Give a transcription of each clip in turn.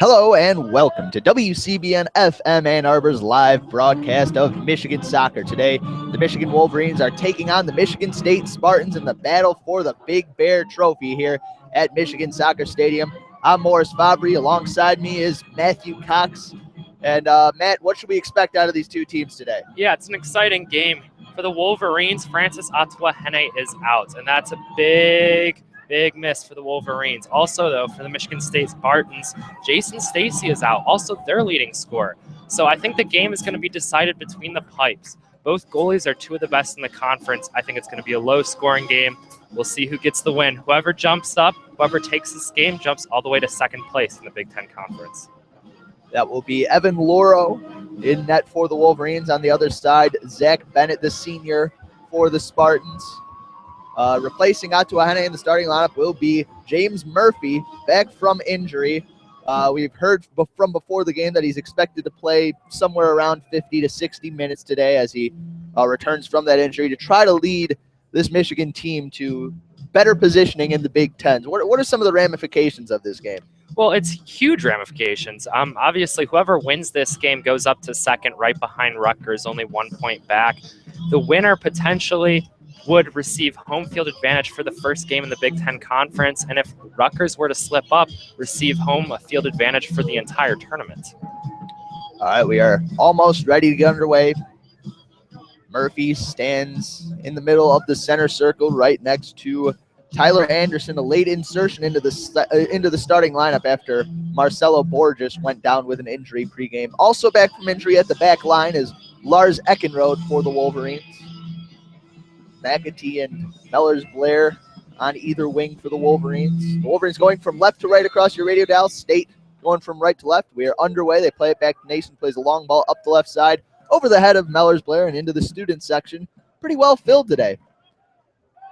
Hello and welcome to WCBN FM Ann Arbor's live broadcast of Michigan soccer. Today, the Michigan Wolverines are taking on the Michigan State Spartans in the battle for the Big Bear Trophy here at Michigan Soccer Stadium. I'm Morris Fabry. Alongside me is Matthew Cox. And Matt, what should we expect out of these two teams today? Yeah, it's an exciting game. For the Wolverines, Francis Atuahene is out, and that's a big miss for the Wolverines. Also, though, for the Michigan State Spartans, Jason Stacy is out, also their leading scorer. So I think the game is going to be decided between the pipes. Both goalies are two of the best in the conference. I think it's going to be a low-scoring game. We'll see who gets the win. Whoever jumps up, whoever takes this game, jumps all the way to second place in the Big Ten Conference. That will be Evan Loro in net for the Wolverines. On the other side, Zach Bennett, the senior, for the Spartans. Replacing Atuahene in the starting lineup will be James Murphy, back from injury. We've heard from before the game that he's expected to play somewhere around 50 to 60 minutes today as he returns from that injury to try to lead this Michigan team to better positioning in the Big Ten. What are some of the ramifications of this game? Well, it's huge ramifications. Obviously, whoever wins this game goes up to second, right behind Rutgers, only 1 point back. The winner potentially would receive home field advantage for the first game in the Big Ten Conference, and if Rutgers were to slip up, receive home field advantage for the entire tournament. All right, we are almost ready to get underway. Murphy stands in the middle of the center circle right next to Tyler Anderson, a late insertion into the starting lineup after Marcelo Borges went down with an injury pregame. Also back from injury at the back line is Lars Eckenrode for the Wolverines. McAtee and Mellers-Blair on either wing for the Wolverines. The Wolverines going from left to right across your radio dial. State going from right to left. We are underway. They play it back to Nason, plays a long ball up the left side, over the head of Mellers-Blair and into the student section. Pretty well filled today.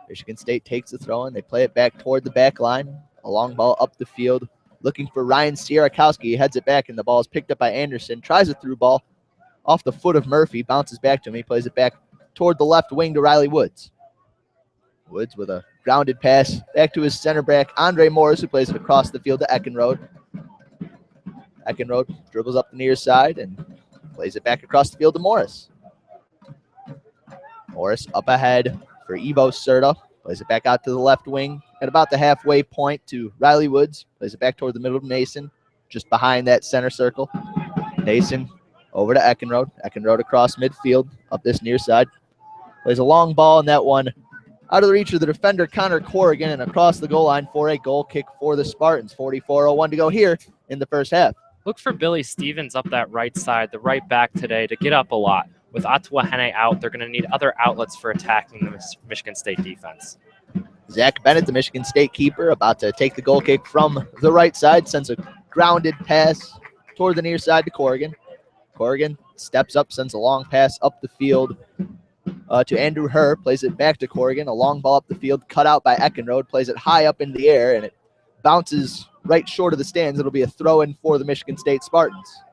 Michigan State takes the throw and they play it back toward the back line. A long ball up the field, looking for Ryan Sierakowski. He heads it back and the ball is picked up by Anderson. Tries a through ball off the foot of Murphy. Bounces back to him. He plays it back toward the left wing to Riley Woods. Woods with a grounded pass back to his center back, Andre Morris, who plays it across the field to Eckenrode. Eckenrode dribbles up the near side and plays it back across the field to Morris. Morris up ahead for Ivo Serta. Plays it back out to the left wing at about the halfway point to Riley Woods. Plays it back toward the middle of Nason, just behind that center circle. Nason over to Eckenrode. Eckenrode across midfield up this near side. Plays a long ball, and that one out of the reach of the defender, Connor Corrigan, and across the goal line for a goal kick for the Spartans. 44:01 to go here in the first half. Look for Billy Stevens up that right side, the right back today, to get up a lot. With Atuahene out, they're going to need other outlets for attacking the Michigan State defense. Zach Bennett, the Michigan State keeper, about to take the goal kick from the right side, sends a grounded pass toward the near side to Corrigan. Corrigan steps up, sends a long pass up the field to Andrew Herr, plays it back to Corrigan. A long ball up the field, cut out by Eckenrode, plays it high up in the air, and it bounces right short of the stands. It'll be a throw-in for the Michigan State Spartans.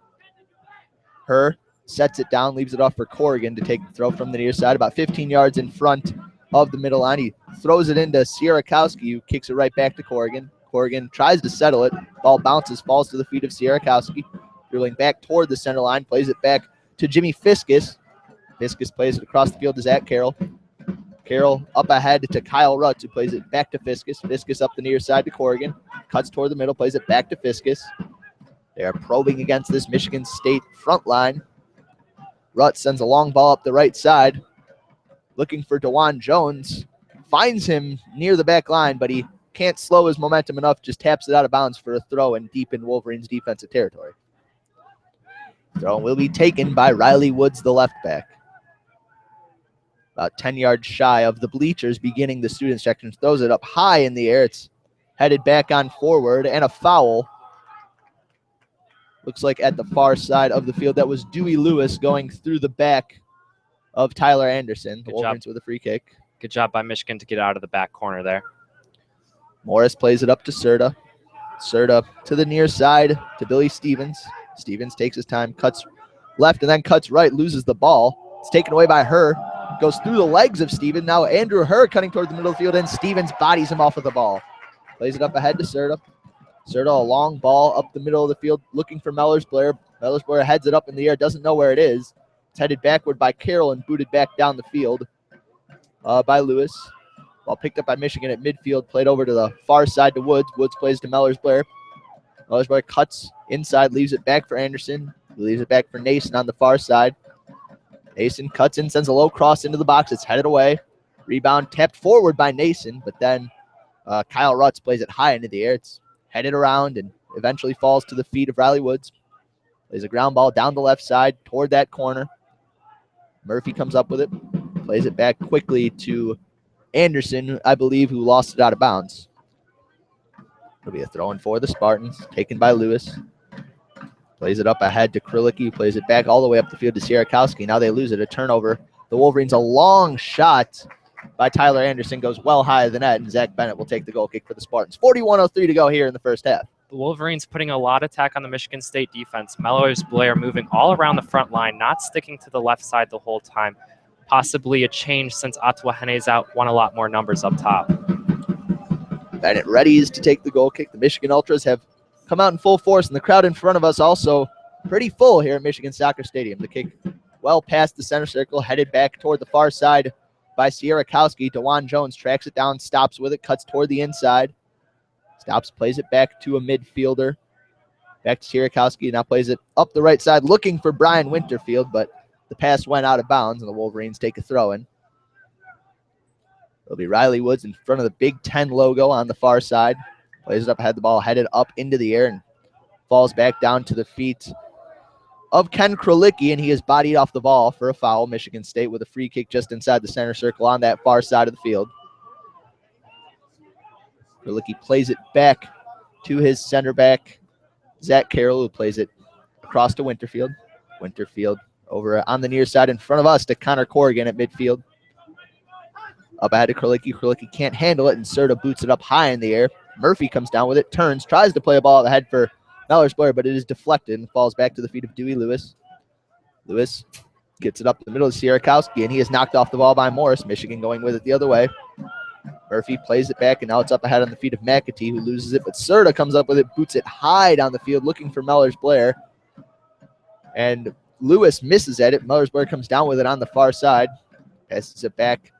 Herr sets it down, leaves it off for Corrigan to take the throw from the near side, about 15 yards in front of the middle line. He throws it into Sierakowski, who kicks it right back to Corrigan. Corrigan tries to settle it. Ball bounces, falls to the feet of Sierakowski. Dribbling back toward the center line, plays it back to Jimmy Fiskus. Fiskus plays it across the field to Zach Carroll. Carroll up ahead to Kyle Rutz, who plays it back to Fiskus. Fiskus up the near side to Corrigan. Cuts toward the middle, plays it back to Fiskus. They are probing against this Michigan State front line. Rutz sends a long ball up the right side, looking for DeJuan Jones. Finds him near the back line, but he can't slow his momentum enough, just taps it out of bounds for a throw and deep in Wolverines defensive territory. Throw will be taken by Riley Woods, the left back. About 10 yards shy of the bleachers beginning the student section. Throws it up high in the air. It's headed back on forward, and a foul. Looks like at the far side of the field. That was Dewey Lewis going through the back of Tyler Anderson. The Wolverines with a free kick. Good job by Michigan to get out of the back corner there. Morris plays it up to Serta. Serta to the near side to Billy Stevens. Stevens takes his time, cuts left and then cuts right, loses the ball. It's taken away by Herr. Goes through the legs of Stevens. Now Andrew Herr cutting toward the middle of the field, and Stevens bodies him off of the ball. Plays it up ahead to Serta. Serta, a long ball up the middle of the field, looking for Mellors-Blair. Mellors-Blair heads it up in the air, doesn't know where it is. It's headed backward by Carroll and booted back down the field by Lewis. Ball picked up by Michigan at midfield, played over to the far side to Woods. Woods plays to Mellors-Blair. Mellors-Blair cuts inside, leaves it back for Anderson. Leaves it back for Nason on the far side. Nason cuts in, sends a low cross into the box. It's headed away. Rebound tapped forward by Nason, but then Kyle Rutz plays it high into the air. It's headed around and eventually falls to the feet of Riley Woods. Plays a ground ball down the left side toward that corner. Murphy comes up with it. Plays it back quickly to Anderson, I believe, who lost it out of bounds. It'll be a throw-in for the Spartans, taken by Lewis. Plays it up ahead to Krylicki, plays it back all the way up the field to Sierakowski. Now they lose it, a turnover. The Wolverines, a long shot by Tyler Anderson, goes well high of the net, and Zach Bennett will take the goal kick for the Spartans. 41:03 to go here in the first half. The Wolverines putting a lot of attack on the Michigan State defense. Mellors-Blair moving all around the front line, not sticking to the left side the whole time. Possibly a change since Ottawa Hene's out, won a lot more numbers up top. Bennett readies to take the goal kick. The Michigan Ultras have come out in full force, and the crowd in front of us also pretty full here at Michigan Soccer Stadium. The kick well past the center circle, headed back toward the far side by Sierakowski. DeJuan Jones tracks it down, stops with it, cuts toward the inside. Stops, plays it back to a midfielder. Back to Sierakowski, now plays it up the right side, looking for Brian Winterfield, but the pass went out of bounds, and the Wolverines take a throw-in. It'll be Riley Woods in front of the Big Ten logo on the far side. Plays it up, had the ball headed up into the air and falls back down to the feet of Ken Krylicki, and he is bodied off the ball for a foul. Michigan State with a free kick just inside the center circle on that far side of the field. Krylicki plays it back to his center back, Zach Carroll, who plays it across to Winterfield. Winterfield over on the near side in front of us to Connor Corrigan at midfield. Up ahead to Krylicki. Krylicki can't handle it, and Serta boots it up high in the air. Murphy comes down with it, turns, tries to play a ball ahead for Mellors-Blair, but it is deflected and falls back to the feet of Dewey Lewis. Lewis gets it up the middle of Sierakowski, and he is knocked off the ball by Morris. Michigan going with it the other way. Murphy plays it back, and now it's up ahead on the feet of McAtee, who loses it, but Serta comes up with it, boots it high down the field, looking for Mellors-Blair. And Lewis misses at it. Mellors-Blair comes down with it on the far side, passes it back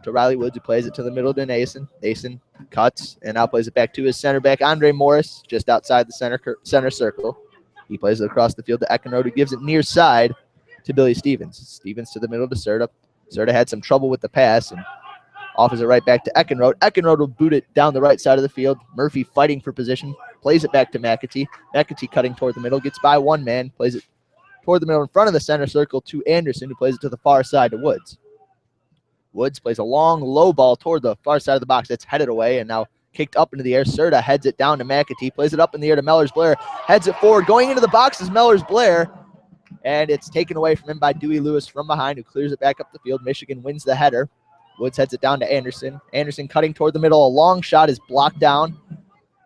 to Riley Woods, who plays it to the middle to Nason. Nason cuts and now plays it back to his center back, Andre Morris, just outside the center circle. He plays it across the field to Eckenrode, who gives it near side to Billy Stevens. Stevens to the middle to Serta. Serta had some trouble with the pass and offers it right back to Eckenrode. Eckenrode will boot it down the right side of the field. Murphy fighting for position, plays it back to McAtee. McAtee cutting toward the middle, gets by one man, plays it toward the middle in front of the center circle to Anderson, who plays it to the far side to Woods. Woods plays a long, low ball toward the far side of the box. It's headed away and now kicked up into the air. Serta heads it down to McAtee, plays it up in the air to Mellors-Blair, heads it forward. Going into the box is Mellors-Blair, and it's taken away from him by Dewey Lewis from behind, who clears it back up the field. Michigan wins the header. Woods heads it down to Anderson. Anderson cutting toward the middle. A long shot is blocked down.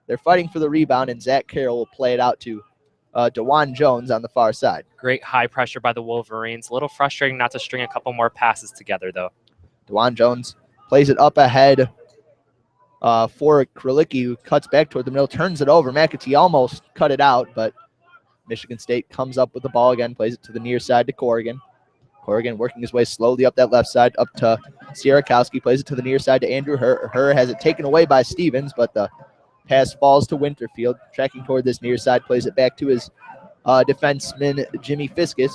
They're fighting for the rebound, and Zach Carroll will play it out to DeJuan Jones on the far side. Great high pressure by the Wolverines. A little frustrating not to string a couple more passes together, though. DeJuan Jones plays it up ahead for Krylicki, who cuts back toward the middle, turns it over. McAtee almost cut it out, but Michigan State comes up with the ball again, plays it to the near side to Corrigan. Corrigan working his way slowly up that left side, up to Sierakowski, plays it to the near side to Andrew Herr. Herr has it taken away by Stevens, but the pass falls to Winterfield. Tracking toward this near side, plays it back to his defenseman, Jimmy Fiskus.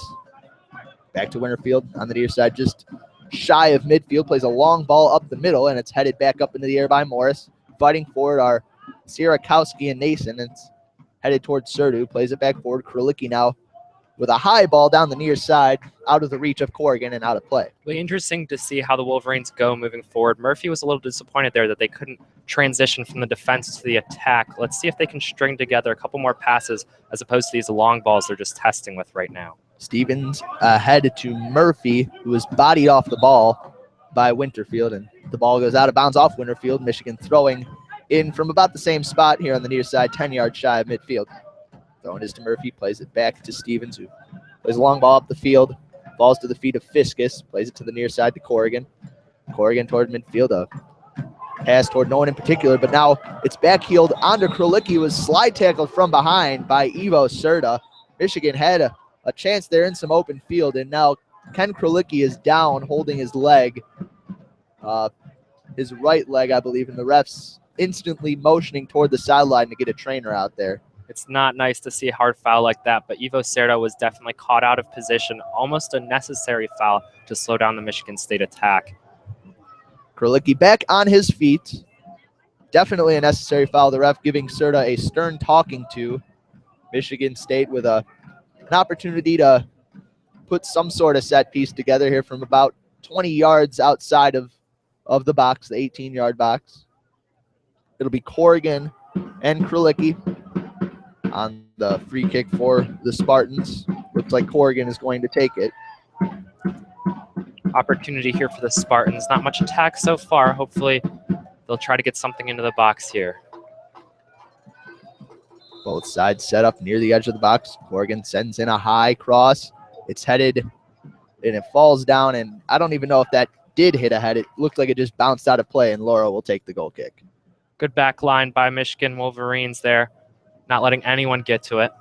Back to Winterfield on the near side, just shy of midfield, plays a long ball up the middle, and it's headed back up into the air by Morris. Fighting for it are Sierakowski and Nason. It's headed towards Serta, plays it back forward. Krylicki now with a high ball down the near side, out of the reach of Corrigan and out of play. Really interesting to see how the Wolverines go moving forward. Murphy was a little disappointed there that they couldn't transition from the defense to the attack. Let's see if they can string together a couple more passes as opposed to these long balls they're just testing with right now. Stevens ahead to Murphy, who was bodied off the ball by Winterfield, and the ball goes out of bounds off Winterfield. Michigan throwing in from about the same spot here on the near side, 10 yards shy of midfield. Throwing is to Murphy, plays it back to Stevens, who plays a long ball up the field, falls to the feet of Fiskus, plays it to the near side to Corrigan. Corrigan toward midfield. A pass toward no one in particular, but now it's backheeled onto Krolicki, was slide tackled from behind by Ivo Serta. Michigan had a chance there in some open field, and now Ken Krolicki is down holding his leg, his right leg, I believe, and the refs instantly motioning toward the sideline to get a trainer out there. It's not nice to see a hard foul like that, but Ivo Serta was definitely caught out of position, almost a necessary foul to slow down the Michigan State attack. Krolicki back on his feet. Definitely a necessary foul. The ref giving Serta a stern talking to. Michigan State with an opportunity to put some sort of set piece together here from about 20 yards outside of the box, the 18-yard box. It'll be Corrigan and Krolicki on the free kick for the Spartans. Looks like Corrigan is going to take it. Opportunity here for the Spartans. Not much attack so far. Hopefully they'll try to get something into the box here. Both sides set up near the edge of the box. Corrigan sends in a high cross. It's headed and it falls down, and I don't even know if that did hit a head. It looked like it just bounced out of play, and Laura will take the goal kick. Good back line by Michigan Wolverines there, not letting anyone get to it.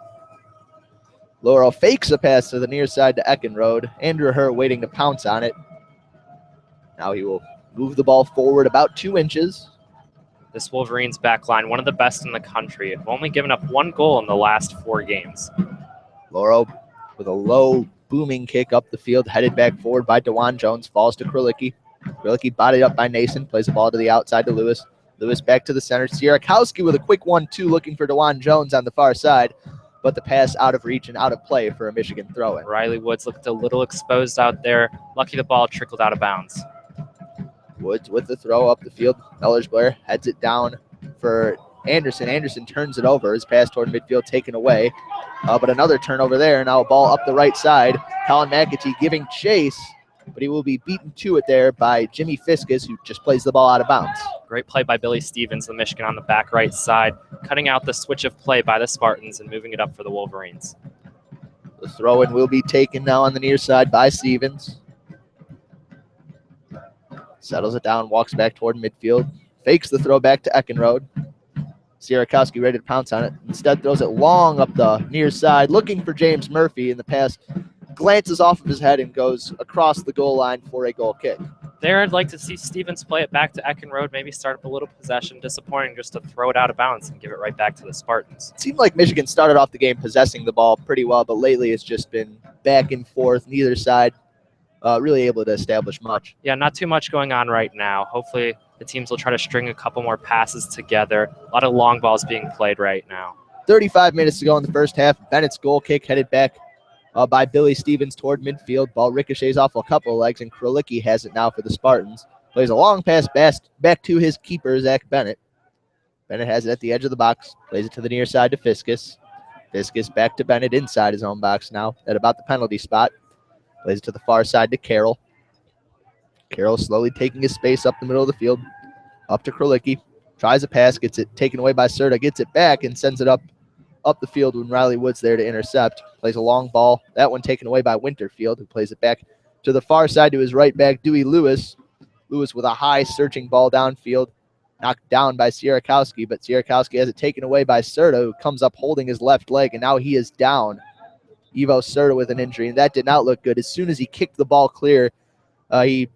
Laurel fakes a pass to the near side to Eckenrode. Andrew Herr waiting to pounce on it. Now he will move the ball forward about 2 inches. This Wolverines back line, one of the best in the country. Have only given up 1 goal in the last 4 games. Laurel with a low booming kick up the field, headed back forward by DeJuan Jones, falls to Krolicki. Krolicki bodied up by Nason, plays the ball to the outside to Lewis. Lewis back to the center. Sierakowski with a quick 1-2 looking for DeJuan Jones on the far side, but the pass out of reach and out of play for a Michigan throw-in. Riley Woods looked a little exposed out there. Lucky the ball trickled out of bounds. Woods with the throw up the field. Ellersblair heads it down for Anderson. Anderson turns it over. His pass toward midfield taken away. But another turnover there. Now a ball up the right side. Colin McAtee giving chase, but he will be beaten to it there by Jimmy Fiskus, who just plays the ball out of bounds. Great play by Billy Stevens, the Michigan on the back right side, cutting out the switch of play by the Spartans and moving it up for the Wolverines. The throw-in will be taken now on the near side by Stevens. Settles it down, walks back toward midfield, fakes the throw back to Eckenrode. Sierakowski ready to pounce on it. Instead throws it long up the near side, looking for James Murphy, and the pass glances off of his head and goes across the goal line for a goal kick. There, I'd like to see Stevens play it back to Eckenrode, maybe start up a little possession. Disappointing just to throw it out of bounds and give it right back to the Spartans. It seemed like Michigan started off the game possessing the ball pretty well, but lately it's just been back and forth, neither side really able to establish much. Yeah, not too much going on right now. Hopefully the teams will try to string a couple more passes together. A lot of long balls being played right now. 35 minutes to go in the first half. Bennett's goal kick headed back by Billy Stevens toward midfield. Ball ricochets off a couple of legs, and Krolicki has it now for the Spartans. Plays a long pass back to his keeper, Zach Bennett. Bennett has it at the edge of the box. Plays it to the near side to Fiskus. Fiskus back to Bennett inside his own box now at about the penalty spot. Plays it to the far side to Carroll. Carroll slowly taking his space up the middle of the field. Up to Krolicki. Tries a pass, gets it taken away by Serta, gets it back and sends it up the field when Riley Woods there to intercept. Plays a long ball. That one taken away by Winterfield, who plays it back to the far side to his right back, Dewey Lewis. Lewis with a high searching ball downfield. Knocked down by Sierakowski, but Sierakowski has it taken away by Serta, who comes up holding his left leg, and now he is down. Ivo Serta with an injury, and that did not look good. As soon as he kicked the ball clear, he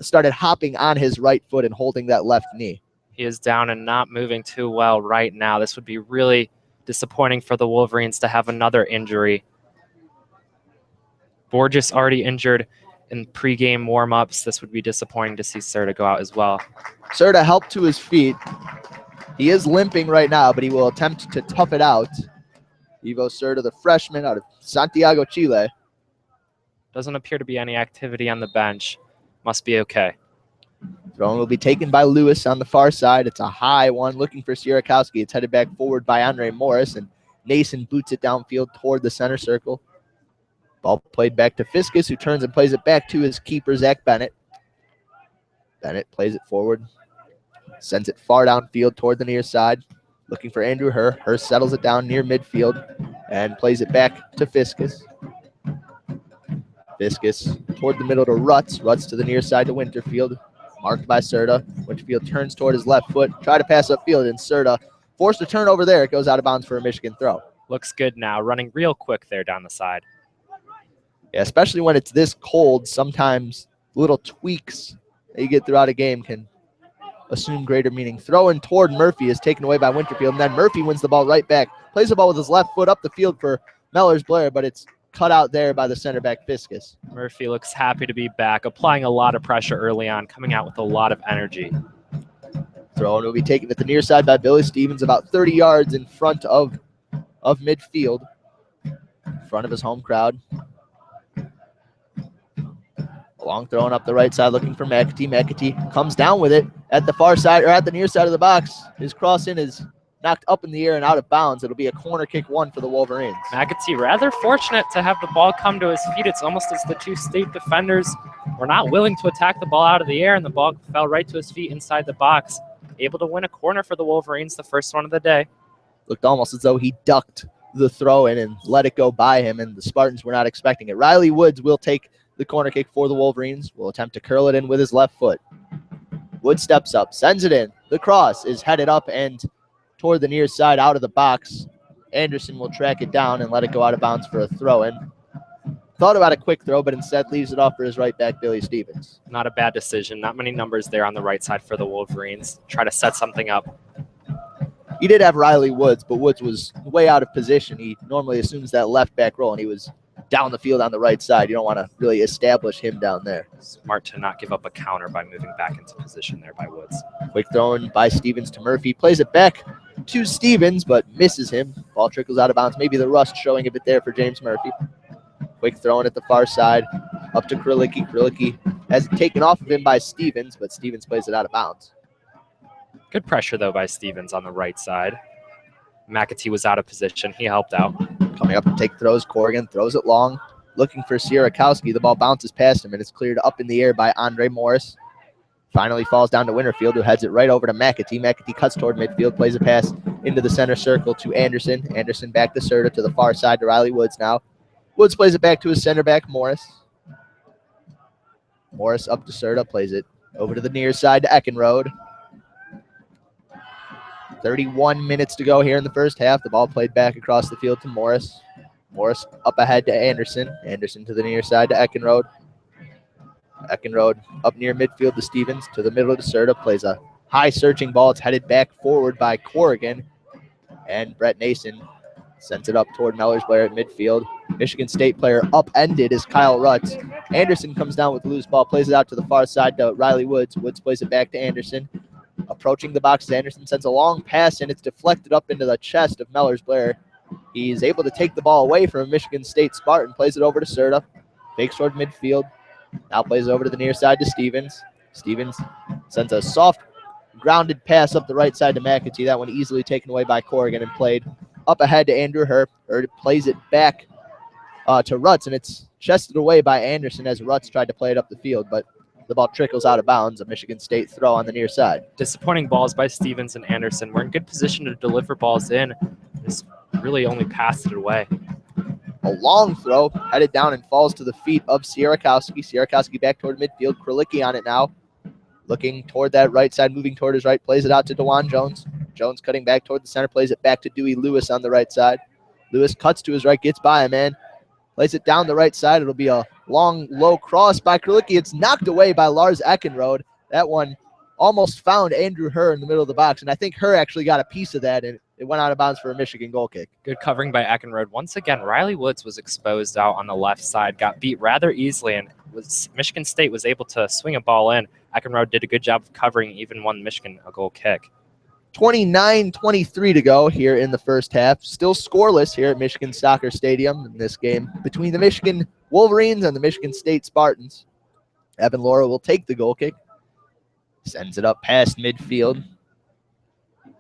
started hopping on his right foot and holding that left knee. He is down and not moving too well right now. This would be really disappointing for the Wolverines to have another injury. Borges already injured in pregame warm-ups. This would be disappointing to see Serta go out as well. Serta helped to his feet. He is limping right now, but he will attempt to tough it out. Ivo Serta, the freshman out of Santiago, Chile. Doesn't appear to be any activity on the bench. Must be okay. Throw will be taken by Lewis on the far side. It's a high one looking for Sierakowski. It's headed back forward by Andre Morris, and Nason boots it downfield toward the center circle. Ball played back to Fiskus, who turns and plays it back to his keeper, Zach Bennett. Bennett plays it forward, sends it far downfield toward the near side, looking for Andrew Herr. Herr settles it down near midfield and plays it back to Fiskus. Fiskus toward the middle to Rutz. Rutz to the near side to Winterfield. marked by Serta. Winterfield turns toward his left foot, try to pass upfield, and Serta forced a turnover there. It goes out of bounds for a Michigan throw. Looks good now, running real quick there down the side. Yeah, especially when it's this cold, sometimes little tweaks that you get throughout a game can assume greater meaning. Throw in toward Murphy is taken away by Winterfield, and then Murphy wins the ball right back. Plays the ball with his left foot up the field for Mellors-Blair, but it's cut out there by the center back Fiskus. Murphy looks happy to be back, applying a lot of pressure early on, coming out with a lot of energy. Throw will be taken at the near side by Billy Stevens, about 30 yards in front of midfield, in front of his home crowd. Long throwing up the right side, looking for McAtee. McAtee comes down with it at the far side, or at the near side of the box. His cross in is knocked up in the air and out of bounds. It'll be a corner kick one for the Wolverines. McAtee rather fortunate to have the ball come to his feet. It's almost as the two state defenders were not willing to attack the ball out of the air, and the ball fell right to his feet inside the box. Able to win a corner for the Wolverines, the first one of the day. Looked almost as though he ducked the throw in and let it go by him, and the Spartans were not expecting it. Riley Woods will take the corner kick for the Wolverines. Will attempt to curl it in with his left foot. Woods steps up, sends it in. The cross is headed up and toward the near side out of the box. Anderson will track it down and let it go out of bounds for a throw-in. Thought about a quick throw, but instead leaves it off for his right back, Billy Stevens. Not a bad decision. Not many numbers there on the right side for the Wolverines. Try to set something up. He did have Riley Woods, but Woods was way out of position. He normally assumes that left back role, and he was down the field on the right side. You don't want to really establish him down there. Smart to not give up a counter by moving back into position there by Woods. Quick throw by Stevens to Murphy. Plays it back to Stevens, but misses him. Ball trickles out of bounds. Maybe the rust showing a bit there for James Murphy. Quick throw at the far side. Up to Krylicki. Krylicki has it taken off of him by Stevens, but Stevens plays it out of bounds. Good pressure, though, by Stevens on the right side. McAtee was out of position. He helped out. Coming up to take throws, Corrigan throws it long, looking for Sierakowski. The ball bounces past him, and it's cleared up in the air by Andre Morris. Finally falls down to Winterfield, who heads it right over to McAtee. McAtee cuts toward midfield, plays a pass into the center circle to Anderson. Anderson back to Serta to the far side to Riley Woods now. Woods plays it back to his center back, Morris. Morris up to Serta, plays it over to the near side to Eckenrode. 31 minutes to go here in the first half. The ball played back across the field to Morris. Morris up ahead to Anderson. Anderson to the near side to Eckenrode. Eckenrode up near midfield to Stevens. To the middle to Serta. Plays a high searching ball. It's headed back forward by Corrigan. And Brett Nason sends it up toward Mellors-Blair at midfield. Michigan State player upended is Kyle Rutz. Anderson comes down with the loose ball. Plays it out to the far side to Riley Woods. Woods plays it back to Anderson. Approaching the box, Anderson sends a long pass, and it's deflected up into the chest of Mellors-Blair. He's able to take the ball away from a Michigan State Spartan, plays it over to Serta, fakes toward midfield, now plays it over to the near side to Stevens. Stevens sends a soft, grounded pass up the right side to McAtee. That one easily taken away by Corrigan and played up ahead to Andrew Herb. Herb plays it back to Rutz, and it's chested away by Anderson as Rutz tried to play it up the field, but the ball trickles out of bounds. A Michigan State throw on the near side. Disappointing balls by Stevens and Anderson. We're in good position to deliver balls in. Just really only passed it away. A long throw headed down and falls to the feet of Sierakowski. Sierakowski back toward midfield. Krylicki on it now. Looking toward that right side, moving toward his right. Plays it out to DeJuan Jones. Jones cutting back toward the center. Plays it back to Dewey Lewis on the right side. Lewis cuts to his right, gets by a man. Plays it down the right side. It'll be a long, low cross by Krylicki. It's knocked away by Lars Eckenrode. That one almost found Andrew Herr in the middle of the box, and I think Herr actually got a piece of that, and it went out of bounds for a Michigan goal kick. Good covering by Eckenrode. Once again, Riley Woods was exposed out on the left side, got beat rather easily, and Michigan State was able to swing a ball in. Eckenrode did a good job of covering, even won Michigan a goal kick. 29-23 to go here in the first half. Still scoreless here at Michigan Soccer Stadium in this game between the Michigan Wolverines and the Michigan State Spartans. Evan Laura will take the goal kick. Sends it up past midfield.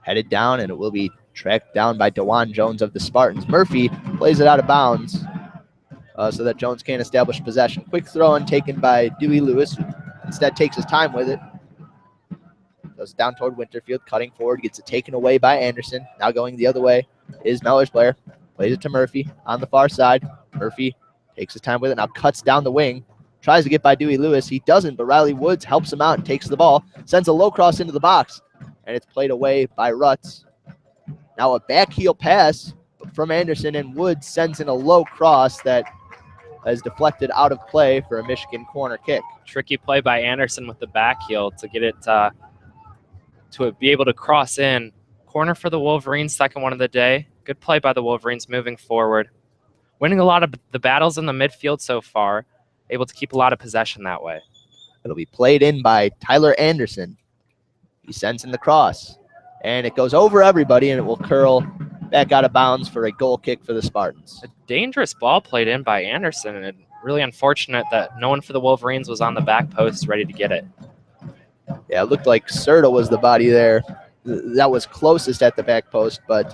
Headed down, and it will be tracked down by DeJuan Jones of the Spartans. Murphy plays it out of bounds so that Jones can't establish possession. Quick throw in taken by Dewey Lewis, who instead takes his time with it. Goes down toward Winterfield, cutting forward, gets it taken away by Anderson. Now going the other way is Mellors-Blair. Plays it to Murphy on the far side. Murphy takes his time with it, now cuts down the wing. tries to get by Dewey Lewis. He doesn't, but Riley Woods helps him out and takes the ball, sends a low cross into the box, and it's played away by Rutz. Now a back heel pass from Anderson, and Woods sends in a low cross that is deflected out of play for a Michigan corner kick. Tricky play by Anderson with the back heel to get it to be able to cross in. Corner for the Wolverines, second one of the day. Good play by the Wolverines moving forward. Winning a lot of the battles in the midfield so far. Able to keep a lot of possession that way. It'll be played in by Tyler Anderson. He sends in the cross, and it goes over everybody, and it will curl back out of bounds for a goal kick for the Spartans. A dangerous ball played in by Anderson, and really unfortunate that no one for the Wolverines was on the back post ready to get it. Yeah, it looked like Serta was the body there. That was closest at the back post, but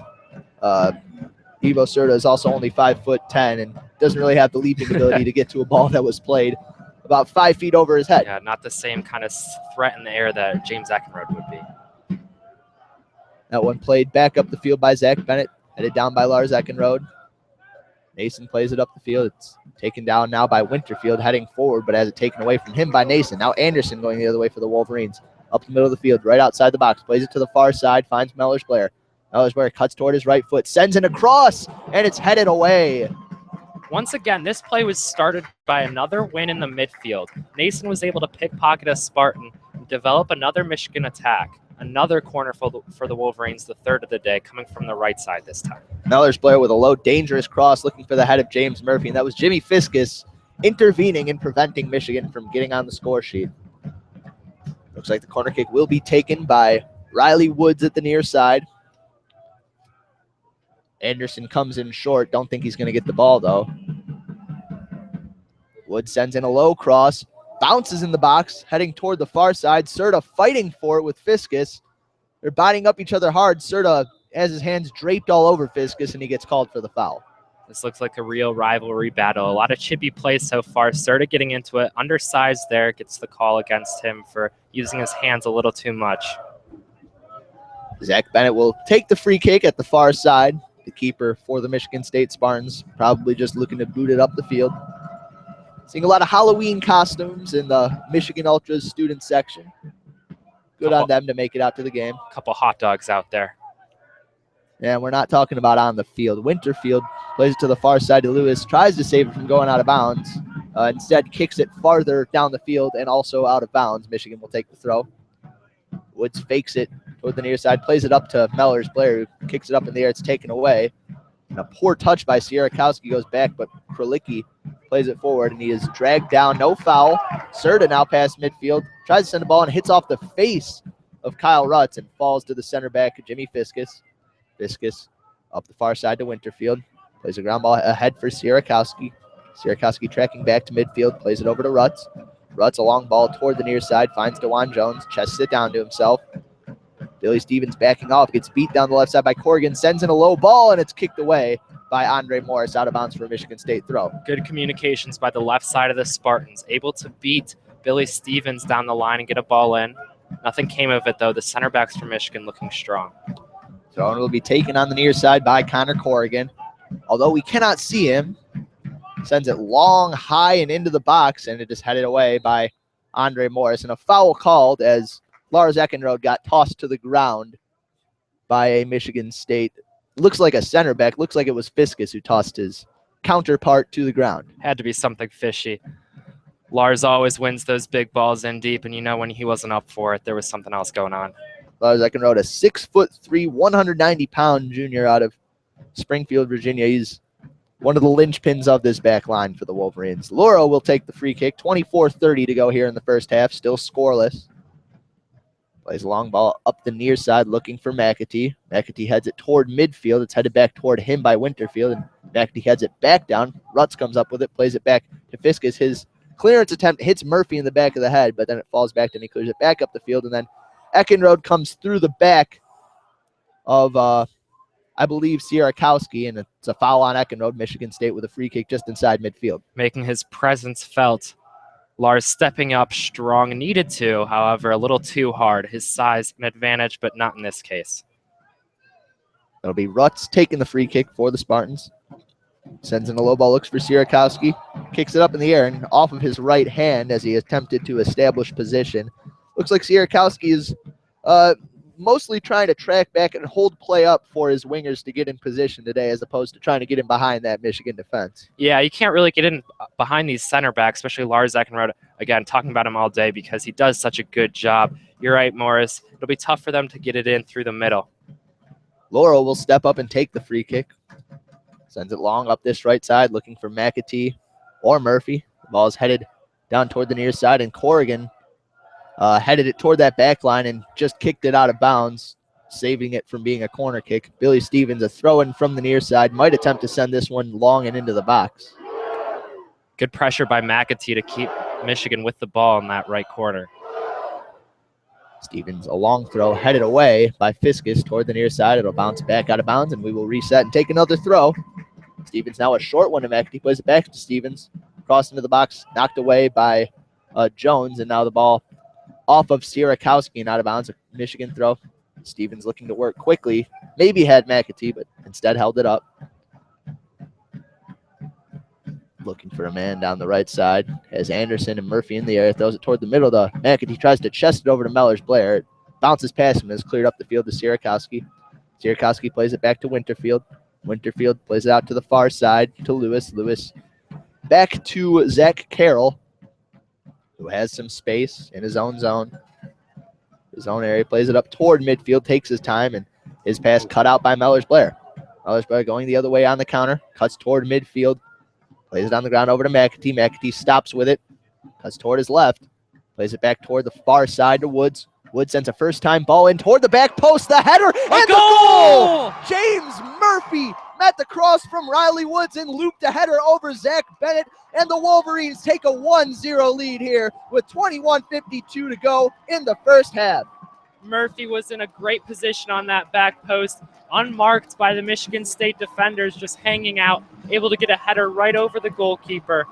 Ivo Serta is also only 5'10" and doesn't really have the leaping ability to get to a ball that was played about 5 feet over his head. Yeah, not the same kind of threat in the air that James Eckenrode would be. That one played back up the field by Zach Bennett, headed down by Lars Eckenrode. Nason plays it up the field. It's taken down now by Winterfield, heading forward, but has it taken away from him by Nason. Now Anderson going the other way for the Wolverines. Up the middle of the field, right outside the box. Plays it to the far side, finds Mellors Blair. Mellors Blair cuts toward his right foot, sends in a cross, and it's headed away. Once again, this play was started by another win in the midfield. Nason was able to pickpocket a Spartan and develop another Michigan attack. Another corner for the Wolverines, the third of the day, coming from the right side this time. Mellors Blair with a low, dangerous cross looking for the head of James Murphy, and that was Jimmy Fiskus intervening and preventing Michigan from getting on the score sheet. Looks like the corner kick will be taken by Riley Woods at the near side. Anderson comes in short. Don't think he's going to get the ball, though. Woods sends in a low cross. Bounces in the box, heading toward the far side. Serta fighting for it with Fiskus. They're biting up each other hard. Serta has his hands draped all over Fiskus, and he gets called for the foul. This looks like a real rivalry battle. A lot of chippy plays so far. Serta getting into it. Undersized there. Gets the call against him for using his hands a little too much. Zach Bennett will take the free kick at the far side. The keeper for the Michigan State Spartans probably just looking to boot it up the field. Seeing a lot of Halloween costumes in the Michigan Ultras student section. Good on them to make it out to the game. A couple hot dogs out there. And we're not talking about on the field. Winterfield plays it to the far side to Lewis, tries to save it from going out of bounds. Instead, kicks it farther down the field and also out of bounds. Michigan will take the throw. Woods fakes it toward the near side, plays it up to Mellors Blair, who kicks it up in the air. It's taken away. And a poor touch by Sierakowski goes back, but Kralicki plays it forward, and he is dragged down. No foul. Serta now past midfield, tries to send the ball and hits off the face of Kyle Rutz and falls to the center back, Jimmy Fiskus. Fiskus up the far side to Winterfield. Plays a ground ball ahead for Sierakowski. Sierakowski tracking back to midfield, plays it over to Rutz. Rutz, a long ball toward the near side, finds DeJuan Jones, chests it down to himself. Billy Stevens backing off, gets beat down the left side by Corrigan, sends in a low ball, and it's kicked away by Andre Morris out of bounds for a Michigan State throw. Good communications by the left side of the Spartans, able to beat Billy Stevens down the line and get a ball in. Nothing came of it, though. The center backs for Michigan looking strong. Throw will be taken on the near side by Connor Corrigan. Although we cannot see him, sends it long, high, and into the box, and it is headed away by Andre Morris. And a foul called as Lars Eckenrode got tossed to the ground by a Michigan State. Looks like a center back. Looks like it was Fiskus who tossed his counterpart to the ground. Had to be something fishy. Lars always wins those big balls in deep, and you know when he wasn't up for it, there was something else going on. Lars Eckenrode, a 6'3", 190-pound junior out of Springfield, Virginia. He's one of the linchpins of this back line for the Wolverines. Lauro will take the free kick. 24:30 to go here in the first half. Still scoreless. Plays a long ball up the near side looking for McAtee. McAtee heads it toward midfield. It's headed back toward him by Winterfield, and McAtee heads it back down. Rutz comes up with it, plays it back to Fiskus. His clearance attempt hits Murphy in the back of the head, but then it falls back and he clears it back up the field, and then Eckenrode comes through the back of, I believe, Sierakowski, and it's a foul on Eckenrode. Michigan State with a free kick just inside midfield. Making his presence felt. Lars stepping up strong, needed to, however, a little too hard. His size an advantage, but not in this case. It'll be Rutz taking the free kick for the Spartans. Sends in a low ball, looks for Sierakowski. Kicks it up in the air and off of his right hand as he attempted to establish position. Looks like Sierakowski is mostly trying to track back and hold play up for his wingers to get in position today, as opposed to trying to get in behind that Michigan defense. Yeah, you can't really get in behind these center backs, especially Lars Eckenrode. Again, talking about him all day because he does such a good job. You're right, Morris. It'll be tough for them to get it in through the middle. Laurel will step up and take the free kick. Sends it long up this right side, looking for McAtee or Murphy. The ball is headed down toward the near side, and Corrigan headed it toward that back line and just kicked it out of bounds, saving it from being a corner kick. Billy Stevens, a throw-in from the near side, might attempt to send this one long and into the box. Good pressure by McAtee to keep Michigan with the ball in that right corner. Stevens, a long throw headed away by Fiskus toward the near side. It'll bounce back out of bounds, and we will reset and take another throw. Stevens now a short one to McAtee, plays it back to Stevens. Crossed into the box, knocked away by Jones, and now the ball off of Sierakowski and out of bounds. A Michigan throw. Stevens looking to work quickly. Maybe had McAtee, but instead held it up. Looking for a man down the right side. Has Anderson and Murphy in the air. Throws it toward the middle. McAtee tries to chest it over to Mellers-Blair. It bounces past him and is cleared up the field to Sierakowski. Sierakowski plays it back to Winterfield. Winterfield plays it out to the far side to Lewis. Lewis back to Zach Carroll, who has some space in his own zone. His own area. Plays it up toward midfield. Takes his time, and his pass cut out by Mellers-Blair. Mellers-Blair going the other way on the counter. Cuts toward midfield. Plays it on the ground over to McAtee. McAtee stops with it. Cuts toward his left. Plays it back toward the far side to Woods. Woods sends a first-time ball in toward the back post. The header and the goal! James Murphy met the cross from Riley Woods and looped a header over Zach Bennett. And the Wolverines take a 1-0 lead here with 21:52 to go in the first half. Murphy was in a great position on that back post, unmarked by the Michigan State defenders, just hanging out, able to get a header right over the goalkeeper.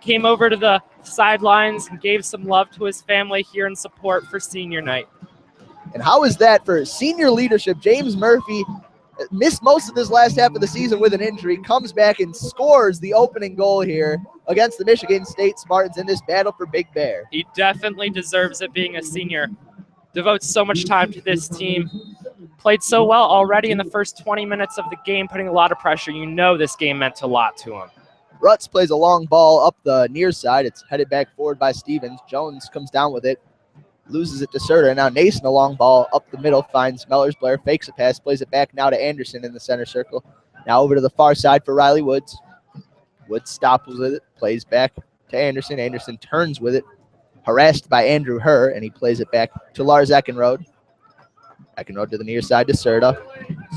Came over to the sidelines and gave some love to his family here in support for senior night. And how is that for senior leadership? James Murphy missed most of this last half of the season with an injury, comes back and scores the opening goal here against the Michigan State Spartans in this battle for Big Bear. He definitely deserves it being a senior. Devotes so much time to this team. Played so well already in the first 20 minutes of the game, putting a lot of pressure. You know this game meant a lot to him. Rutz plays a long ball up the near side. It's headed back forward by Stevens. Jones comes down with it, loses it to Serta. Now Nason, a long ball up the middle, finds Mellers-Blair, fakes a pass, plays it back now to Anderson in the center circle. Now over to the far side for Riley Woods. Woods stops with it, plays back to Anderson. Anderson turns with it, harassed by Andrew Herr, and he plays it back to Lars Eckenrode. Eckenrode to the near side to Serta.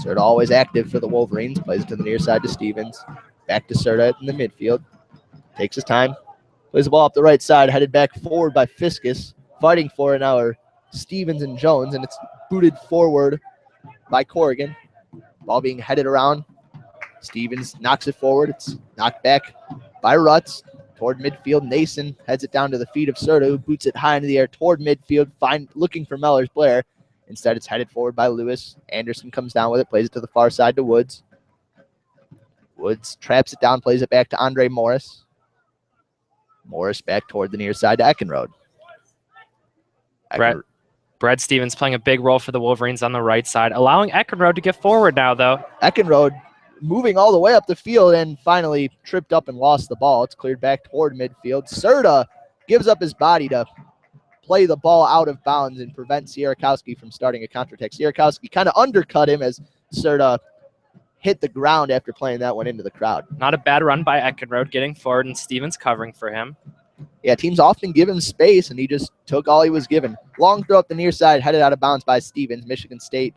Serta always active for the Wolverines. Plays it to the near side to Stevens. Back to Serta in the midfield. Takes his time. Plays the ball up the right side. Headed back forward by Fiskus. Fighting for it now are Stevens and Jones, and it's booted forward by Corrigan. Ball being headed around. Stevens knocks it forward. It's knocked back by Rutz. Toward midfield, Nason heads it down to the feet of Serta, who boots it high into the air toward midfield, looking for Mellers-Blair. Instead, it's headed forward by Lewis. Anderson comes down with it, plays it to the far side to Woods. Woods traps it down, plays it back to Andre Morris. Morris back toward the near side to Eckenrode. Brad Stevens playing a big role for the Wolverines on the right side, allowing Eckenrode to get forward now, though. Eckenrode moving all the way up the field and finally tripped up and lost the ball. It's cleared back toward midfield. Serta gives up his body to play the ball out of bounds and prevent Sierakowski from starting a counterattack. Sierakowski kind of undercut him as Serta hit the ground after playing that one into the crowd. Not a bad run by Eckenrode, getting forward and Stevens covering for him. Yeah, teams often give him space, and he just took all he was given. Long throw up the near side, headed out of bounds by Stevens. Michigan State,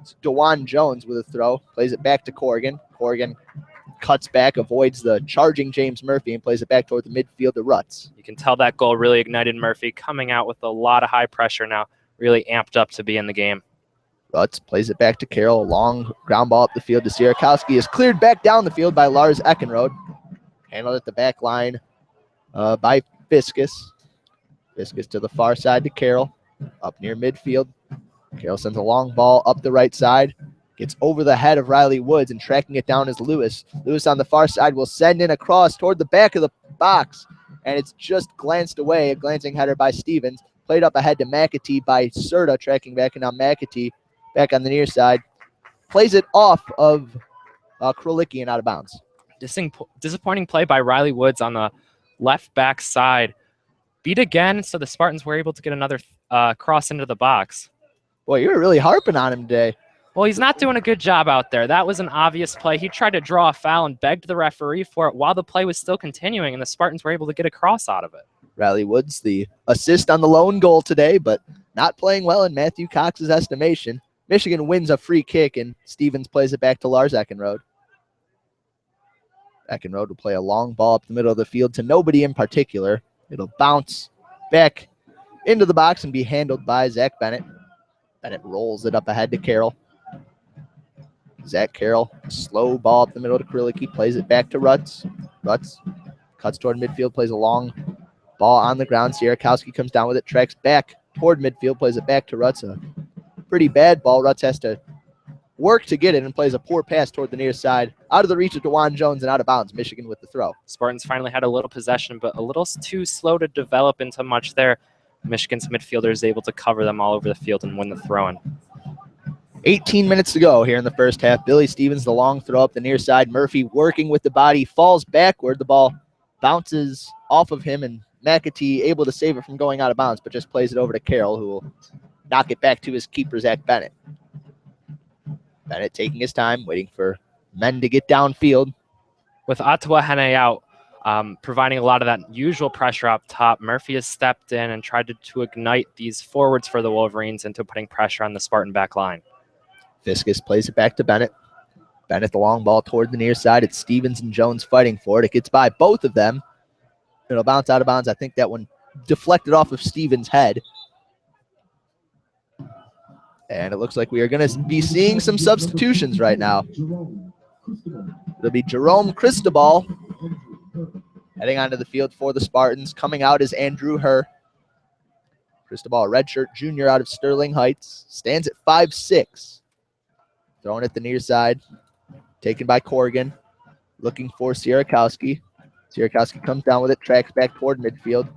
it's DeJuan Jones with a throw. Plays it back to Corrigan. Corrigan cuts back, avoids the charging James Murphy, and plays it back toward the midfield to Rutz. You can tell that goal really ignited Murphy, coming out with a lot of high pressure now, really amped up to be in the game. Rutz plays it back to Carroll. A long ground ball up the field to Sierakowski. Is cleared back down the field by Lars Eckenrode. Handled at the back line by Fiskus. Fiskus to the far side to Carroll. Up near midfield. Carroll sends a long ball up the right side. Gets over the head of Riley Woods, and tracking it down is Lewis. Lewis on the far side will send in a cross toward the back of the box, and it's just glanced away. A glancing header by Stevens. Played up ahead to McAtee by Serta, tracking back, and now McAtee back on the near side. Plays it off of Krolicki and out of bounds. Disappointing play by Riley Woods on the left back side. Beat again, so the Spartans were able to get another cross into the box. Boy, you were really harping on him today. Well, he's not doing a good job out there. That was an obvious play. He tried to draw a foul and begged the referee for it while the play was still continuing, and the Spartans were able to get a cross out of it. Riley Woods, the assist on the lone goal today, but not playing well in Matthew Cox's estimation. Michigan wins a free kick, and Stevens plays it back to Lars Eckenrode. Eckenrode will play a long ball up the middle of the field to nobody in particular. It'll bounce back into the box and be handled by Zach Bennett. Bennett rolls it up ahead to Carroll. Zach Carroll, slow ball up the middle to Krolicki, plays it back to Rutz. Rutz cuts toward midfield, plays a long ball on the ground. Sierakowski comes down with it, tracks back toward midfield, plays it back to Rutz. A pretty bad ball. Rutz has to work to get it and plays a poor pass toward the near side. Out of the reach of DeJuan Jones and out of bounds. Michigan with the throw. Spartans finally had a little possession, but a little too slow to develop into much there. Michigan's midfielder is able to cover them all over the field and win the throw-in. 18 minutes to go here in the first half. Billy Stevens, the long throw up the near side. Murphy working with the body, falls backward. The ball bounces off of him, and McAtee able to save it from going out of bounds, but just plays it over to Carroll, who will knock it back to his keeper, Zach Bennett. Bennett taking his time, waiting for men to get downfield. With Ottawa Hene out, providing a lot of that usual pressure up top, Murphy has stepped in and tried to ignite these forwards for the Wolverines into putting pressure on the Spartan back line. Fiskus plays it back to Bennett. Bennett, the long ball toward the near side. It's Stevens and Jones fighting for it. It gets by both of them. It'll bounce out of bounds. I think that one deflected off of Stevens' head. And it looks like we are going to be seeing some substitutions right now. It'll be Jerome Cristobal heading onto the field for the Spartans. Coming out is Andrew Herr. Cristobal, a redshirt junior out of Sterling Heights. Stands at 5'6". Throwing it the near side. Taken by Corrigan. Looking for Sierakowski. Sierakowski comes down with it. Tracks back toward midfield.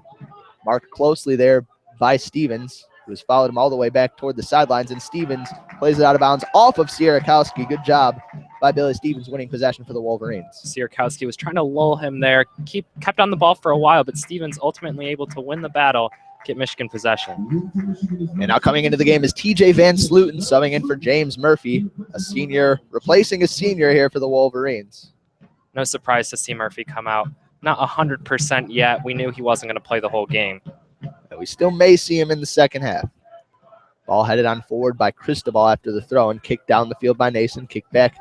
Marked closely there by Stevens, who has followed him all the way back toward the sidelines. And Stevens plays it out of bounds off of Sierakowski. Good job by Billy Stevens winning possession for the Wolverines. Sierakowski was trying to lull him there. Kept on the ball for a while, but Stevens ultimately able to win the battle, get Michigan possession. And now coming into the game is TJ Van Sluten, subbing in for James Murphy, a senior, replacing a senior here for the Wolverines. No surprise to see Murphy come out. Not 100% yet. We knew he wasn't going to play the whole game. And we still may see him in the second half. Ball headed on forward by Cristobal after the throw and kicked down the field by Nason. Kicked back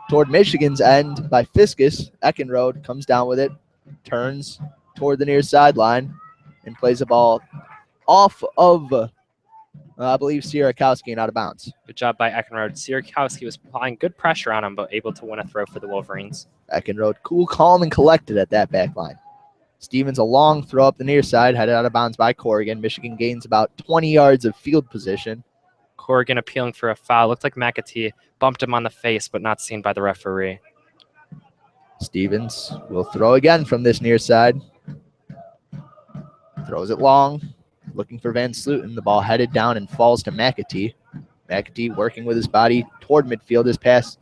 toward Michigan's end by Fiskus. Eckenrode comes down with it, turns toward the near sideline, and plays the ball off of, I believe, Sierakowski and out of bounds. Good job by Eckenrode. Sierakowski was applying good pressure on him, but able to win a throw for the Wolverines. Eckenrode cool, calm, and collected at that back line. Stevens, a long throw up the near side, headed out of bounds by Corrigan. Michigan gains about 20 yards of field position. Corrigan appealing for a foul. Looked like McAtee bumped him on the face, but not seen by the referee. Stevens will throw again from this near side. Throws it long, looking for Van Sluten. The ball headed down and falls to McAtee. McAtee working with his body toward midfield. His pass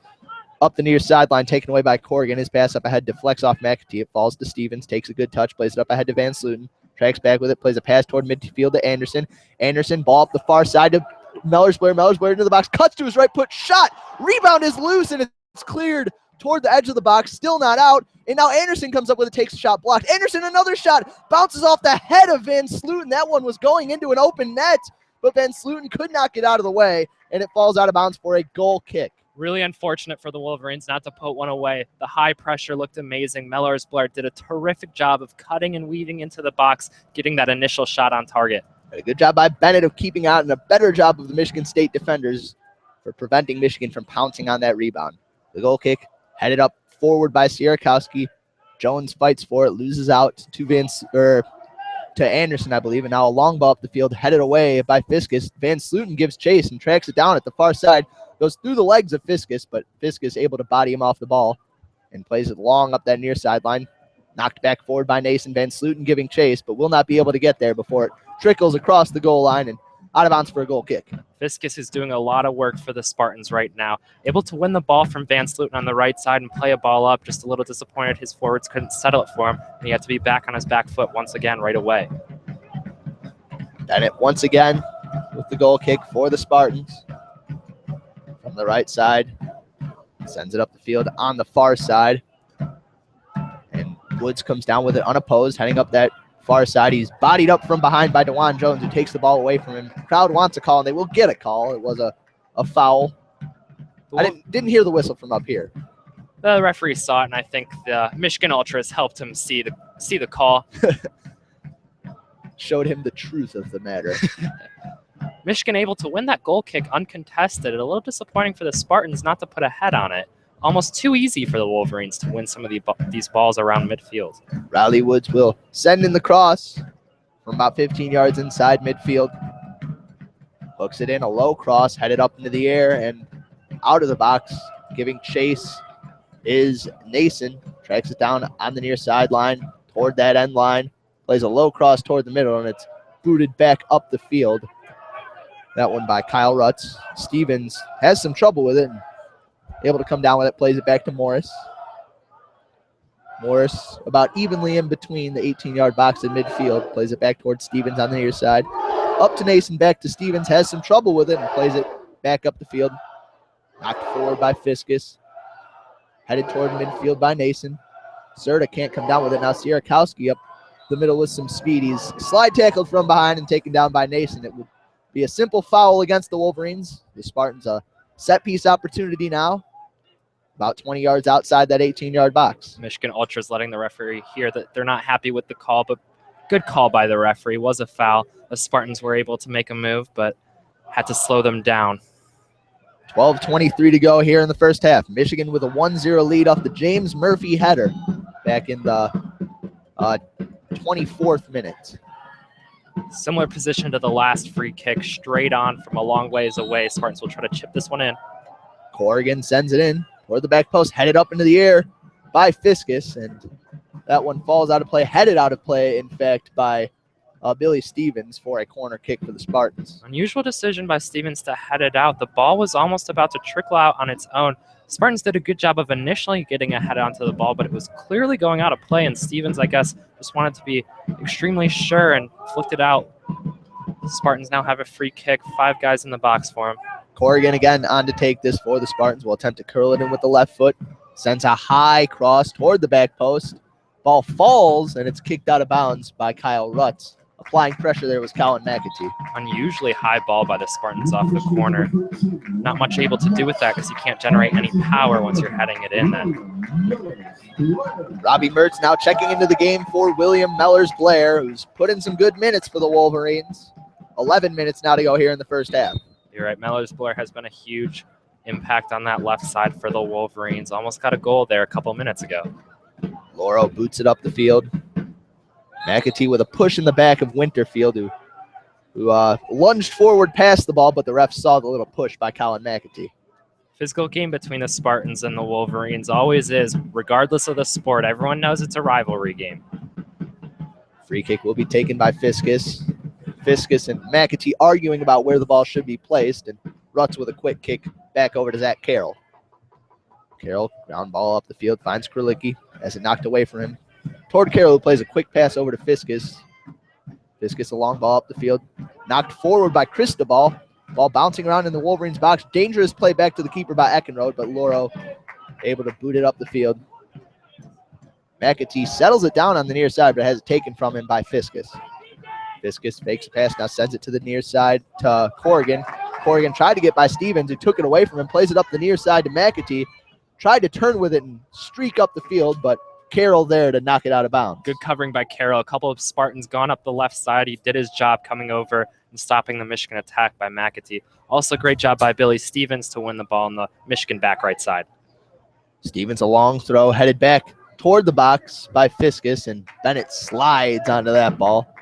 up the near sideline, taken away by Corrigan. His pass up ahead deflects off McAtee. It falls to Stevens, takes a good touch, plays it up ahead to Van Sluten. Tracks back with it, plays a pass toward midfield to Anderson. Anderson, ball up the far side to Mellers-Blair. Mellers-Blair into the box, cuts to his right, put shot. Rebound is loose, and it's cleared toward the edge of the box, still not out. And now Anderson comes up with it, takes a shot, blocked. Anderson, another shot, bounces off the head of Van Sluten. That one was going into an open net, but Van Sluten could not get out of the way, and it falls out of bounds for a goal kick. Really unfortunate for the Wolverines not to put one away. The high pressure looked amazing. Mellers-Blair did a terrific job of cutting and weaving into the box, getting that initial shot on target. A good job by Bennett of keeping out, and a better job of the Michigan State defenders for preventing Michigan from pouncing on that rebound. The goal kick headed up forward by Sierakowski. Jones fights for it, loses out to Anderson, I believe, and now a long ball up the field headed away by Fiskus. Van Sluten gives chase and tracks it down at the far side. Goes through the legs of Fiskus, but Fiskus able to body him off the ball and plays it long up that near sideline. Knocked back forward by Nason Van Sluten giving chase, but will not be able to get there before it trickles across the goal line and out of bounds for a goal kick. Fiskus is doing a lot of work for the Spartans right now. Able to win the ball from Van Sluten on the right side and play a ball up. Just a little disappointed his forwards couldn't settle it for him, and he had to be back on his back foot once again right away. Bennett once again with the goal kick for the Spartans. From the right side, sends it up the field on the far side. And Woods comes down with it unopposed, heading up that far side. He's bodied up from behind by DeJuan Jones, who takes the ball away from him. The crowd wants a call, and they will get a call. It was a foul. I didn't hear the whistle from up here. The referee saw it, and I think the Michigan Ultras helped him see the call. Showed him the truth of the matter. Michigan able to win that goal kick uncontested. A little disappointing for the Spartans not to put a head on it. Almost too easy for the Wolverines to win some of these balls around midfield. Riley Woods will send in the cross from about 15 yards inside midfield. Hooks it in, a low cross, headed up into the air and out of the box. Giving chase is Nason. Tracks it down on the near sideline toward that end line. Plays a low cross toward the middle, and it's booted back up the field. That one by Kyle Rutz. Stevens has some trouble with it and able to come down with it, plays it back to Morris. Morris about evenly in between the 18-yard box and midfield. Plays it back towards Stevens on the near side. Up to Nason, back to Stevens. Has some trouble with it and plays it back up the field. Knocked forward by Fiskus. Headed toward midfield by Nason. Serta can't come down with it. Now Sierakowski up the middle with some speed. He's slide tackled from behind and taken down by Nason. It would be a simple foul against the Wolverines. The Spartans a set piece opportunity now. About 20 yards outside that 18-yard box. Michigan Ultras letting the referee hear that they're not happy with the call, but good call by the referee. Was a foul. The Spartans were able to make a move, but had to slow them down. 12:23 to go here in the first half. Michigan with a 1-0 lead off the James Murphy header back in the 24th minute. Similar position to the last free kick, straight on from a long ways away. Spartans will try to chip this one in. Corrigan sends it in toward the back post, headed up into the air by Fiskus, and that one falls out of play, headed out of play, in fact, by Billy Stevens for a corner kick for the Spartans. Unusual decision by Stevens to head it out. The ball was almost about to trickle out on its own. Spartans did a good job of initially getting a head onto the ball, but it was clearly going out of play, and Stevens, I guess, just wanted to be extremely sure and flicked it out. The Spartans now have a free kick, 5 guys in the box for him. Corrigan again on to take this for the Spartans. Will attempt to curl it in with the left foot. Sends a high cross toward the back post. Ball falls, and it's kicked out of bounds by Kyle Rutz. Applying pressure there was Colin McAtee. Unusually high ball by the Spartans off the corner. Not much able to do with that because you can't generate any power once you're heading it in then. Robbie Mertz now checking into the game for William Mellers-Blair, who's put in some good minutes for the Wolverines. 11 minutes now to go here in the first half. You're right. Mellers-Blair has been a huge impact on that left side for the Wolverines. Almost got a goal there a couple minutes ago. Lauro boots it up the field. McAtee with a push in the back of Winterfield, who lunged forward past the ball, but the ref saw the little push by Colin McAtee. Physical game between the Spartans and the Wolverines always is, regardless of the sport. Everyone knows it's a rivalry game. Free kick will be taken by Fiskus. Fiskus and McAtee arguing about where the ball should be placed, and Rutz with a quick kick back over to Zach Carroll. Carroll, ground ball up the field, finds Kralicki as it knocked away from him. Toward Carroll, who plays a quick pass over to Fiskus. Fiskus, a long ball up the field. Knocked forward by Cristobal. Ball bouncing around in the Wolverines box. Dangerous play back to the keeper by Eckenrode, but Lauro able to boot it up the field. McAtee settles it down on the near side, but has it taken from him by Fiskus. Fiskus fakes a pass, now sends it to the near side to Corrigan. Corrigan tried to get by Stevens, who took it away from him, plays it up the near side to McAtee. Tried to turn with it and streak up the field, but Carroll there to knock it out of bounds. Good covering by Carroll. A couple of Spartans gone up the left side. He did his job coming over and stopping the Michigan attack by McAtee. Also great job by Billy Stevens to win the ball on the Michigan back right side. Stevens, a long throw, headed back toward the box by Fiskus, and Bennett slides onto that ball.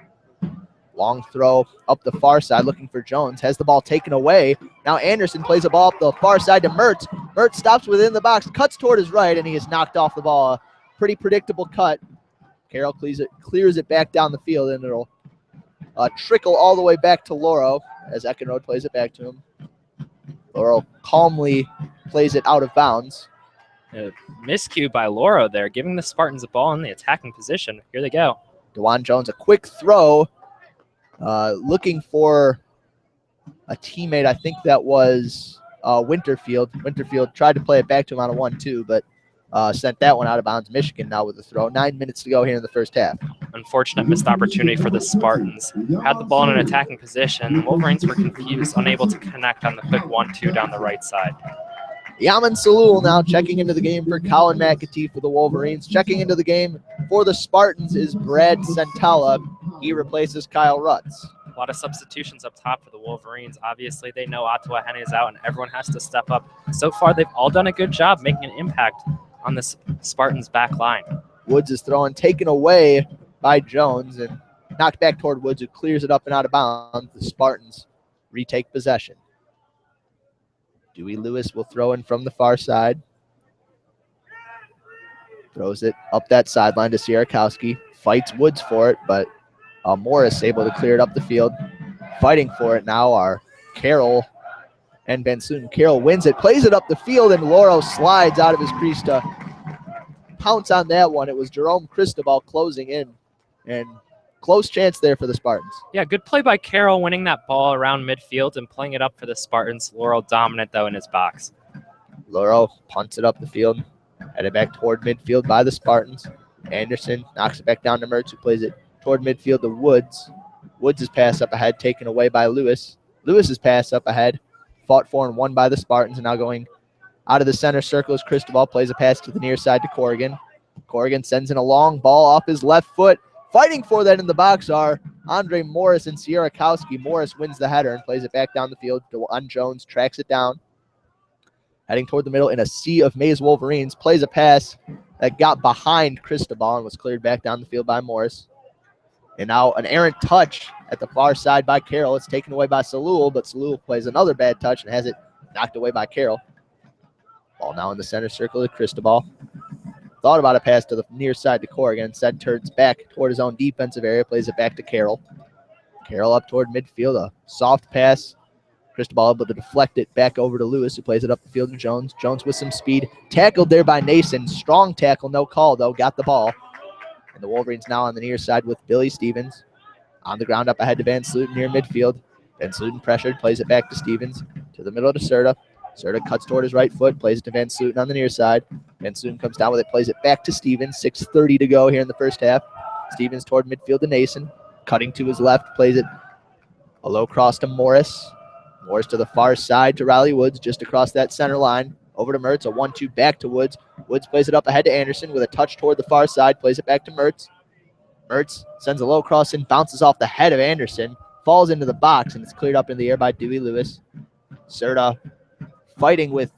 Long throw up the far side looking for Jones. Has the ball taken away. Now Anderson plays the ball up the far side to Mertz. Mertz stops within the box, cuts toward his right, and he is knocked off the ball. A pretty predictable cut. Carroll clears it back down the field, and it'll trickle all the way back to Loro as Eckenrode plays it back to him. Loro calmly plays it out of bounds. A miscue by Loro there, giving the Spartans a ball in the attacking position. Here they go. DeJuan Jones, a quick throw, looking for a teammate. I think that was Winterfield. Winterfield tried to play it back to him on a 1-2, but sent that one out of bounds. Michigan now with the throw. 9 minutes to go here in the first half. Unfortunate missed opportunity for the Spartans. Had the ball in an attacking position. The Wolverines were confused, unable to connect on the quick 1-2 down the right side. Yaman Salul now checking into the game for Colin McAtee for the Wolverines. Checking into the game for the Spartans is Brad Centella. He replaces Kyle Rutz. A lot of substitutions up top for the Wolverines. Obviously, they know Ottawa Henne is out, and everyone has to step up. So far, they've all done a good job making an impact on the Spartans' back line. Woods is throwing, taken away by Jones, and knocked back toward Woods, who clears it up and out of bounds. The Spartans retake possession. Dewey Lewis will throw in from the far side. Throws it up that sideline to Sierakowski. Fights Woods for it, but Morris able to clear it up the field. Fighting for it now are Carroll and Ben Sluten. Carroll wins it, plays it up the field, and Loro slides out of his crease to pounce on that one. It was Jerome Cristobal closing in, and close chance there for the Spartans. Yeah, good play by Carroll, winning that ball around midfield and playing it up for the Spartans. Laurel dominant, though, in his box. Loro punts it up the field, headed back toward midfield by the Spartans. Anderson knocks it back down to Mertz, who plays it toward midfield to Woods. Woods' pass up ahead, taken away by Lewis. Lewis's pass up ahead, fought for and won by the Spartans, and now going out of the center circle as Cristobal plays a pass to the near side to Corrigan. Corrigan sends in a long ball off his left foot. Fighting for that in the box are Andre Morris and Sierakowski. Morris wins the header and plays it back down the field. DeJuan Jones tracks it down. Heading toward the middle in a sea of Mays Wolverines. Plays a pass that got behind Cristobal and was cleared back down the field by Morris. And now an errant touch at the far side by Carroll. It's taken away by Salul, but Salul plays another bad touch and has it knocked away by Carroll. Ball now in the center circle to Cristobal. Thought about a pass to the near side to Corrigan. Instead turns back toward his own defensive area. Plays it back to Carroll. Carroll up toward midfield. A soft pass. Cristobal able to deflect it back over to Lewis, who plays it up the field to Jones. Jones with some speed. Tackled there by Nason. Strong tackle. No call, though. Got the ball. And the Wolverines now on the near side with Billy Stevens. On the ground up ahead to Van Sluten near midfield. Van Sluten pressured. Plays it back to Stevens. To the middle to Serta. Serta cuts toward his right foot. Plays it to Van Sluten on the near side. Van Sluten comes down with it. Plays it back to Stevens. 6:30 to go here in the first half. Stevens toward midfield to Nason. Cutting to his left. Plays it a low cross to Morris. Morris to the far side to Riley Woods. Just across that center line. Over to Mertz. A 1-2 back to Woods. Woods plays it up ahead to Anderson with a touch toward the far side. Plays it back to Mertz. Mertz sends a low cross in. Bounces off the head of Anderson. Falls into the box, and it's cleared up in the air by Dewey Lewis. Serta fighting with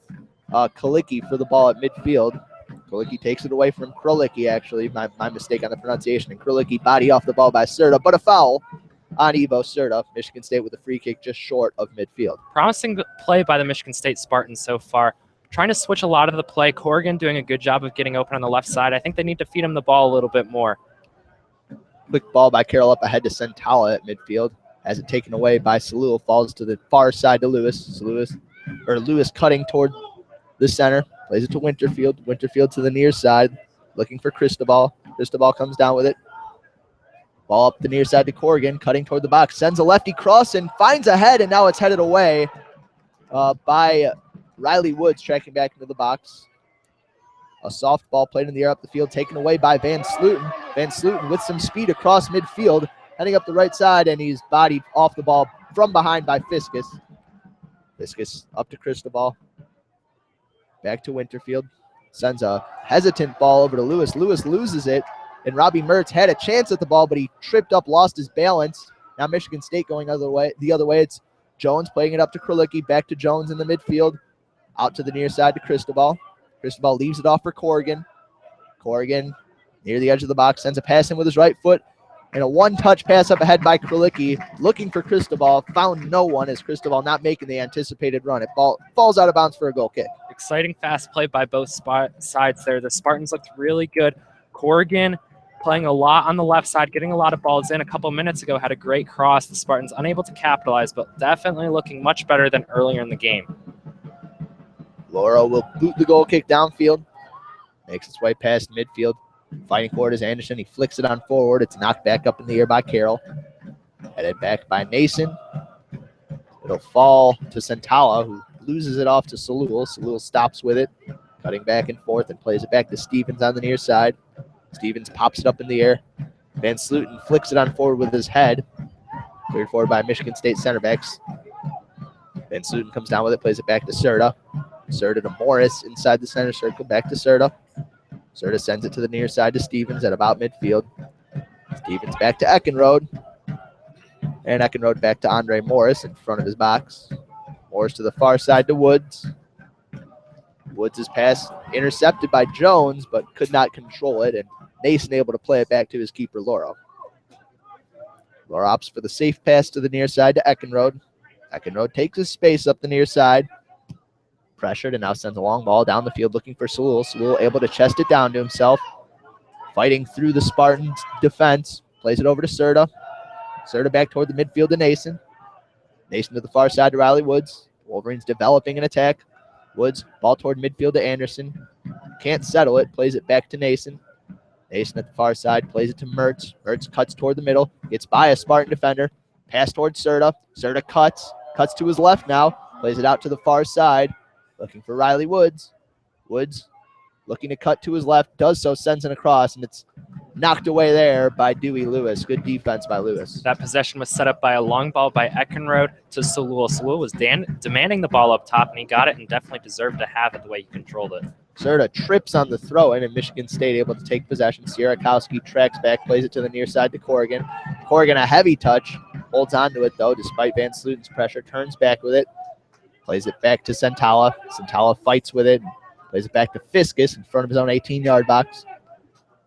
Kalicki for the ball at midfield. Kalicki takes it away from Krolicki, actually. My mistake on the pronunciation. And Krolicki body off the ball by Serta, but a foul on Evo Serta. Michigan State with a free kick just short of midfield. Promising play by the Michigan State Spartans so far. Trying to switch a lot of the play. Corrigan doing a good job of getting open on the left side. I think they need to feed him the ball a little bit more. Quick ball by Carroll up ahead to Centala at midfield. Has it taken away by Salul. Falls to the far side to Lewis. Lewis cutting toward the center. Plays it to Winterfield. Winterfield to the near side. Looking for Cristobal. Cristobal comes down with it. Ball up the near side to Corrigan. Cutting toward the box. Sends a lefty cross and finds a head, and now it's headed away by Riley Woods, tracking back into the box. A soft ball played in the air up the field, taken away by Van Sluten. Van Sluten with some speed across midfield, heading up the right side, and he's bodied off the ball from behind by Fiskus. Fiskus up to Cristobal. Back to Winterfield. Sends a hesitant ball over to Lewis. Lewis loses it, and Robbie Mertz had a chance at the ball, but he tripped up, lost his balance. Now Michigan State going the other way. It's Jones playing it up to Krolicki. Back to Jones in the midfield. Out to the near side to Cristobal. Cristobal leaves it off for Corrigan. Corrigan near the edge of the box. Sends a pass in with his right foot. And a one-touch pass up ahead by Kralicki, looking for Cristobal, found no one as Cristobal not making the anticipated run. It falls out of bounds for a goal kick. Exciting fast play by both sides there. The Spartans looked really good. Corrigan playing a lot on the left side, getting a lot of balls in. A couple minutes ago had a great cross. The Spartans unable to capitalize, but definitely looking much better than earlier in the game. Lauro will boot the goal kick downfield, makes its way past midfield. Fighting forward is Anderson. He flicks it on forward. It's knocked back up in the air by Carroll. Headed back by Nason. It'll fall to Santala, who loses it off to Salul. Salul stops with it, cutting back and forth and plays it back to Stevens on the near side. Stevens pops it up in the air. Van Sluten flicks it on forward with his head. Cleared forward by Michigan State center backs. Van Sluten comes down with it, plays it back to Serta. Serta to Morris inside the center circle, back to Serta. Serta sends it to the near side to Stevens at about midfield. Stevens back to Eckenrode. And Eckenrode back to Andre Morris in front of his box. Morris to the far side to Woods. Woods' pass intercepted by Jones, but could not control it. And Nason able to play it back to his keeper, Lauro. Lauro opts for the safe pass to the near side to Eckenrode. Eckenrode takes his space up the near side. Pressured and now sends a long ball down the field looking for Salul. Salul able to chest it down to himself. Fighting through the Spartans' defense. Plays it over to Serta. Serta back toward the midfield to Nason. Nason to the far side to Riley Woods. Wolverines developing an attack. Woods, ball toward midfield to Anderson. Can't settle it. Plays it back to Nason. Nason at the far side. Plays it to Mertz. Mertz cuts toward the middle. Gets by a Spartan defender. Pass towards Serta. Serta cuts. Cuts to his left now. Plays it out to the far side. Looking for Riley Woods. Woods looking to cut to his left. Does so. Sends it across. And it's knocked away there by Dewey Lewis. Good defense by Lewis. That possession was set up by a long ball by Eckenrode to Salul. Salul was demanding the ball up top, and he got it and definitely deserved to have it the way he controlled it. Serta trips on the throw-in, and Michigan State able to take possession. Sierakowski tracks back, plays it to the near side to Corrigan. Corrigan, a heavy touch, holds on to it, though, despite Van Sluten's pressure, turns back with it, plays it back to Santala. Santala fights with it, plays it back to Fiskus in front of his own 18-yard box.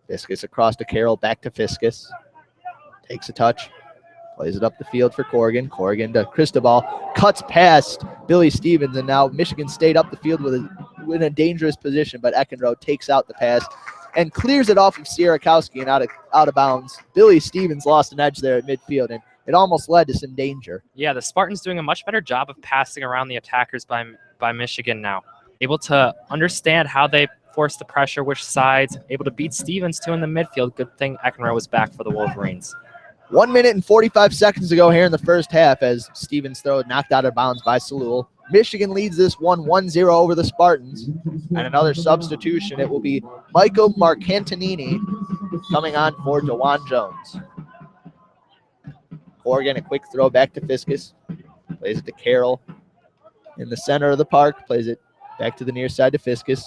Fiskus across to Carroll, back to Fiskus. Takes a touch, plays it up the field for Corrigan. Corrigan to Cristobal, cuts past Billy Stevens, and now Michigan State up the field in a dangerous position, but Eckenrode takes out the pass and clears it off of Sierakowski and out of bounds. Billy Stevens lost an edge there at midfield, and it almost led to some danger. Yeah, the Spartans doing a much better job of passing around the attackers by Michigan now. Able to understand how they force the pressure, which sides, able to beat Stevens too in the midfield. Good thing Eckenrode was back for the Wolverines. 1 minute and 45 seconds to go here in the first half as Stevens' throw knocked out of bounds by Salul. Michigan leads this one 1-0 over the Spartans. And another substitution. It will be Michael Marcantonini coming on for DeJuan Jones. Corrigan, a quick throw back to Fiskus. Plays it to Carroll in the center of the park. Plays it back to the near side to Fiskus.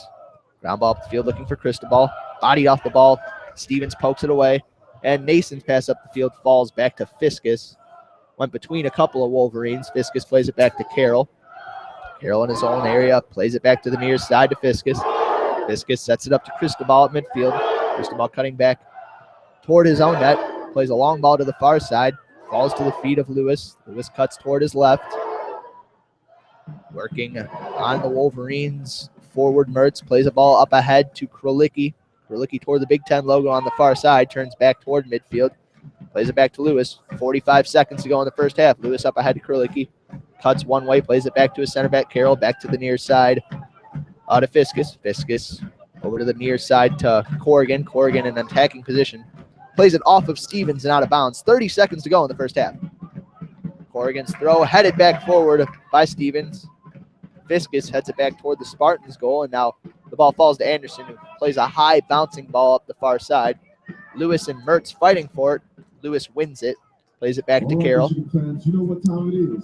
Ground ball up the field looking for Cristobal. Bodied off the ball. Stevens pokes it away. And Nason's pass up the field falls back to Fiskus. Went between a couple of Wolverines. Fiskus plays it back to Carroll. Carroll in his own area. Plays it back to the near side to Fiskus. Fiskus sets it up to Cristobal at midfield. Cristobal cutting back toward his own net. Plays a long ball to the far side. Falls to the feet of Lewis. Lewis cuts toward his left. Working on the Wolverines. Forward Mertz plays a ball up ahead to Kralicki. Kralicki toward the Big Ten logo on the far side. Turns back toward midfield. Plays it back to Lewis. 45 seconds to go in the first half. Lewis up ahead to Kralicki. Cuts one way. Plays it back to his center back, Carroll. Back to the near side. Out of Fiskus. Fiskus over to the near side to Corrigan. Corrigan in an attacking position. Plays it off of Stevens and out of bounds. 30 seconds to go in the first half. Corrigan's throw headed back forward by Stevens. Fiskus heads it back toward the Spartans' goal, and now the ball falls to Anderson, who plays a high bouncing ball up the far side. Lewis and Mertz fighting for it. Lewis wins it. Plays it back to Carroll.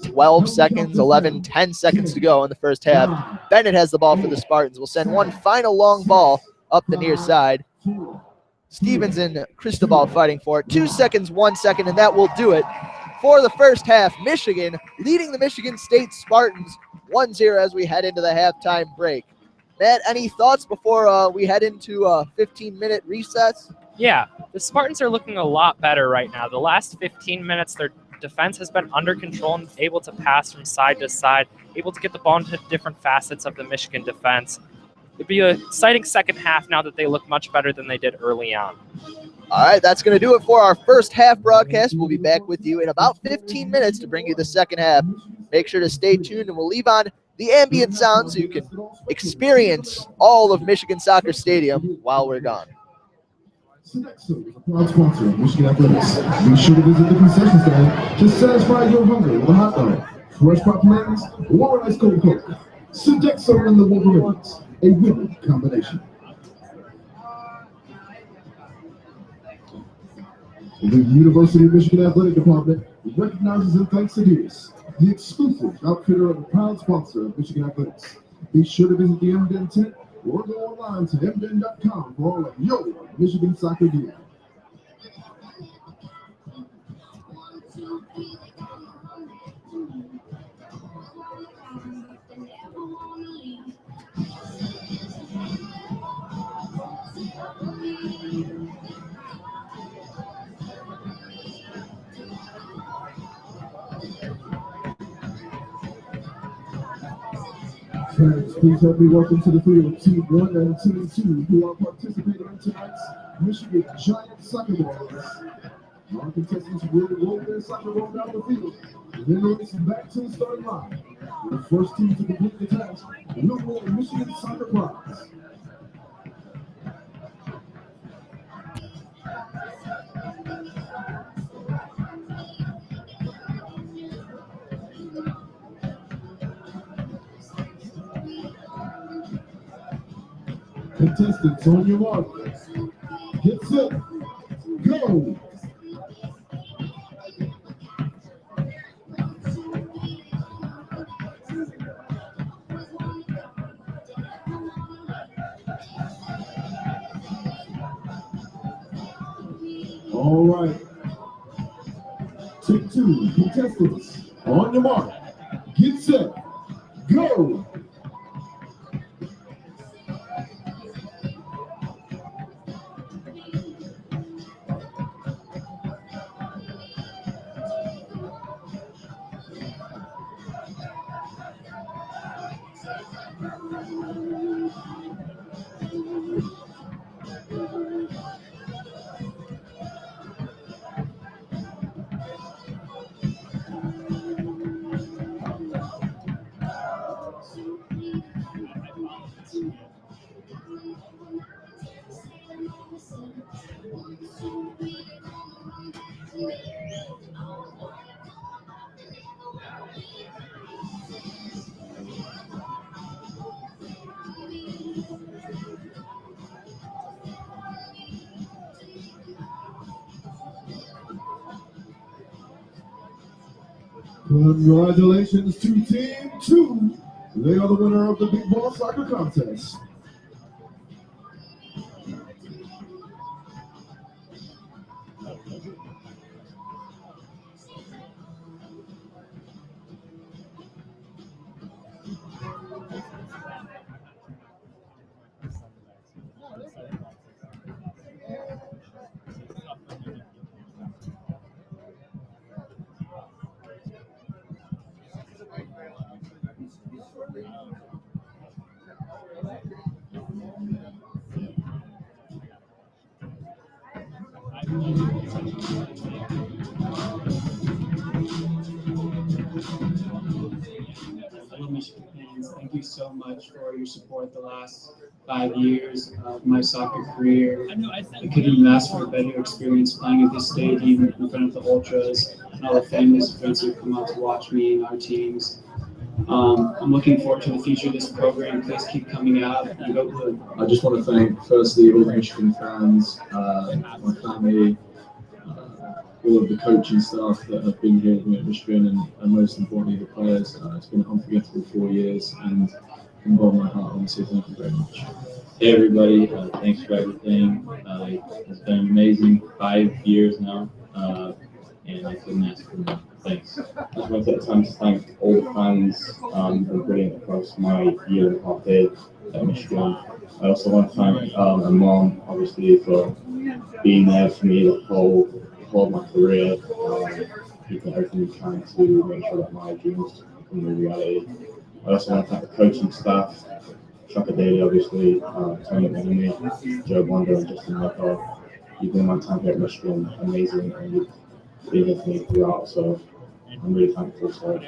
12 seconds, 11, 10 seconds to go in the first half. Bennett has the ball for the Spartans. We'll send one final long ball up the near side. Stevens and Cristobal fighting for it. 2 seconds, 1 second, and that will do it for the first half. Michigan leading the Michigan State Spartans 1-0 as we head into the halftime break. Matt, any thoughts before we head into a 15-minute recess? Yeah, The Spartans are looking a lot better right now. The last 15 minutes, their defense has been under control and able to pass from side to side, able to get the ball into different facets of the Michigan defense. It'd be an exciting second half now that they look much better than they did early on. All right, that's going to do it for our first half broadcast. We'll be back with you in about 15 minutes to bring you the second half. Make sure to stay tuned, and we'll leave on the ambient sound so you can experience all of Michigan Soccer Stadium while we're gone. Sodexo is a proud sponsor of Michigan Athletics. Be sure to visit the concession stand to satisfy your hunger with a hot dog, fresh pop mayonnaise, or an ice cold Coke. Sodexo and the Wolverines, a winning combination. The University of Michigan Athletic Department recognizes and thanks Adidas, the exclusive outfitter and proud sponsor of Michigan Athletics. Be sure to visit the MDN tent or go online to mden.com for all of your Michigan soccer gear. Parents, please help me welcome to the field Team 1 and Team 2 who are participating in tonight's Michigan Giant Soccer Ball race. Our contestants will roll their soccer ball down the field and then race back to the starting line. The first team to complete the task will win a Michigan Soccer prize. Contestants, on your mark, get set, go! All right. Take two, contestants, on your mark, get set, go! Congratulations to Team 2. They are the winner of the Big Ball Soccer Contest. Hello, Michigan fans. Thank you so much for your support the last 5 years of my soccer career. I couldn't even ask for a better experience playing at this stadium in front of the Ultras and all the families and friends who come out to watch me and our teams. I'm looking forward to the future of this program. Please keep coming out and go blue. I just want to thank, firstly, all the Michigan fans, my family, all of the coaching staff that have been here with me at Michigan, and most importantly, the players. It's been an unforgettable 4 years, and from the bottom of my heart, I want to say thank you very much. Hey everybody, thanks for everything. It's been an amazing 5 years now, and I couldn't ask for more. Thanks. I just want to take time to thank all the fans for bringing across my year and a half here. at Michigan. I also want to thank my mom, obviously, for being there for me the whole of my career. Keeping everything we can to make sure that my dreams become a reality. I also want to thank the coaching staff, Chaka Daly, obviously, Tony Benemy, Joe Bondo, and Justin Michael. You've been my time here at Michigan amazing, and you've been here for me throughout, so I'm really thankful. So,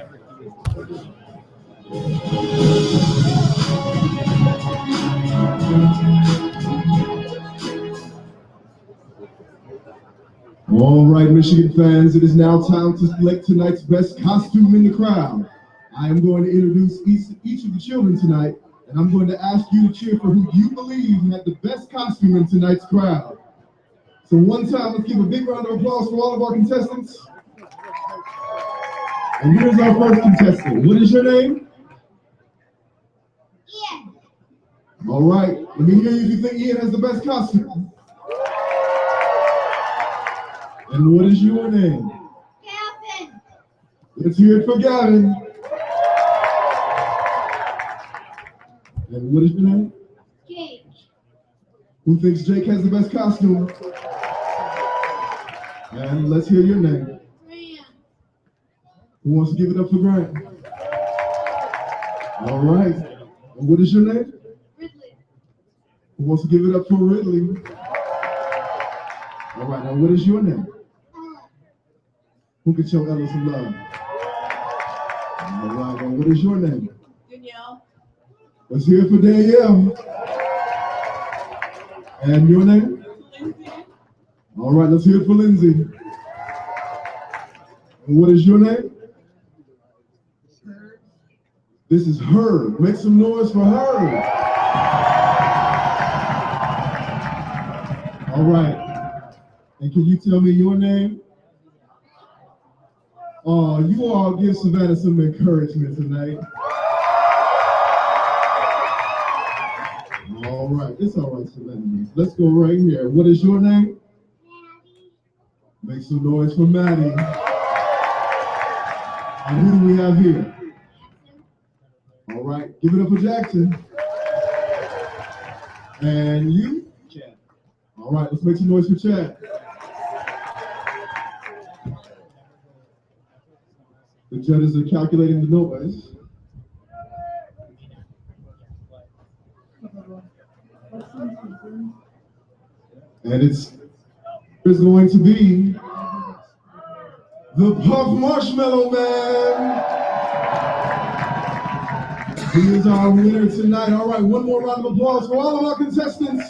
All right, Michigan fans, it is now time to select tonight's best costume in the crowd. I am going to introduce each of the children tonight, and I'm going to ask you to cheer for who you believe had the best costume in tonight's crowd. So one time, let's give a big round of applause for all of our contestants. And here's our first contestant. What is your name? Ian. All right, let me hear you if you think Ian has the best costume. And what is your name? Gavin. Let's hear it for Gavin. And what is your name? Jake. Who thinks Jake has the best costume? And let's hear your name. Grant. Who wants to give it up for Grant? All right. And what is your name? Ridley. Who wants to give it up for Ridley? All right. Now, what is your name? Who can show Ella some love? All right, well, what is your name? Danielle. Let's hear it for Danielle. And your name? Lindsay. All right, let's hear it for Lindsay. And what is your name? Herb. This is Herb. Make some noise for Herb. All right. And can you tell me your name? Oh, you all give Savannah some encouragement tonight. All right, it's all right, Savannah. Let's go right here. What is your name? Maddie. Make some noise for Maddie. And who do we have here? Jackson. All right, give it up for Jackson. And you? Chad. All right, let's make some noise for Chad. The judges are calculating the noise. And it's going to be the Puff Marshmallow Man. He is our winner tonight. All right, one more round of applause for all of our contestants.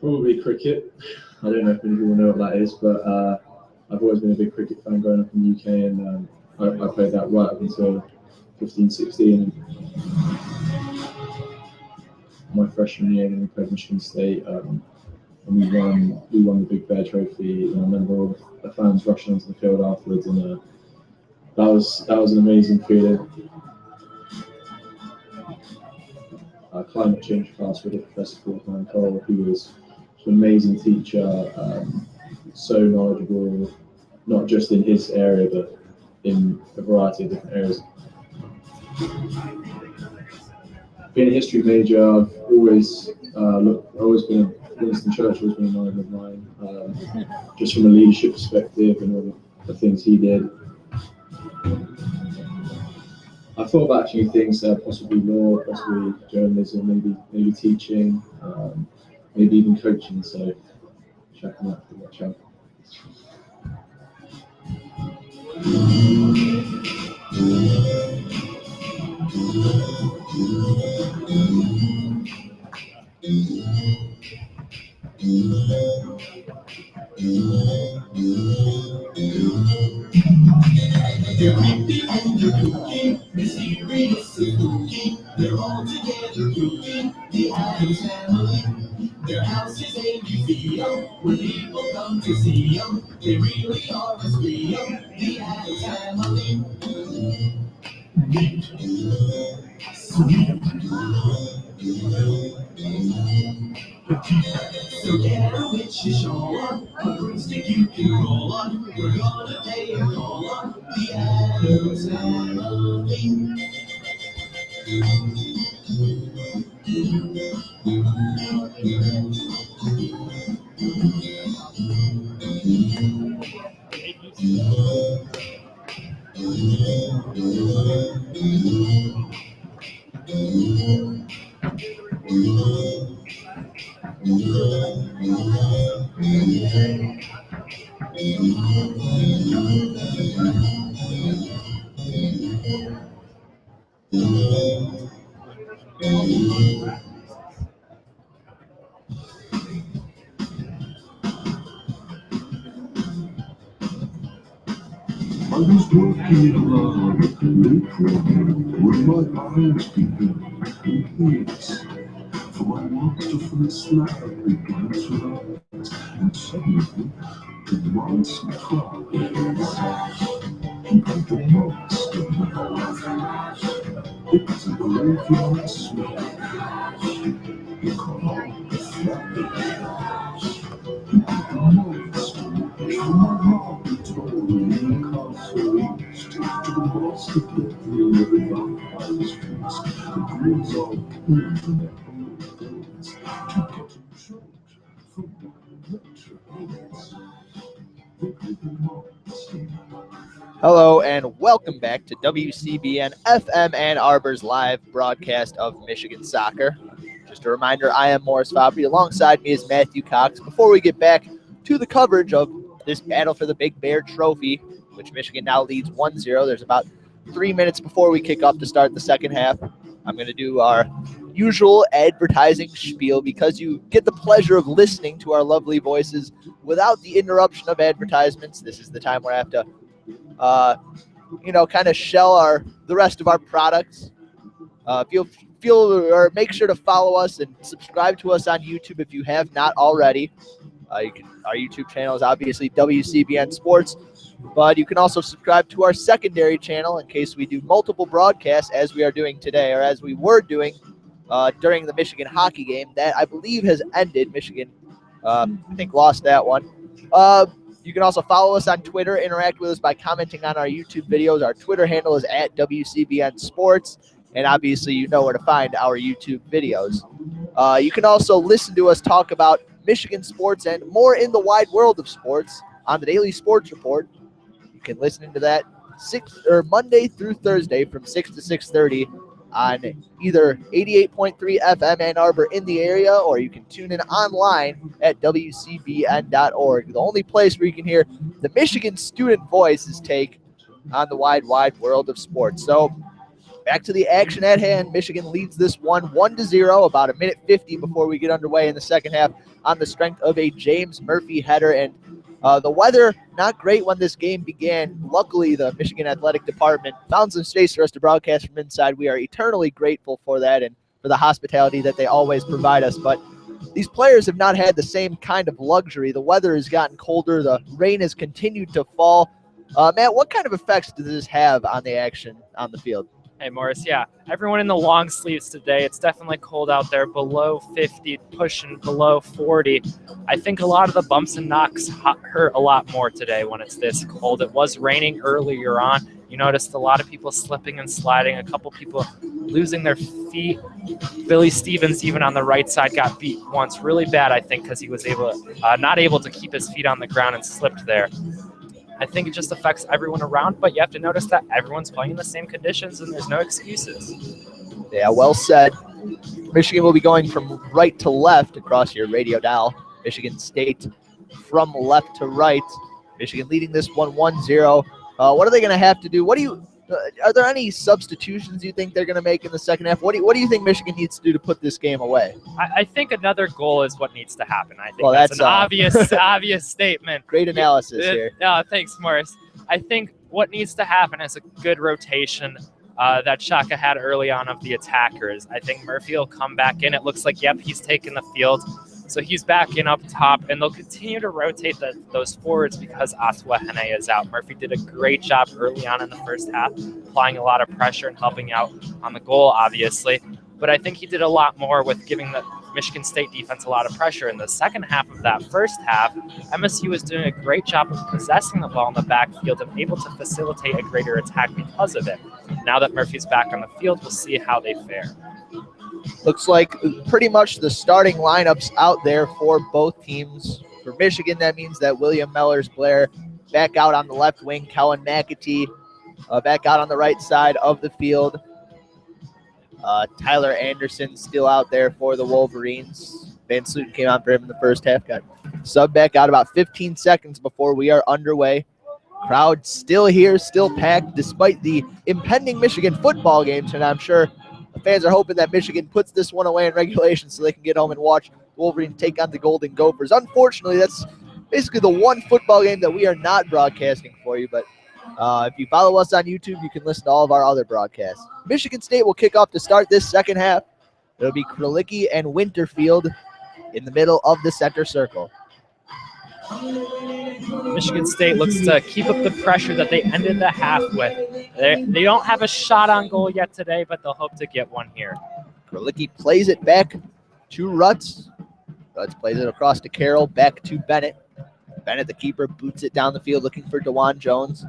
Probably cricket. I don't know if many people know what that is, but I've always been a big cricket fan growing up in the UK, and I played that right up until 15, 16. My freshman year, when we played Michigan State, and we won the Big Bear Trophy. And I remember all the fans rushing onto the field afterwards, and that was an amazing feeling. Climate change class with a professor called Man Cole, who was an amazing teacher, so knowledgeable, not just in his area, but in a variety of different areas. Being a history major, I've always been Winston Churchill has been an idol of mine, just from a leadership perspective and all the things he did. I thought about actually things possibly law, possibly journalism, maybe teaching, maybe even coaching. So check them out. Watch out. Their house is a museum where people come to see them. They really are a real, the Addams family. Neat, sweet, so get a witch's shawl on, a broomstick you can roll on. We're gonna pay a call on the Addams family. I was working alone, no problem, with my eyes began to eat. For I walked a first lap, it glanced around, and suddenly, the monster crawled. And the monster, it was a graveyard smell. He crawled, flapping. The monster, from my heart, it told me in the castle east, to the monster bedroom where the vampires feast. The ghouls all pulled from their own bones to get a jolt from my electric bullets. They called the monster. Hello and welcome back to WCBN FM Ann Arbor's live broadcast of Michigan soccer. Just a reminder, I am Morris Fabry. Alongside me is Matthew Cox. Before we get back to the coverage of this battle for the Big Bear Trophy, which Michigan now leads 1-0. There's about 3 minutes before we kick off to start the second half. I'm going to do our usual advertising spiel because you get the pleasure of listening to our lovely voices without the interruption of advertisements. This is the time where I have to kind of shell the rest of our products. Make sure to follow us and subscribe to us on YouTube if you have not already. Our YouTube channel is obviously WCBN Sports, but you can also subscribe to our secondary channel in case we do multiple broadcasts as we are doing today, or as we were doing during the Michigan hockey game that I believe has ended. Michigan, I think, lost that one. You can also follow us on Twitter, interact with us by commenting on our YouTube videos. Our Twitter handle is at WCBN Sports, and obviously you know where to find our YouTube videos. You can also listen to us talk about Michigan sports and more in the wide world of sports on the Daily Sports Report. You can listen to that Monday through Thursday from 6 to 6:30 on either 88.3 FM Ann Arbor in the area, or you can tune in online at WCBN.org, the only place where you can hear the Michigan student voice's take on the wide world of sports. So back to the action at hand. Michigan leads this one 1-0, about a minute 50 before we get underway in the second half on the strength of a James Murphy header. And the weather, not great when this game began. Luckily, the Michigan Athletic Department found some space for us to broadcast from inside. We are eternally grateful for that and for the hospitality that they always provide us. But these players have not had the same kind of luxury. The weather has gotten colder. The rain has continued to fall. Matt, what kind of effects does this have on the action on the field? Hey, Morris, yeah. Everyone in the long sleeves today. It's definitely cold out there, below 50, pushing below 40. I think a lot of the bumps and knocks hurt a lot more today when it's this cold. It was raining earlier on. You noticed a lot of people slipping and sliding, a couple people losing their feet. Billy Stevens, even on the right side, got beat once really bad, I think, because he was not able to keep his feet on the ground and slipped there. I think it just affects everyone around, but you have to notice that everyone's playing in the same conditions and there's no excuses. Yeah, well said. Michigan will be going from right to left across your radio dial. Michigan State from left to right. Michigan leading this one 1-0. What are they going to have to do? Are there any substitutions you think they're going to make in the second half? What do you think Michigan needs to do to put this game away? I think another goal is what needs to happen. I think that's an obvious statement. Great analysis here. Yeah, thanks, Morris. I think what needs to happen is a good rotation. that Shaka had early on of the attackers. I think Murphy will come back in. It looks like, yep, he's taken the field. So he's back in up top, and they'll continue to rotate those forwards because Ottawa Hene is out. Murphy did a great job early on in the first half, applying a lot of pressure and helping out on the goal, obviously. But I think he did a lot more with giving the Michigan State defense a lot of pressure. In the second half of that first half, MSU was doing a great job of possessing the ball in the backfield and able to facilitate a greater attack because of it. Now that Murphy's back on the field, we'll see how they fare. Looks like pretty much the starting lineups out there for both teams. For Michigan, that means that William Mellors-Blair back out on the left wing, Kellen McAtee back out on the right side of the field. Tyler Anderson still out there for the Wolverines. Van Sluten came on for him in the first half, got subbed back out about 15 seconds before we are underway. Crowd still here, still packed, despite the impending Michigan football games, and I'm sure the fans are hoping that Michigan puts this one away in regulation so they can get home and watch the Wolverines take on the Golden Gophers. Unfortunately, that's basically the one football game that we are not broadcasting for you, but if you follow us on YouTube, you can listen to all of our other broadcasts. Michigan State will kick off to start this second half. It'll be Kralicki and Winterfield in the middle of the center circle. Michigan State looks to keep up the pressure that they ended the half with. They don't have a shot on goal yet today, but they'll hope to get one here. Kralicki plays it back to Rutz. Rutz plays it across to Carroll, back to Bennett. Bennett, the keeper, boots it down the field looking for DeJuan Jones.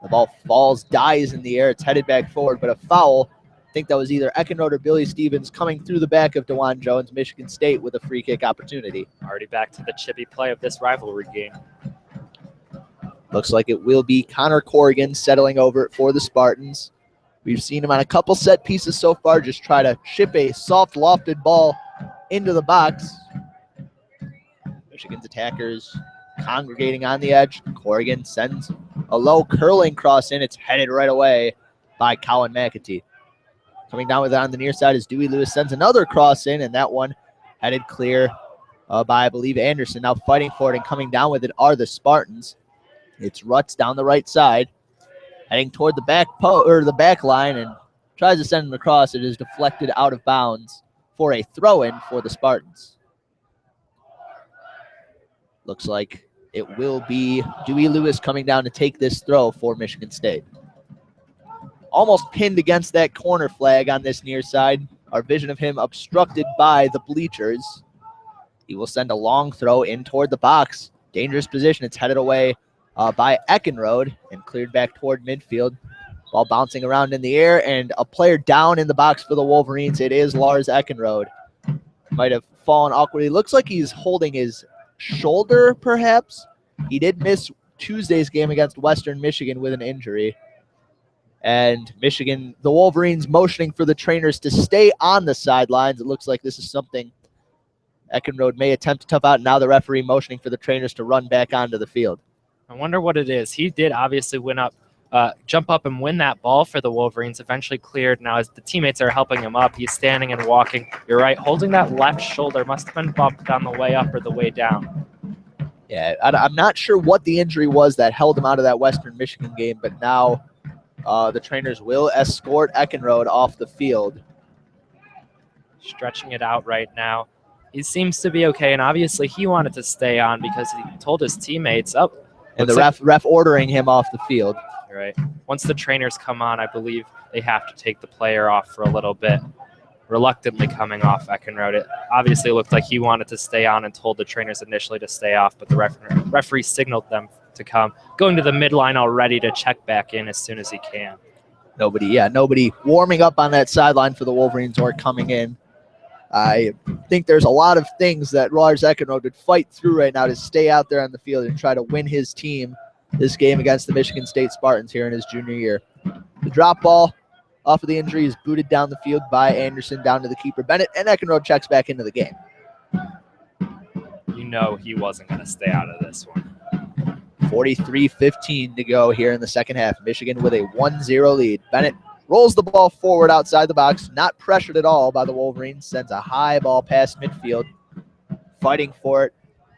The ball falls, dies in the air. It's headed back forward, but a foul. I think that was either Eckenrode or Billy Stevens coming through the back of DeJuan Jones. Michigan State with a free kick opportunity. Already back to the chippy play of this rivalry game. Looks like it will be Connor Corrigan settling over it for the Spartans. We've seen him on a couple set pieces so far, just try to chip a soft lofted ball into the box. Michigan's attackers congregating on the edge. Corrigan sends a low curling cross in. It's headed right away by Colin McAtee. Coming down with it on the near side is Dewey Lewis, sends another cross in, and that one headed clear by, I believe, Anderson. Now fighting for it and coming down with it are the Spartans. It's Rutz down the right side, heading toward the back line, and tries to send it across. It is deflected out of bounds for a throw-in for the Spartans. Looks like it will be Dewey Lewis coming down to take this throw for Michigan State. Almost pinned against that corner flag on this near side. Our vision of him obstructed by the bleachers. He will send a long throw in toward the box. Dangerous position. It's headed away by Eckenrode and cleared back toward midfield. Ball bouncing around in the air, and a player down in the box for the Wolverines. It is Lars Eckenrode. Might have fallen awkwardly. Looks like he's holding his shoulder, perhaps. He did miss Tuesday's game against Western Michigan with an injury. And Michigan, the Wolverines motioning for the trainers to stay on the sidelines. It looks like this is something Eckenrode may attempt to tough out. Now the referee motioning for the trainers to run back onto the field. I wonder what it is. He did obviously jump up and win that ball for the Wolverines, eventually cleared. Now as the teammates are helping him up, he's standing and walking. You're right, holding that left shoulder. Must have been bumped on the way up or the way down. Yeah, I'm not sure what the injury was that held him out of that Western Michigan game, but now the trainers will escort Eckenrode off the field. Stretching it out right now. He seems to be okay, and obviously he wanted to stay on because he told his teammates up. And the ref ordering him off the field. Right. Once the trainers come on, I believe they have to take the player off for a little bit. Reluctantly coming off Eckenrode. It obviously looked like he wanted to stay on and told the trainers initially to stay off, but the referee signaled them to come. Going to the midline already to check back in as soon as he can. Nobody warming up on that sideline for the Wolverines or coming in. I think there's a lot of things that Lars Eckenrode would fight through right now to stay out there on the field and try to win his team this game against the Michigan State Spartans here in his junior year. The drop ball off of the injury is booted down the field by Anderson down to the keeper Bennett, and Eckenrode checks back into the game. You know he wasn't going to stay out of this one. 43-15 to go here in the second half. Michigan with a 1-0 lead. Bennett rolls the ball forward outside the box, not pressured at all by the Wolverines, sends a high ball past midfield. Fighting for it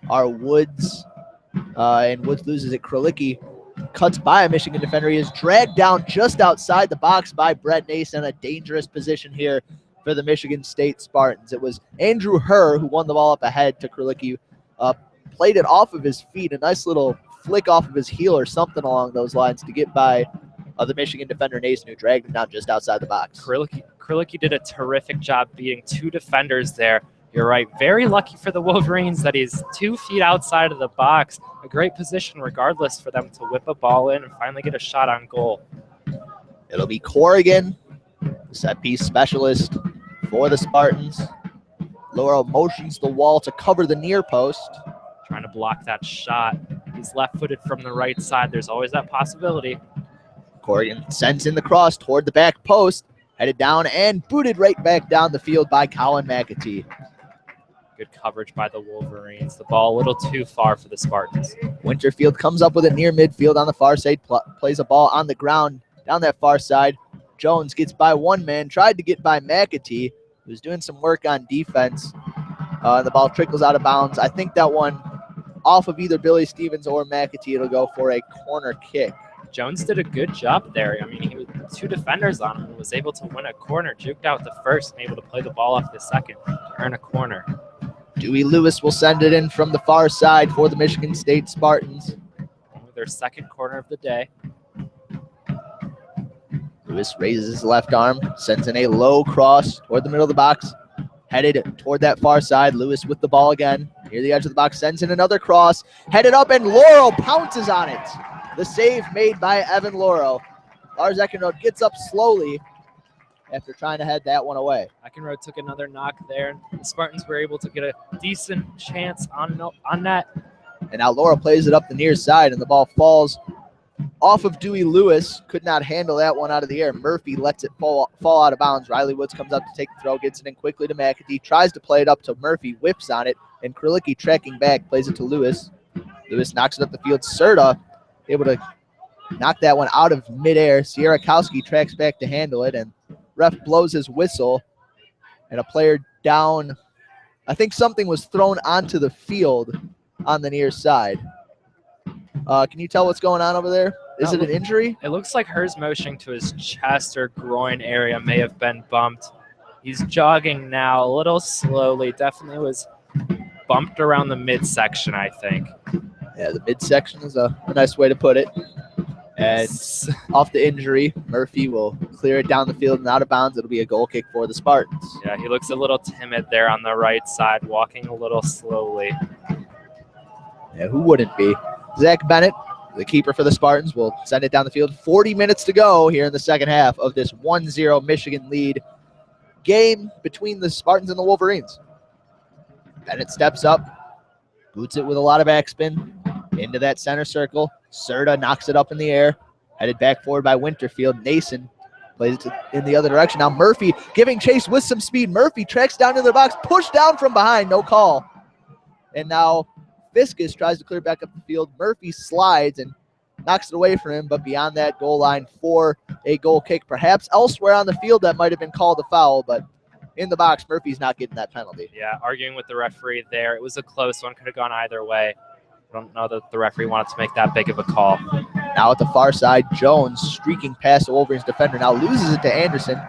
are Woods, and Woods loses it. Kralicki cuts by a Michigan defender. He is dragged down just outside the box by Brett Nason. A dangerous position here for the Michigan State Spartans. It was Andrew Herr who won the ball up ahead to Krylicki. Played it off of his feet, a nice little flick off of his heel or something along those lines to get by the Michigan defender Nason, who dragged him down just outside the box. Krylicki did a terrific job beating two defenders there. You're right. Very lucky for the Wolverines that he's 2 feet outside of the box. A great position regardless for them to whip a ball in and finally get a shot on goal. It'll be Corrigan, the set piece specialist for the Spartans. Laurel motions the wall to cover the near post. Trying to block that shot. He's left-footed from the right side. There's always that possibility. Corrigan sends in the cross toward the back post, headed down and booted right back down the field by Colin McAtee. Good coverage by the Wolverines. The ball a little too far for the Spartans. Winterfield comes up with it near midfield on the far side, plays a ball on the ground down that far side. Jones gets by one man, tried to get by McAtee, who's doing some work on defense. The ball trickles out of bounds. I think that one off of either Billy Stevens or McAtee, it'll go for a corner kick. Jones did a good job there. I mean, he was 2 defenders on him and was able to win a corner, juked out the first and able to play the ball off the second to earn a corner. Dewey Lewis will send it in from the far side for the Michigan State Spartans. Their second corner of the day. Lewis raises his left arm, sends in a low cross toward the middle of the box, headed toward that far side. Lewis with the ball again, near the edge of the box, sends in another cross, headed up, and Laurel pounces on it. The save made by Evan Laurel. Lars Eckenrode gets up slowly after trying to head that one away. Eckenrode took another knock there. The Spartans were able to get a decent chance on net. And now Laurel plays it up the near side, and the ball falls off of Dewey Lewis. Could not handle that one out of the air. Murphy lets it fall out of bounds. Riley Woods comes up to take the throw, gets it in quickly to McAtee, tries to play it up to Murphy, whips on it, and Krylicki tracking back, plays it to Lewis. Lewis knocks it up the field. Serta able to knock that one out of midair. Sierakowski tracks back to handle it, and ref blows his whistle, and a player down. I think something was thrown onto the field on the near side. Can you tell what's going on over there? Is it an injury? It looks like Herr's motioning to his chest or groin area may have been bumped. He's jogging now a little slowly. Definitely was bumped around the midsection, I think. Yeah, the midsection is a nice way to put it. And off the injury, Murphy will clear it down the field and out of bounds. It'll be a goal kick for the Spartans. Yeah, he looks a little timid there on the right side, walking a little slowly. Yeah, who wouldn't be? Zach Bennett, the keeper for the Spartans, will send it down the field. 40 minutes to go here in the second half of this 1-0 Michigan lead game between the Spartans and the Wolverines. Bennett steps up, boots it with a lot of backspin into that center circle. Serta knocks it up in the air, headed back forward by Winterfield. Nason plays it in the other direction. Now Murphy giving chase with some speed. Murphy tracks down into the box, pushed down from behind, no call. And now Fiskus tries to clear back up the field. Murphy slides and knocks it away from him, but beyond that goal line for a goal kick. Perhaps elsewhere on the field that might have been called a foul, but in the box, Murphy's not getting that penalty. Yeah, arguing with the referee there. It was a close one, could have gone either way. I don't know that the referee wanted to make that big of a call. Now at the far side, Jones streaking past the Wolverines defender. Now loses it to Anderson.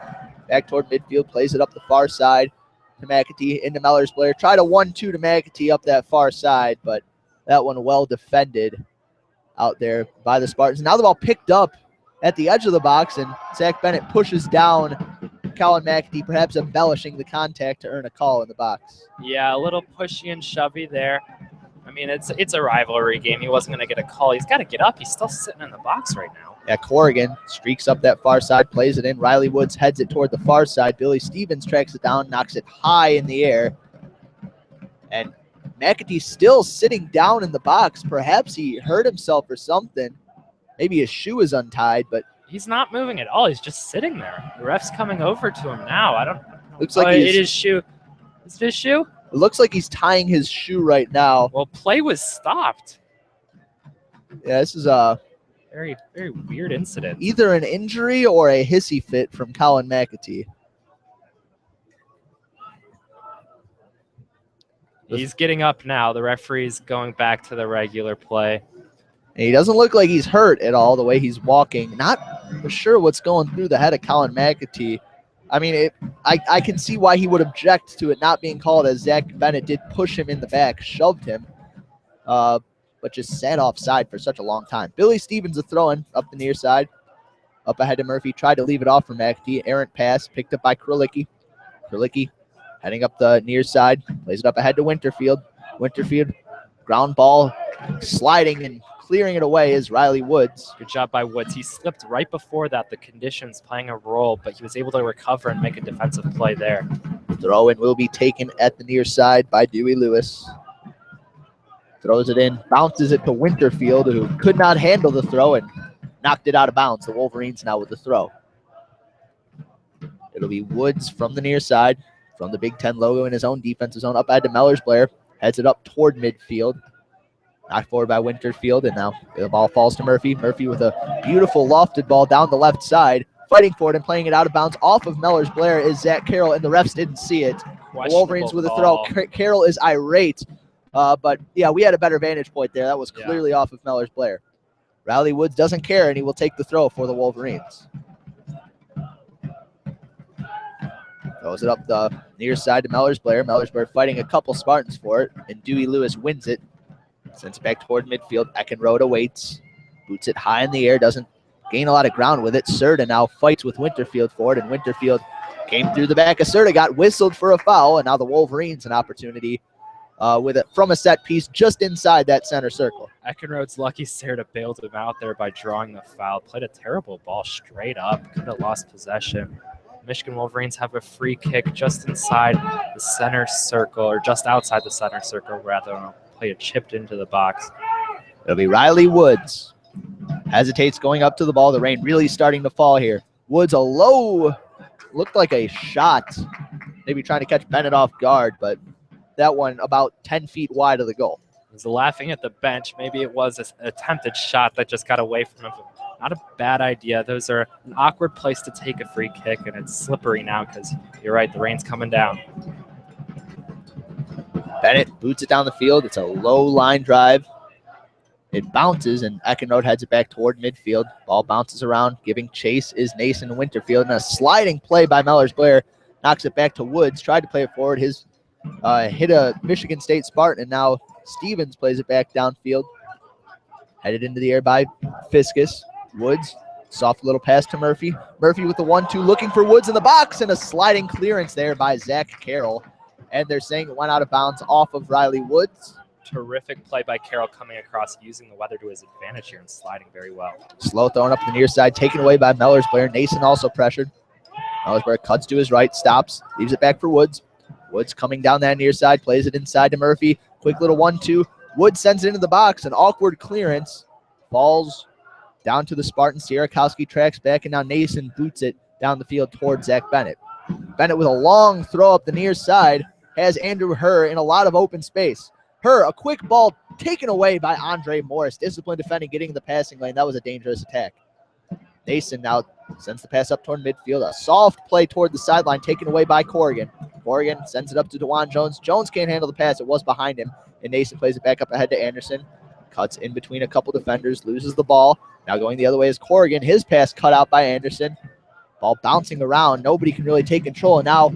Back toward midfield, plays it up the far side to McAtee into Mellor's Blair. Tried a 1-2 to McAtee up that far side, but that one well defended out there by the Spartans. Now the ball picked up at the edge of the box, and Zach Bennett pushes down Colin McAtee, perhaps embellishing the contact to earn a call in the box. Yeah, a little pushy and shovey there. I mean, it's a rivalry game. He wasn't going to get a call. He's got to get up. He's still sitting in the box right now. Yeah, Corrigan streaks up that far side, plays it in. Riley Woods heads it toward the far side. Billy Stevens tracks it down, knocks it high in the air. And McAtee still sitting down in the box. Perhaps he hurt himself or something. Maybe his shoe is untied, but he's not moving at all. He's just sitting there. The ref's coming over to him now. I don't know. Looks like it is shoe. Is this shoe? It looks like he's tying his shoe right now. Well, play was stopped. Yeah, this is a very, very weird incident. Either an injury or a hissy fit from Colin McAtee. He's getting up now. The referee's going back to the regular play. And he doesn't look like he's hurt at all the way he's walking. Not sure what's going through the head of Colin McAtee. I mean, I can see why he would object to it not being called, as Zach Bennett did push him in the back, shoved him, but just sat offside for such a long time. Billy Stevens a throw-in up the near side. Up ahead to Murphy, tried to leave it off for McAtee. Errant pass, picked up by Kralicki. Kralicki heading up the near side, plays it up ahead to Winterfield. Winterfield, ground ball, sliding and clearing it away is Riley Woods. Good job by Woods. He slipped right before that, the conditions playing a role, but he was able to recover and make a defensive play there. Throw-in will be taken at the near side by Dewey Lewis. Throws it in, bounces it to Winterfield, who could not handle the throw and knocked it out of bounds. The Wolverines now with the throw. It'll be Woods from the near side, from the Big Ten logo in his own defensive zone, up ahead to Mellors Blair, heads it up toward midfield. Knocked forward by Winterfield, and now the ball falls to Murphy. Murphy with a beautiful lofted ball down the left side, fighting for it and playing it out of bounds off of Mellors Blair is Zach Carroll, and the refs didn't see it. The Wolverines with a throw. Carroll is irate, but yeah, we had a better vantage point there. That was clearly off of Mellors Blair. Riley Woods doesn't care, and he will take the throw for the Wolverines. Throws it up the near side to Mellors Blair. Mellors Blair fighting a couple Spartans for it, and Dewey Lewis wins it. Sends it back toward midfield. Eckenrode awaits. Boots it high in the air. Doesn't gain a lot of ground with it. Serta now fights with Winterfield for it, and Winterfield came through the back of Serta, got whistled for a foul, and now the Wolverines an opportunity with it from a set piece just inside that center circle. Eckenrode's lucky Serta bailed him out there by drawing the foul. Played a terrible ball straight up. Could have lost possession. Michigan Wolverines have a free kick just inside the center circle, or just outside the center circle, rather. Play it chipped into the box. It'll be Riley Woods. Hesitates going up to the ball. The rain really starting to fall here. Woods a low, looked like a shot. Maybe trying to catch Bennett off guard, but that one about 10 feet wide of the goal. He was laughing at the bench. Maybe it was an attempted shot that just got away from him. Not a bad idea. Those are an awkward place to take a free kick, and it's slippery now because you're right, the rain's coming down. Bennett boots it down the field. It's a low line drive. It bounces, and Eckenrode heads it back toward midfield. Ball bounces around. Giving chase is Nason Winterfield. And a sliding play by Mellors Blair knocks it back to Woods. Tried to play it forward. His hit a Michigan State Spartan, and now Stevens plays it back downfield. Headed into the air by Fiskus. Woods, soft little pass to Murphy. Murphy with the 1-2, looking for Woods in the box, and a sliding clearance there by Zach Carroll. And they're saying it went out of bounds off of Riley Woods. Terrific play by Carroll coming across, using the weather to his advantage here and sliding very well. Slow throwing up the near side, taken away by Mellors Blair. Nason also pressured. Mellors Blair cuts to his right, stops, leaves it back for Woods. Woods coming down that near side, plays it inside to Murphy. Quick little 1-2. Woods sends it into the box. An awkward clearance. Falls down to the Spartans. Sierakowski tracks back, and now Nason boots it down the field towards Zach Bennett. Bennett with a long throw up the near side has Andrew Herr in a lot of open space. Herr, a quick ball taken away by Andre Morris. Disciplined defending, getting in the passing lane. That was a dangerous attack. Nason now sends the pass up toward midfield. A soft play toward the sideline taken away by Corrigan. Corrigan sends it up to DeJuan Jones. Jones can't handle the pass. It was behind him. And Nason plays it back up ahead to Anderson. Cuts in between a couple defenders. Loses the ball. Now going the other way is Corrigan. His pass cut out by Anderson. Ball bouncing around. Nobody can really take control. And now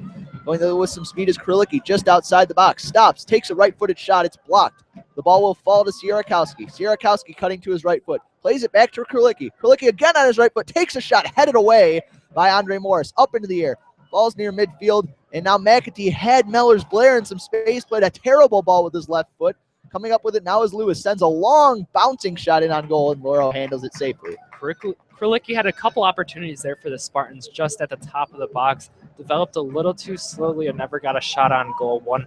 going the other way with some speed is Kralicki just outside the box. Stops. Takes a right-footed shot. It's blocked. The ball will fall to Sierakowski. Sierakowski cutting to his right foot. Plays it back to Kralicki. Kralicki again on his right foot. Takes a shot. Headed away by Andre Morris. Up into the air. Falls near midfield. And now McAtee had Mellors Blair in some space. Played a terrible ball with his left foot. Coming up with it now is Lewis. Sends a long bouncing shot in on goal, and Laurel handles it safely. Kralicki had a couple opportunities there for the Spartans just at the top of the box. Developed a little too slowly and never got a shot on goal. One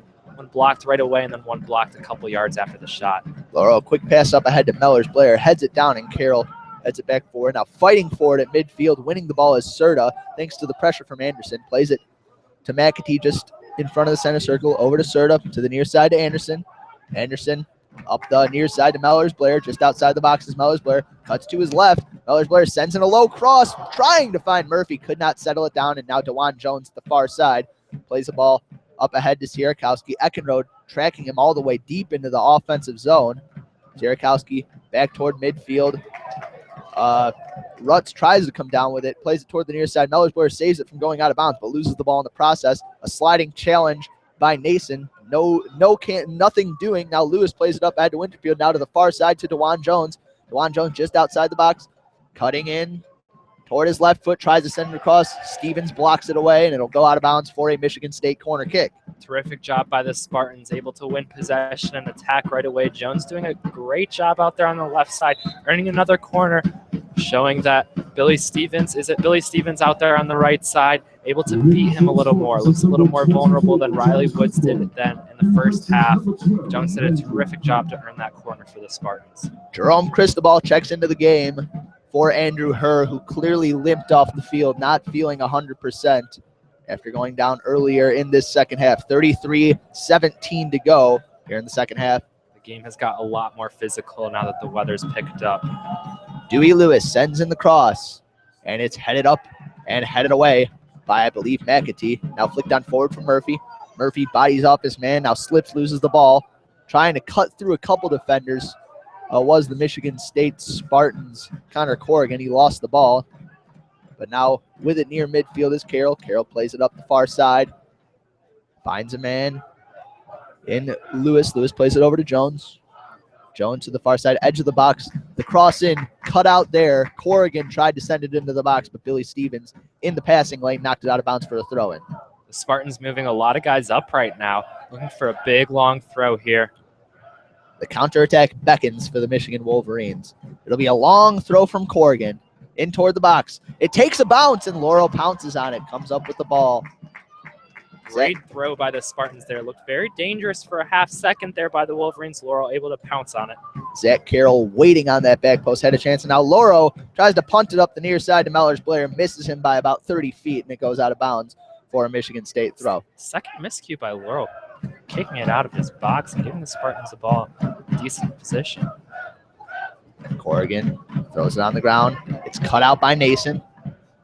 blocked right away, and then one blocked a couple yards after the shot. Laurel, quick pass up ahead to Mellors Blair. Heads it down, and Carroll heads it back forward. Now fighting for it at midfield. Winning the ball is Serta, thanks to the pressure from Anderson. Plays it to McAtee just in front of the center circle. Over to Serta, to the near side to Anderson. Anderson up the near side to Mellors Blair. Just outside the box is Mellors Blair. Cuts to his left. Mellors Blair sends in a low cross, trying to find Murphy. Could not settle it down, and now DeJuan Jones at the far side. Plays the ball up ahead to Sierakowski. Eckenrode tracking him all the way deep into the offensive zone. Sierakowski back toward midfield. Rutz tries to come down with it, plays it toward the near side. Mellersblair saves it from going out of bounds, but loses the ball in the process. A sliding challenge by Nason. Nothing doing. Now Lewis plays it up ahead to Winterfield. Now to the far side to DeJuan Jones. DeJuan Jones just outside the box, cutting in toward his left foot, tries to send it across. Stevens blocks it away, and it'll go out of bounds for a Michigan State corner kick. Terrific job by the Spartans, able to win possession and attack right away. Jones doing a great job out there on the left side, earning another corner, showing that Billy Stevens out there on the right side, able to beat him a little more. Looks a little more vulnerable than Riley Woods did then in the first half. Jones did a terrific job to earn that corner for the Spartans. Jerome Cristobal checks into the game for Andrew Herr, who clearly limped off the field, not feeling 100% after going down earlier in this second half. 33-17 to go here in the second half. The game has got a lot more physical now that the weather's picked up. Dewey Lewis sends in the cross, and it's headed up and headed away by, I believe, McAtee. Now flicked on forward from Murphy. Murphy bodies off his man, now slips, loses the ball. Trying to cut through a couple defenders was the Michigan State Spartans, Connor Corrigan. He lost the ball. But now with it near midfield is Carroll. Carroll plays it up the far side. Finds a man in Lewis. Lewis plays it over to Jones. Jones to the far side, edge of the box. The cross in, cut out there. Corrigan tried to send it into the box, but Billy Stevens in the passing lane knocked it out of bounds for a throw-in. The Spartans moving a lot of guys up right now, looking for a big, long throw here. The counterattack beckons for the Michigan Wolverines. It'll be a long throw from Corrigan in toward the box. It takes a bounce, and Laurel pounces on it, comes up with the ball. Great throw by the Spartans there. Looked very dangerous for a half second there by the Wolverines. Laurel able to pounce on it. Zach Carroll waiting on that back post, had a chance. And now Lauro tries to punt it up the near side to Mellers-Blair, misses him by about 30 feet, and it goes out of bounds for a Michigan State throw. Second miscue by Laurel, kicking it out of his box and giving the Spartans the ball in decent position. Corrigan throws it on the ground. It's cut out by Nason.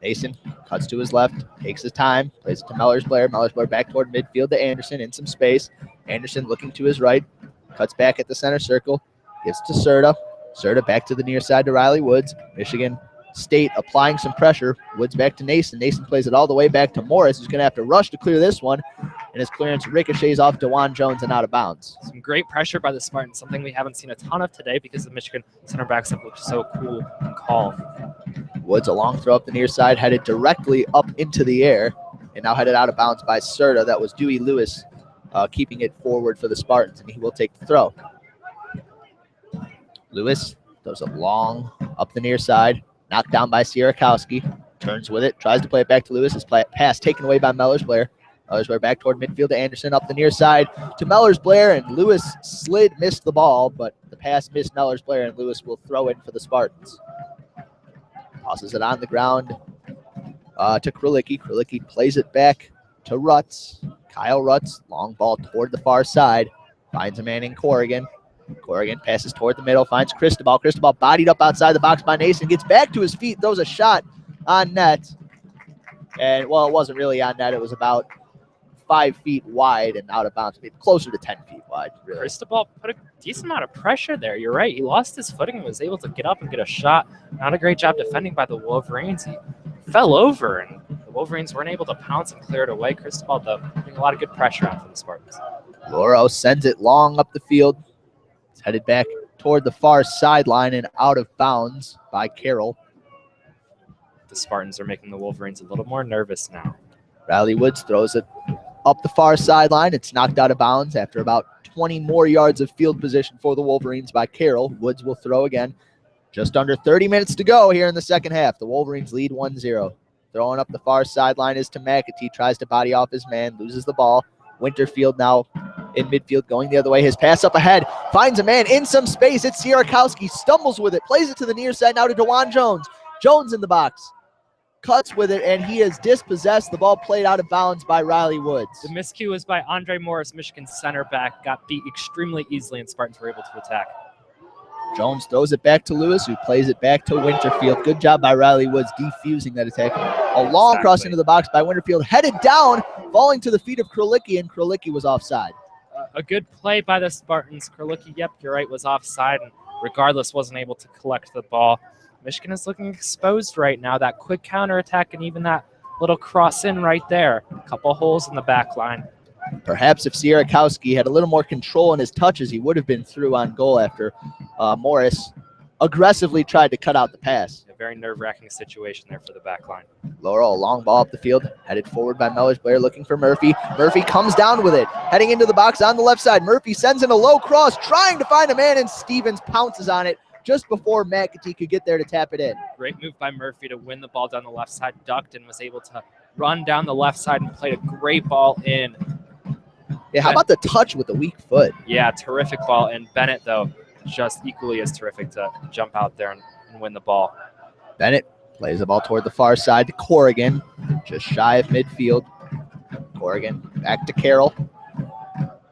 Nason cuts to his left, takes his time, plays it to Mellers-Blair. Mellers-Blair back toward midfield to Anderson in some space. Anderson looking to his right, cuts back at the center circle, gives to Serta. Serta back to the near side to Riley Woods. Michigan State applying some pressure. Woods back to Nason. Nason plays it all the way back to Morris, who's going to have to rush to clear this one. And his clearance ricochets off DeJuan Jones and out of bounds. Some great pressure by the Spartans, something we haven't seen a ton of today because the Michigan center backs have looked so cool and calm. Woods, a long throw up the near side, headed directly up into the air, and now headed out of bounds by Serta. That was Dewey Lewis keeping it forward for the Spartans, and he will take the throw. Lewis throws it long up the near side, knocked down by Sierakowski, turns with it, tries to play it back to Lewis. His pass taken away by Mellers-Blair. Mellers-Blair back toward midfield to Anderson, up the near side to Mellers-Blair, and Lewis missed the ball, but the pass missed Mellers-Blair, and Lewis will throw in for the Spartans. Tosses it on the ground to Kralicki. Kralicki plays it back to Rutz. Kyle Rutz, long ball toward the far side, finds a man in Corrigan. Corrigan passes toward the middle, finds Cristobal. Cristobal bodied up outside the box by Nason, gets back to his feet, throws a shot on net. And, well, it wasn't really on net. It was about 5 feet wide and out of bounds, closer to 10 feet wide, really. Cristobal put a decent amount of pressure there. You're right. He lost his footing and was able to get up and get a shot. Not a great job defending by the Wolverines. He fell over, and the Wolverines weren't able to pounce and clear it away. Cristobal, though, putting a lot of good pressure on for the Spartans. Lauro sends it long up the field. It's headed back toward the far sideline and out of bounds by Carroll. The Spartans are making the Wolverines a little more nervous now. Riley Woods throws it up the far sideline. It's knocked out of bounds after about 20 more yards of field position for the Wolverines by Carroll. Woods will throw again. Just under 30 minutes to go here in the second half. The Wolverines lead 1-0. Throwing up the far sideline is to McAtee. Tries to body off his man. Loses the ball. Winterfield now in midfield going the other way. His pass up ahead. Finds a man in some space. It's Sierakowski. Stumbles with it. Plays it to the near side now to DeJuan Jones. Jones in the box. Cuts with it, and he is dispossessed. The ball played out of bounds by Riley Woods. The miscue was by Andre Morris, Michigan center back. Got beat extremely easily, and Spartans were able to attack. Jones throws it back to Lewis, who plays it back to Winterfield. Good job by Riley Woods defusing that attack. A long cross into the box by Winterfield. Headed down, falling to the feet of Kralicki, and Kralicki was offside. a good play by the Spartans. Kurlicki, yep, you're right, was offside and regardless wasn't able to collect the ball. Michigan is looking exposed right now. That quick counterattack and even that little cross in right there. A couple holes in the back line. Perhaps if Sierakowski had a little more control in his touches, he would have been through on goal after Morris aggressively tried to cut out the pass. A very nerve-wracking situation there for the back line. Laurel, a long ball up the field, headed forward by Mellors-Blair, looking for Murphy. Murphy comes down with it, heading into the box on the left side. Murphy sends in a low cross, trying to find a man, and Stevens pounces on it just before McAtee could get there to tap it in. Great move by Murphy to win the ball down the left side. Ducked and was able to run down the left side and played a great ball in. Yeah, how about the touch with the weak foot? Yeah, terrific ball. And Bennett, though, just equally as terrific to jump out there and win the ball. Bennett plays the ball toward the far side to Corrigan, just shy of midfield. Corrigan back to Carroll.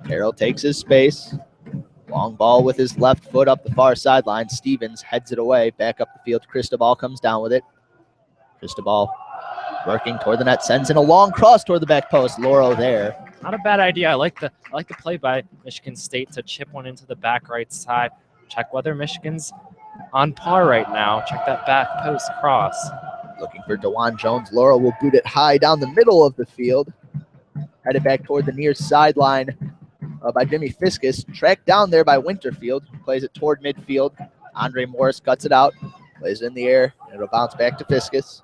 Carroll takes his space. Long ball with his left foot up the far sideline. Stevens heads it away, back up the field. Cristobal comes down with it. Cristobal working toward the net, sends in a long cross toward the back post. Lauro there. Not a bad idea. I like the play by Michigan State to chip one into the back right side. Check whether Michigan's on par right now. Check that back post cross. Looking for DeJuan Jones. Lauro will boot it high down the middle of the field. Headed back toward the near sideline by Jimmy Fiskus. Tracked down there by Winterfield. Plays it toward midfield. Andre Morris cuts it out. Plays it in the air. And it'll bounce back to Fiskus.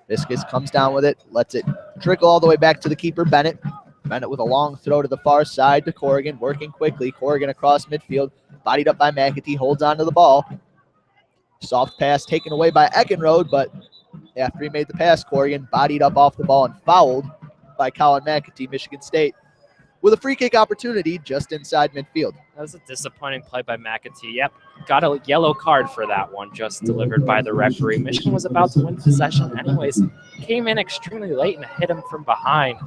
Fiskus comes down with it. Lets it trickle all the way back to the keeper, Bennett. Bennett with a long throw to the far side to Corrigan. Working quickly. Corrigan across midfield. Bodied up by McAtee. Holds on to the ball. Soft pass taken away by Eckenrode, but after he made the pass, Corrigan bodied up off the ball and fouled by Colin McAtee, Michigan State, with a free kick opportunity just inside midfield. That was a disappointing play by McAtee. Yep, got a yellow card for that one, just delivered by the referee. Michigan was about to win possession anyways. Came in extremely late and hit him from behind.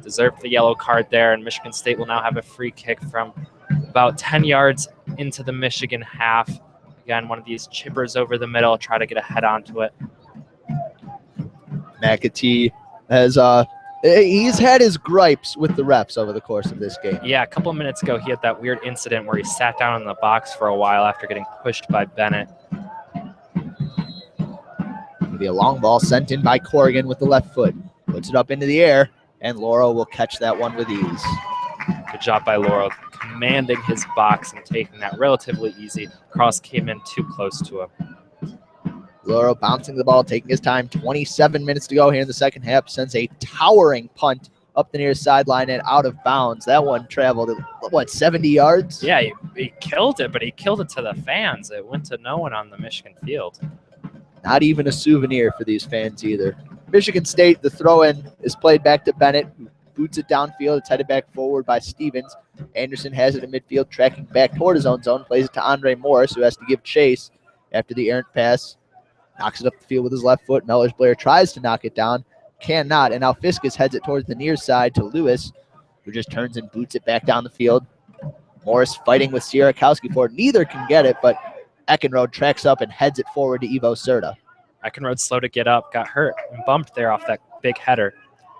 Deserved the yellow card there, and Michigan State will now have a free kick from about 10 yards into the Michigan half. Again, one of these chippers over the middle, try to get a head onto it. McAtee has he's had his gripes with the refs over the course of this game. Yeah, a couple of minutes ago, he had that weird incident where he sat down in the box for a while after getting pushed by Bennett. It'll be a long ball sent in by Corrigan with the left foot. Puts it up into the air, and Lauro will catch that one with ease. Good job by Lauro, commanding his box and taking that relatively easy. Cross came in too close to him. Lauro bouncing the ball, taking his time. 27 minutes to go here in the second half. Sends a towering punt up the near sideline and out of bounds. That one traveled, what, 70 yards? Yeah, he killed it, but he killed it to the fans. It went to no one on the Michigan field. Not even a souvenir for these fans either. Michigan State, the throw-in is played back to Bennett, who boots it downfield. It's headed back forward by Stevens. Anderson has it in midfield, tracking back toward his own zone. Plays it to Andre Morris, who has to give chase after the errant pass. Knocks it up the field with his left foot. Mellors-Blair tries to knock it down. Cannot. And now Fiskus heads it towards the near side to Lewis, who just turns and boots it back down the field. Morris fighting with Sierakowski for it. Neither can get it, but Eckenrode tracks up and heads it forward to Ivo Serta. Eckenrode's slow to get up, got hurt and bumped there off that big header.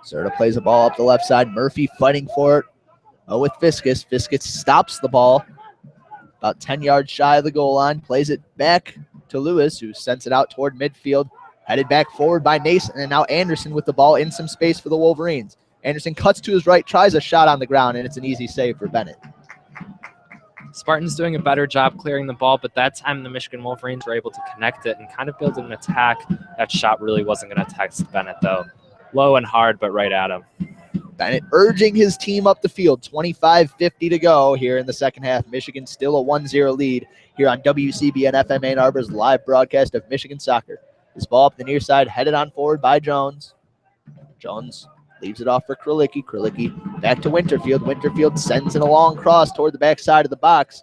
Serta plays the ball up the left side. Murphy fighting for it with Fiskus. Fiskus stops the ball about 10 yards shy of the goal line. Plays it back to Lewis, who sends it out toward midfield. Headed back forward by Nason, and now Anderson with the ball in some space for the Wolverines. Anderson cuts to his right, tries a shot on the ground, and it's an easy save for Bennett. Spartans doing a better job clearing the ball, but that time the Michigan Wolverines were able to connect it and kind of build an attack. That shot really wasn't going to test Bennett, though. Low and hard, but right at him. Bennett urging his team up the field. 25:50 to go here in the second half. Michigan still a 1-0 lead here on WCBN FM Ann Arbor's live broadcast of Michigan soccer. This ball up the near side, headed on forward by Jones. Jones leaves it off for Kurlicki. Kurlicki back to Winterfield. Winterfield sends in a long cross toward the backside of the box.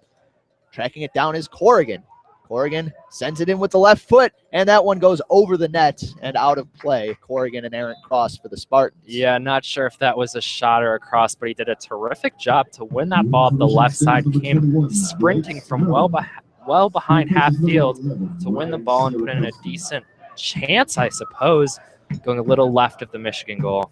Tracking it down is Corrigan. Corrigan sends it in with the left foot, and that one goes over the net and out of play. Corrigan, an errant cross for the Spartans. Yeah, not sure if that was a shot or a cross, but he did a terrific job to win that ball up the left side. Came sprinting from well behind half field to win the ball and put in a decent chance, I suppose, going a little left of the Michigan goal.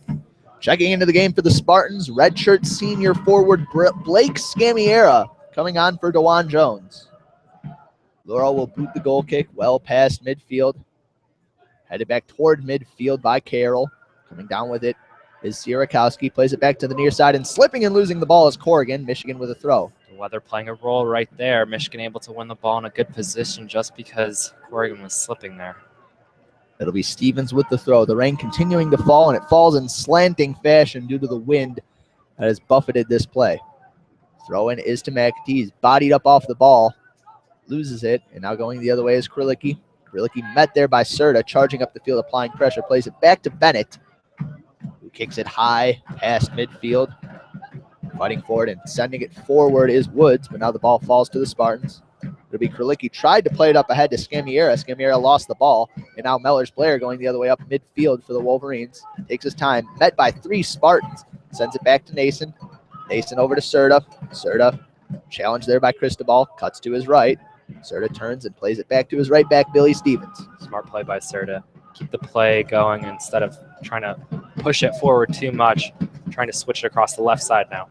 Checking into the game for the Spartans, redshirt senior forward Blake Scammiera coming on for DeJuan Jones. Laurel will boot the goal kick well past midfield. Headed back toward midfield by Carroll. Coming down with it is Sierakowski. Plays it back to the near side, and slipping and losing the ball is Corrigan. Michigan with a throw. The weather playing a role right there. Michigan able to win the ball in a good position just because Corrigan was slipping there. It'll be Stevens with the throw. The rain continuing to fall, and it falls in slanting fashion due to the wind that has buffeted this play. Throw in is to McAtee. He's bodied up off the ball. Loses it, and now going the other way is Krylicki. Krylicki met there by Serta, charging up the field, applying pressure. Plays it back to Bennett, who kicks it high past midfield. Fighting for it and sending it forward is Woods, but now the ball falls to the Spartans. It'll be Krylicki. Tried to play it up ahead to Scammiera. Scammiera lost the ball, and now Mellors-Blair going the other way up midfield for the Wolverines. Takes his time, met by 3 Spartans. Sends it back to Nason. Nason over to Serta. Serta challenged there by Cristobal. Cuts to his right. Serta turns and plays it back to his right back, Billy Stevens. Smart play by Serta. Keep the play going instead of trying to push it forward too much. Trying to switch it across the left side now.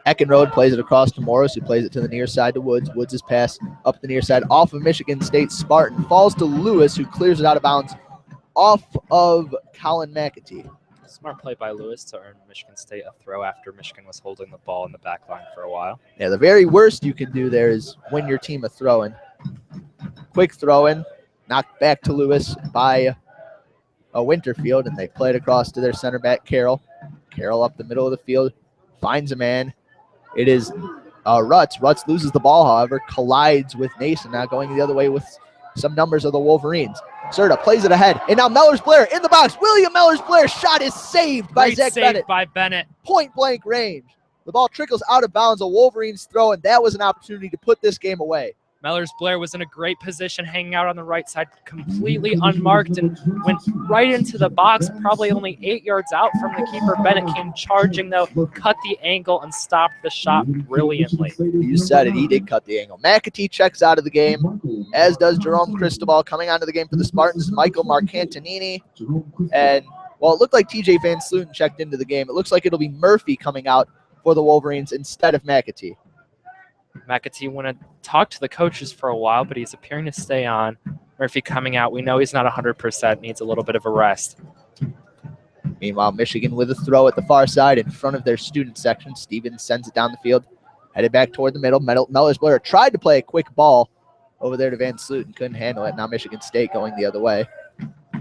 Eckenrode plays it across to Morris, who plays it to the near side to Woods. Woods' pass up the near side off of Michigan State Spartan. Falls to Lewis, who clears it out of bounds off of Colin McAtee. Smart play by Lewis to earn Michigan State a throw after Michigan was holding the ball in the back line for a while. Yeah, the very worst you can do there is win your team a throw-in. Quick throw-in, knocked back to Lewis by Winterfield, and they play it across to their center back, Carroll. Carroll up the middle of the field, finds a man. It is Rutz. Rutz loses the ball, however, collides with Nason, now going the other way with some numbers of the Wolverines. Serta plays it ahead, and now Mellors-Blair in the box. William Mellors-Blair's shot is saved by Zach Bennett. By Bennett. Point-blank range. The ball trickles out of bounds, a Wolverines throw, and that was an opportunity to put this game away. Mellors-Blair was in a great position, hanging out on the right side, completely unmarked, and went right into the box, probably only 8 yards out from the keeper. Bennett came charging, though, cut the angle, and stopped the shot brilliantly. You said it. He did cut the angle. McAtee checks out of the game, as does Jerome Cristobal. Coming onto the game for the Spartans, Michael Marcantonini. And, well, it looked like TJ Van Sluten checked into the game. It looks like it'll be Murphy coming out for the Wolverines instead of McAtee. McAtee went and talked to the coaches for a while, but he's appearing to stay on. Murphy coming out. We know he's not 100%, needs a little bit of a rest. Meanwhile, Michigan with a throw at the far side in front of their student section. Stevens sends it down the field, headed back toward the middle. Mellors-Blair tried to play a quick ball over there to Van Sluten, couldn't handle it. Now Michigan State going the other way.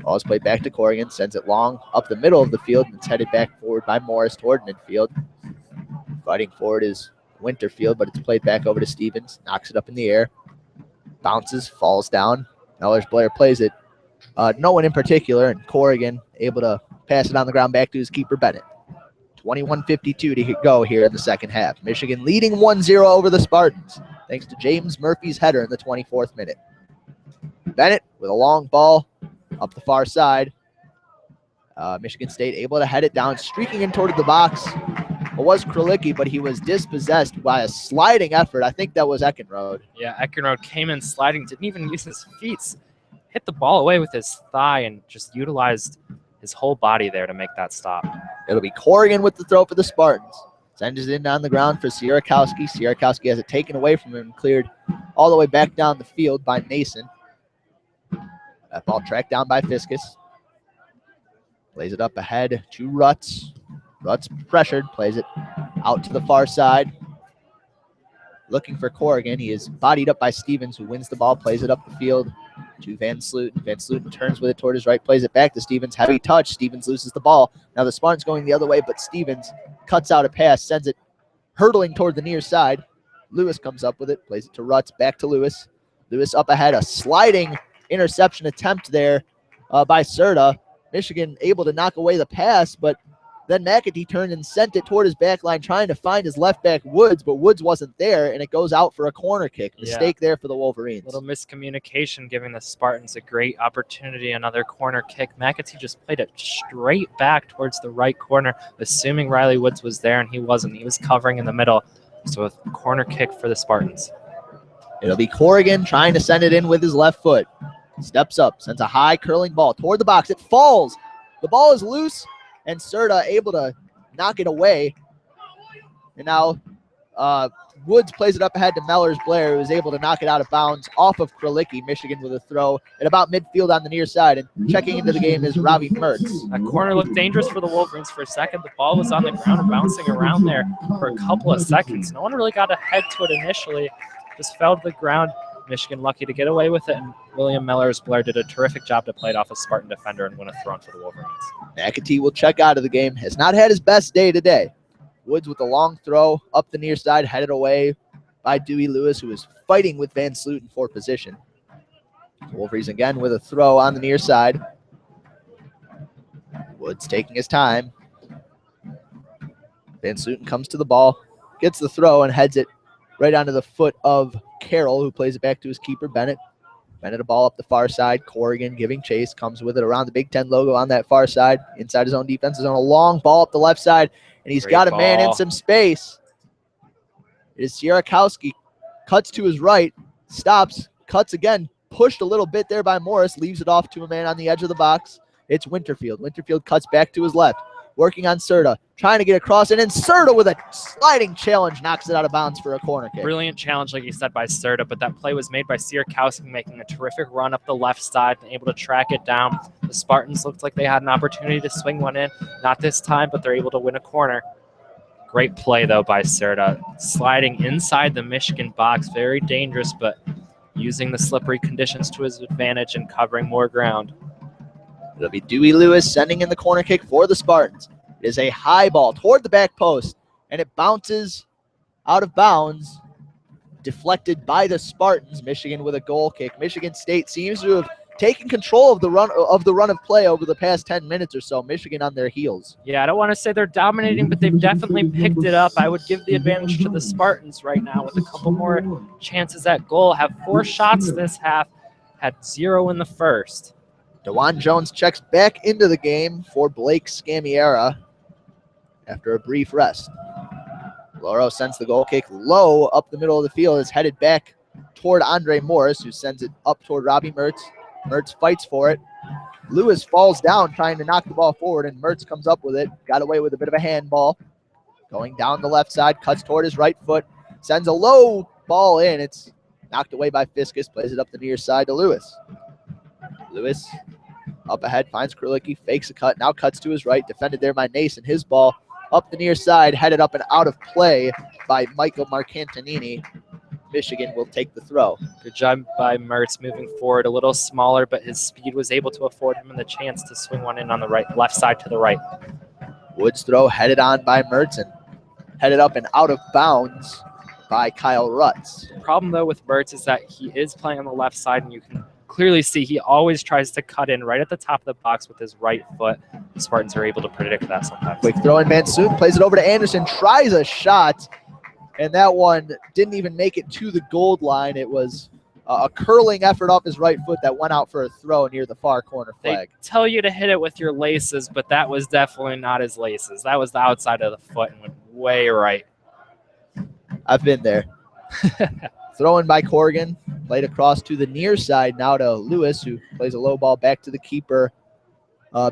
Ball is played back to Corrigan, sends it long up the middle of the field, and it's headed back forward by Morris toward midfield. Fighting forward is Winterfield, but it's played back over to Stevens. Knocks it up in the air. Bounces, falls down. Mellors-Blair plays it. No one in particular, and Corrigan able to pass it on the ground back to his keeper, Bennett. 21:52 to go here in the second half. Michigan leading 1-0 over the Spartans, thanks to James Murphy's header in the 24th minute. Bennett with a long ball up the far side. Michigan State able to head it down, streaking in toward the box. It was Krylicki, but he was dispossessed by a sliding effort. I think that was Eckenrode. Yeah, Eckenrode came in sliding, didn't even use his feet. Hit the ball away with his thigh and just utilized his whole body there to make that stop. It'll be Corrigan with the throw for the Spartans. Sends it in on the ground for Sierakowski. Sierakowski has it taken away from him and cleared all the way back down the field by Nason. That ball tracked down by Fiskus. Plays it up ahead to Rutz. Rutz pressured, plays it out to the far side. Looking for Corrigan. He is bodied up by Stevens, who wins the ball, plays it up the field to Van Sluten. Van Sluten turns with it toward his right, plays it back to Stevens. Heavy touch. Stevens loses the ball. Now the Spartans going the other way, but Stevens cuts out a pass, sends it hurtling toward the near side. Lewis comes up with it, plays it to Rutz, back to Lewis. Lewis up ahead, a sliding interception attempt there by Serta. Michigan able to knock away the pass, but then McAtee turned and sent it toward his back line, trying to find his left back Woods, but Woods wasn't there, and it goes out for a corner kick. Mistake there for the Wolverines. Little miscommunication, giving the Spartans a great opportunity. Another corner kick. McAtee just played it straight back towards the right corner, assuming Riley Woods was there, and he wasn't. He was covering in the middle. So a corner kick for the Spartans. It'll be Corrigan trying to send it in with his left foot. Steps up, sends a high curling ball toward the box. It falls. The ball is loose, and Serta able to knock it away. And now Woods plays it up ahead to Mellors-Blair, who is able to knock it out of bounds off of Kralicki. Michigan with a throw at about midfield on the near side. And checking into the game is Robbie Mertz. That corner looked dangerous for the Wolverines for a second. The ball was on the ground and bouncing around there for a couple of seconds. No one really got a head to it initially. Just fell to the ground. Michigan lucky to get away with it, and William Mellors-Blair did a terrific job to play it off a Spartan defender and win a throw for the Wolverines. McAtee will check out of the game. Has not had his best day today. Woods with a long throw up the near side, headed away by Dewey Lewis, who is fighting with Van Sluten for position. Wolverines again with a throw on the near side. Woods taking his time. Van Sluten comes to the ball, gets the throw, and heads it right onto the foot of Carroll, who plays it back to his keeper, Bennett. Bennett a ball up the far side. Corrigan giving chase, comes with it around the Big Ten logo on that far side. Inside his own defense is on a long ball up the left side, and he's got a man in some space. It is Sierakowski. Cuts to his right, stops, cuts again, pushed a little bit there by Morris, leaves it off to a man on the edge of the box. It's Winterfield. Winterfield cuts back to his left, working on Serta, trying to get across, and then Serta with a sliding challenge knocks it out of bounds for a corner kick. Brilliant challenge, like you said, by Serta, but that play was made by Sierakowski, making a terrific run up the left side and able to track it down. The Spartans looked like they had an opportunity to swing one in. Not this time, but they're able to win a corner. Great play, though, by Serta. Sliding inside the Michigan box. Very dangerous, but using the slippery conditions to his advantage and covering more ground. It'll be Dewey Lewis sending in the corner kick for the Spartans. It is a high ball toward the back post, and it bounces out of bounds, deflected by the Spartans. Michigan with a goal kick. Michigan State seems to have taken control of the run of play over the past 10 minutes or so. Michigan on their heels. Yeah, I don't want to say they're dominating, but they've definitely picked it up. I would give the advantage to the Spartans right now with a couple more chances at goal. Have 4 shots this half, had 0 in the first. DeJuan Jones checks back into the game for Blake Scammiera after a brief rest. Loro sends the goal kick low up the middle of the field. It's headed back toward Andre Morris, who sends it up toward Robbie Mertz. Mertz fights for it. Lewis falls down trying to knock the ball forward, and Mertz comes up with it. Got away with a bit of a handball. Going down the left side, cuts toward his right foot. Sends a low ball in. It's knocked away by Fiskus. Plays it up the near side to Lewis. Lewis up ahead, finds Kralicki, fakes a cut, now cuts to his right, defended there by Nason. His ball up the near side, headed up and out of play by Michael Marcantonini. Michigan will take the throw. Good job by Mertz moving forward, a little smaller, but his speed was able to afford him the chance to swing one in on the left side to the right. Woods throw headed on by Mertz and headed up and out of bounds by Kyle Rutz. The problem, though, with Mertz is that he is playing on the left side, and you can clearly see he always tries to cut in right at the top of the box with his right foot. The Spartans are able to predict that sometimes. Quick throw in, Van Sluten plays it over to Anderson, tries a shot, and that one didn't even make it to the goal line. It was a curling effort off his right foot that went out for a throw near the far corner flag. They tell you to hit it with your laces, but that was definitely not his laces. That was the outside of the foot and went way right. I've been there. Thrown by Corrigan, played across to the near side now to Lewis, who plays a low ball back to the keeper,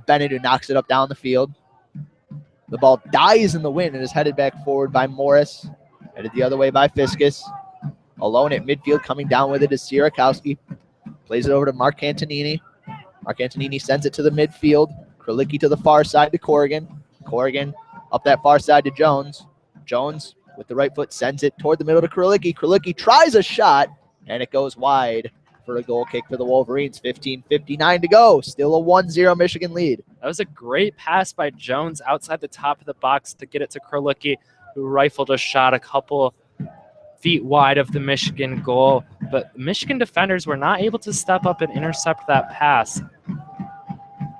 Bennett, who knocks it up down the field. The ball dies in the wind and is headed back forward by Morris, headed the other way by Fiskus. Alone at midfield, coming down with it is Sierakowski. Plays it over to Mark Antonini. Mark Antonini sends it to the midfield. Kralicki to the far side to Corrigan. Corrigan up that far side to Jones. Jones with the right foot sends it toward the middle to Kralicki. Kralicki tries a shot, and it goes wide for a goal kick for the Wolverines. 15:59 to go. Still a 1-0 Michigan lead. That was a great pass by Jones outside the top of the box to get it to Kralicki, who rifled a shot a couple feet wide of the Michigan goal. But the Michigan defenders were not able to step up and intercept that pass.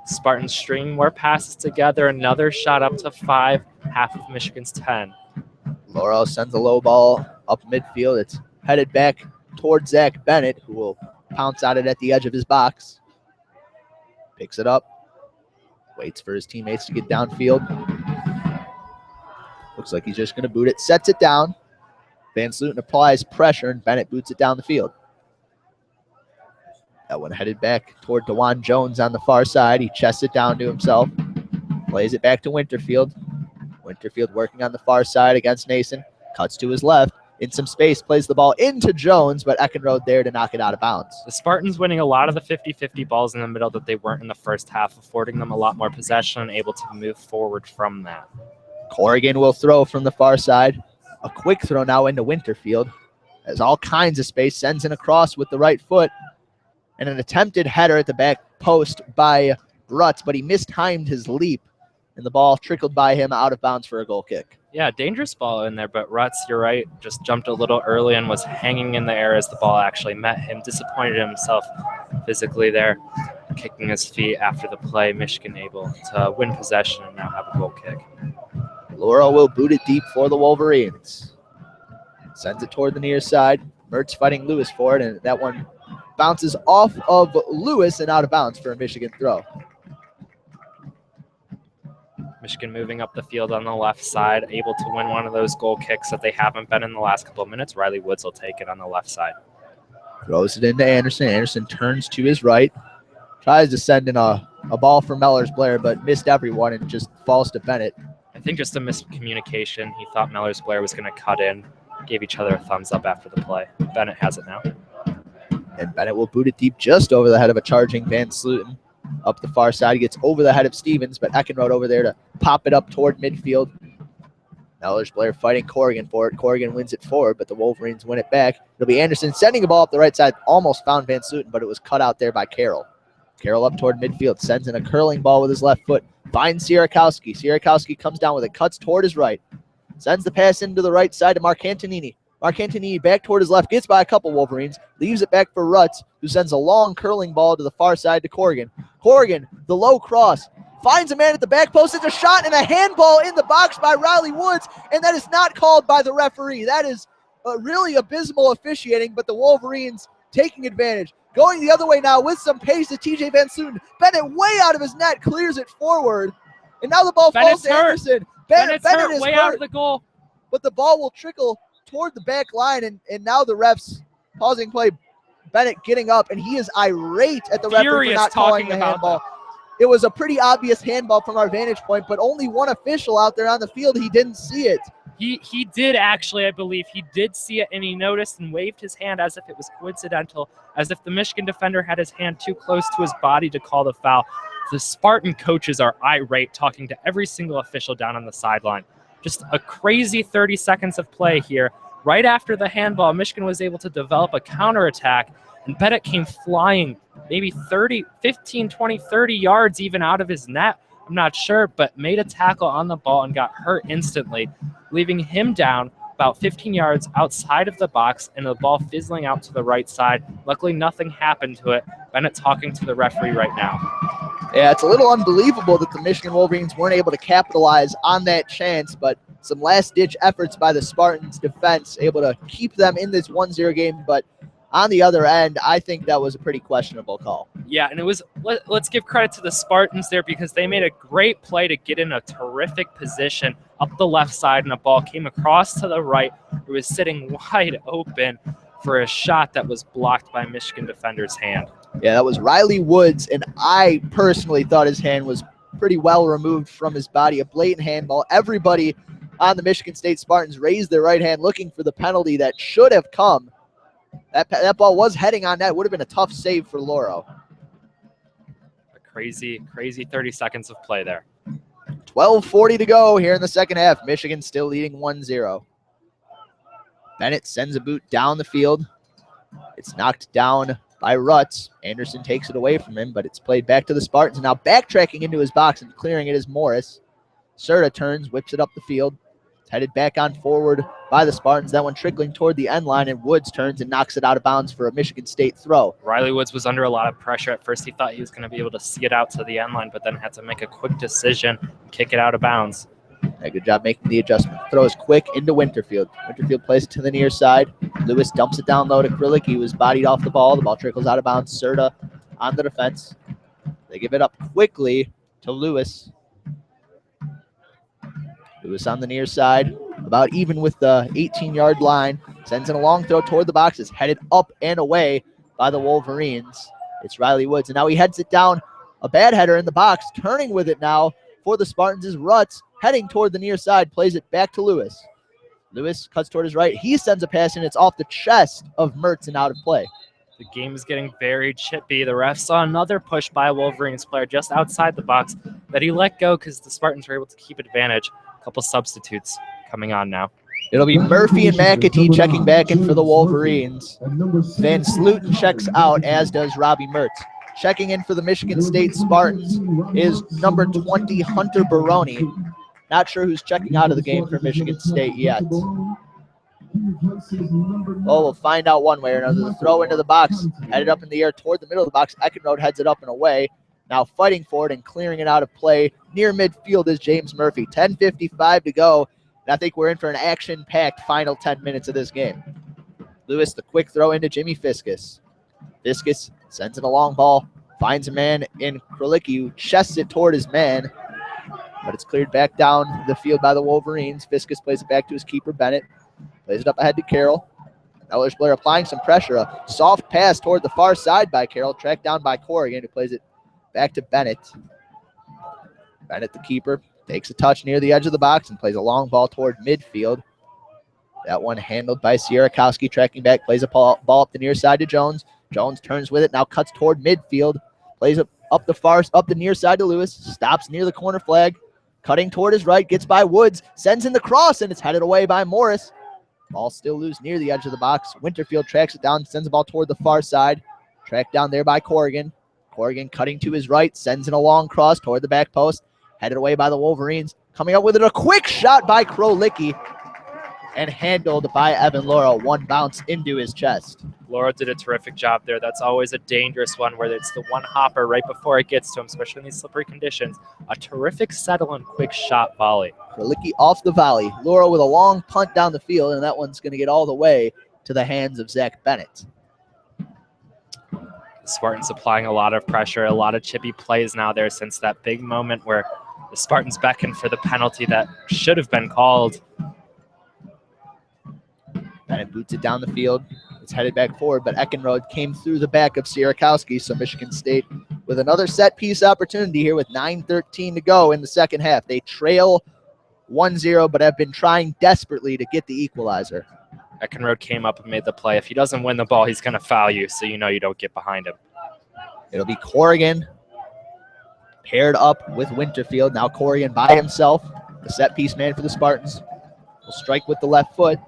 Spartans string more passes together. Another shot up to 5, half of Michigan's 10. Laurel sends a low ball up midfield. It's headed back towards Zach Bennett, who will pounce at it at the edge of his box. Picks it up. Waits for his teammates to get downfield. Looks like he's just going to boot it. Sets it down. Van Sluten applies pressure, and Bennett boots it down the field. That one headed back toward DeJuan Jones on the far side. He chests it down to himself. Plays it back to Winterfield. Winterfield working on the far side against Nason. Cuts to his left. In some space, plays the ball into Jones, but Eckenrode there to knock it out of bounds. The Spartans winning a lot of the 50-50 balls in the middle that they weren't in the first half, affording them a lot more possession and able to move forward from that. Corrigan will throw from the far side. A quick throw now into Winterfield. Has all kinds of space, sends in a cross with the right foot. And an attempted header at the back post by Brutz, but he mistimed his leap. And the ball trickled by him out of bounds for a goal kick. Yeah, dangerous ball in there, but Rutz, you're right, just jumped a little early and was hanging in the air as the ball actually met him. Disappointed himself physically there, kicking his feet after the play. Michigan able to win possession and now have a goal kick. Laura will boot it deep for the Wolverines. Sends it toward the near side. Mertz fighting Lewis for it, and that one bounces off of Lewis and out of bounds for a Michigan throw. Michigan moving up the field on the left side, able to win one of those goal kicks that they haven't been in the last couple of minutes. Riley Woods will take it on the left side. Throws it into Anderson. Anderson turns to his right. Tries to send in a ball for Mellors Blair, but missed everyone and just falls to Bennett. I think just a miscommunication. He thought Mellors Blair was going to cut in. Gave each other a thumbs up after the play. Bennett has it now. And Bennett will boot it deep just over the head of a charging Van Sluten. Up the far side, he gets over the head of Stevens, but Eckenrode over there to pop it up toward midfield. Mellors Blair fighting Corrigan for it. Corrigan wins it forward, but the Wolverines win it back. It'll be Anderson sending the ball up the right side. Almost found Van Sluten, but it was cut out there by Carroll. Carroll up toward midfield, sends in a curling ball with his left foot. Finds Sierakowski. Sierakowski comes down with it, cuts toward his right. Sends the pass into the right side to Mark Antonini. Mark Antonini back toward his left, gets by a couple Wolverines, leaves it back for Rutz, who sends a long curling ball to the far side to Corrigan. Corrigan, the low cross, finds a man at the back post. It's a shot and a handball in the box by Riley Woods, and that is not called by the referee. That is really abysmal officiating, but the Wolverines taking advantage. Going the other way now with some pace to TJ Van Sluten. Bennett way out of his net, clears it forward, and now the ball falls to Anderson. Bennett is way hurt, out of the goal. but the ball will trickle toward the back line, and now the refs pausing play. Bennett getting up, and he is irate at the referee for not calling the handball. It was a pretty obvious handball from our vantage point, but only one official out there on the field. He didn't see it. He did actually, I believe. He did see it, and he noticed and waved his hand as if it was coincidental, as if the Michigan defender had his hand too close to his body to call the foul. The Spartan coaches are irate, talking to every single official down on the sideline. Just a crazy 30 seconds of play here. Right after the handball, Michigan was able to develop a counterattack, and Bennett came flying maybe 15, 20, 30 yards even out of his net. I'm not sure, but made a tackle on the ball and got hurt instantly, leaving him down about 15 yards outside of the box and the ball fizzling out to the right side. Luckily, nothing happened to it. Bennett talking to the referee right now. Yeah, it's a little unbelievable that the Michigan Wolverines weren't able to capitalize on that chance, but some last-ditch efforts by the Spartans defense able to keep them in this 1-0 game. But on the other end, I think that was a pretty questionable call. Yeah, and it was. Let's give credit to the Spartans there, because they made a great play to get in a terrific position up the left side, and a ball came across to the right. It was sitting wide open for a shot that was blocked by Michigan defender's hand. Yeah, that was Riley Woods, and I personally thought his hand was pretty well removed from his body. A blatant handball. Everybody on the Michigan State Spartans raised their right hand looking for the penalty that should have come. That ball was heading on net. Would have been a tough save for Loro. A crazy 30 seconds of play there. 12:40 to go here in the second half. Michigan still leading 1-0. Bennett sends a boot down the field. It's knocked down by Rutz. Anderson takes it away from him, but it's played back to the Spartans. Now backtracking into his box and clearing it is Morris. Serta turns, whips it up the field. It's headed back on forward by the Spartans. That one trickling toward the end line, and Woods turns and knocks it out of bounds for a Michigan State throw. Riley Woods was under a lot of pressure. At first he thought he was going to be able to see it out to the end line, but then had to make a quick decision and kick it out of bounds. Yeah, good job making the adjustment. Throw is quick into Winterfield. Winterfield plays it to the near side. Lewis dumps it down low to Krillick. He was bodied off the ball. The ball trickles out of bounds. Serta on the defense. They give it up quickly to Lewis. Lewis on the near side, about even with the 18-yard line. Sends in a long throw toward the boxes, headed up and away by the Wolverines. It's Riley Woods, and now he heads it down. A bad header in the box, turning with it now for the Spartans is Rutz, heading toward the near side, plays it back to Lewis. Lewis cuts toward his right. He sends a pass, and it's off the chest of Mertz and out of play. The game is getting very chippy. The ref saw another push by a Wolverines player just outside the box that he let go because the Spartans were able to keep advantage. A couple substitutes coming on now. It'll be Murphy and McAtee checking back in for the Wolverines. Van Sluten checks out, as does Robbie Mertz. Checking in for the Michigan State Spartans is number 20, Hunter Baroni. Not sure who's checking out of the game for Michigan State yet. Well, we'll find out one way or another. The throw into the box, headed up in the air toward the middle of the box. Eckenrode heads it up and away. Now fighting for it and clearing it out of play near midfield is James Murphy. 10:55 to go, and I think we're in for an action-packed final 10 minutes of this game. Lewis, the quick throw into Jimmy Fiskus. Fiskus sends in a long ball, finds a man in Krolicki, who chests it toward his man, but it's cleared back down the field by the Wolverines. Fiskus plays it back to his keeper, Bennett. Plays it up ahead to Carroll. Ellers Blair applying some pressure. A soft pass toward the far side by Carroll, tracked down by Corrigan, who plays it back to Bennett. Bennett, the keeper, takes a touch near the edge of the box and plays a long ball toward midfield. That one handled by Sierakowski, tracking back, plays a ball up the near side to Jones. Jones turns with it, now cuts toward midfield, plays up the near side to Lewis, stops near the corner flag, cutting toward his right, gets by Woods, sends in the cross, and it's headed away by Morris. Ball still loose near the edge of the box. Winterfield tracks it down, sends the ball toward the far side, tracked down there by Corrigan. Corrigan cutting to his right, sends in a long cross toward the back post, headed away by the Wolverines. Coming up with it, a quick shot by Krolicki, and handled by Evan Laura. One bounce into his chest. Laura did a terrific job there. That's always a dangerous one where it's the one hopper right before it gets to him, especially in these slippery conditions. A terrific settle and quick shot volley. Krolicki off the volley. Laura with a long punt down the field, and that one's going to get all the way to the hands of Zach Bennett. The Spartans applying a lot of pressure, a lot of chippy plays now there since that big moment where the Spartans beckoned for the penalty that should have been called. Bennett boots it down the field. It's headed back forward, but Eckenrode came through the back of Sierakowski, so Michigan State with another set-piece opportunity here with 9:13 to go in the second half. They trail 1-0, but have been trying desperately to get the equalizer. Eckenrode came up and made the play. If he doesn't win the ball, he's going to foul you, so you know you don't get behind him. It'll be Corrigan paired up with Winterfield. Now Corrigan by himself, the set-piece man for the Spartans, will strike with the left foot.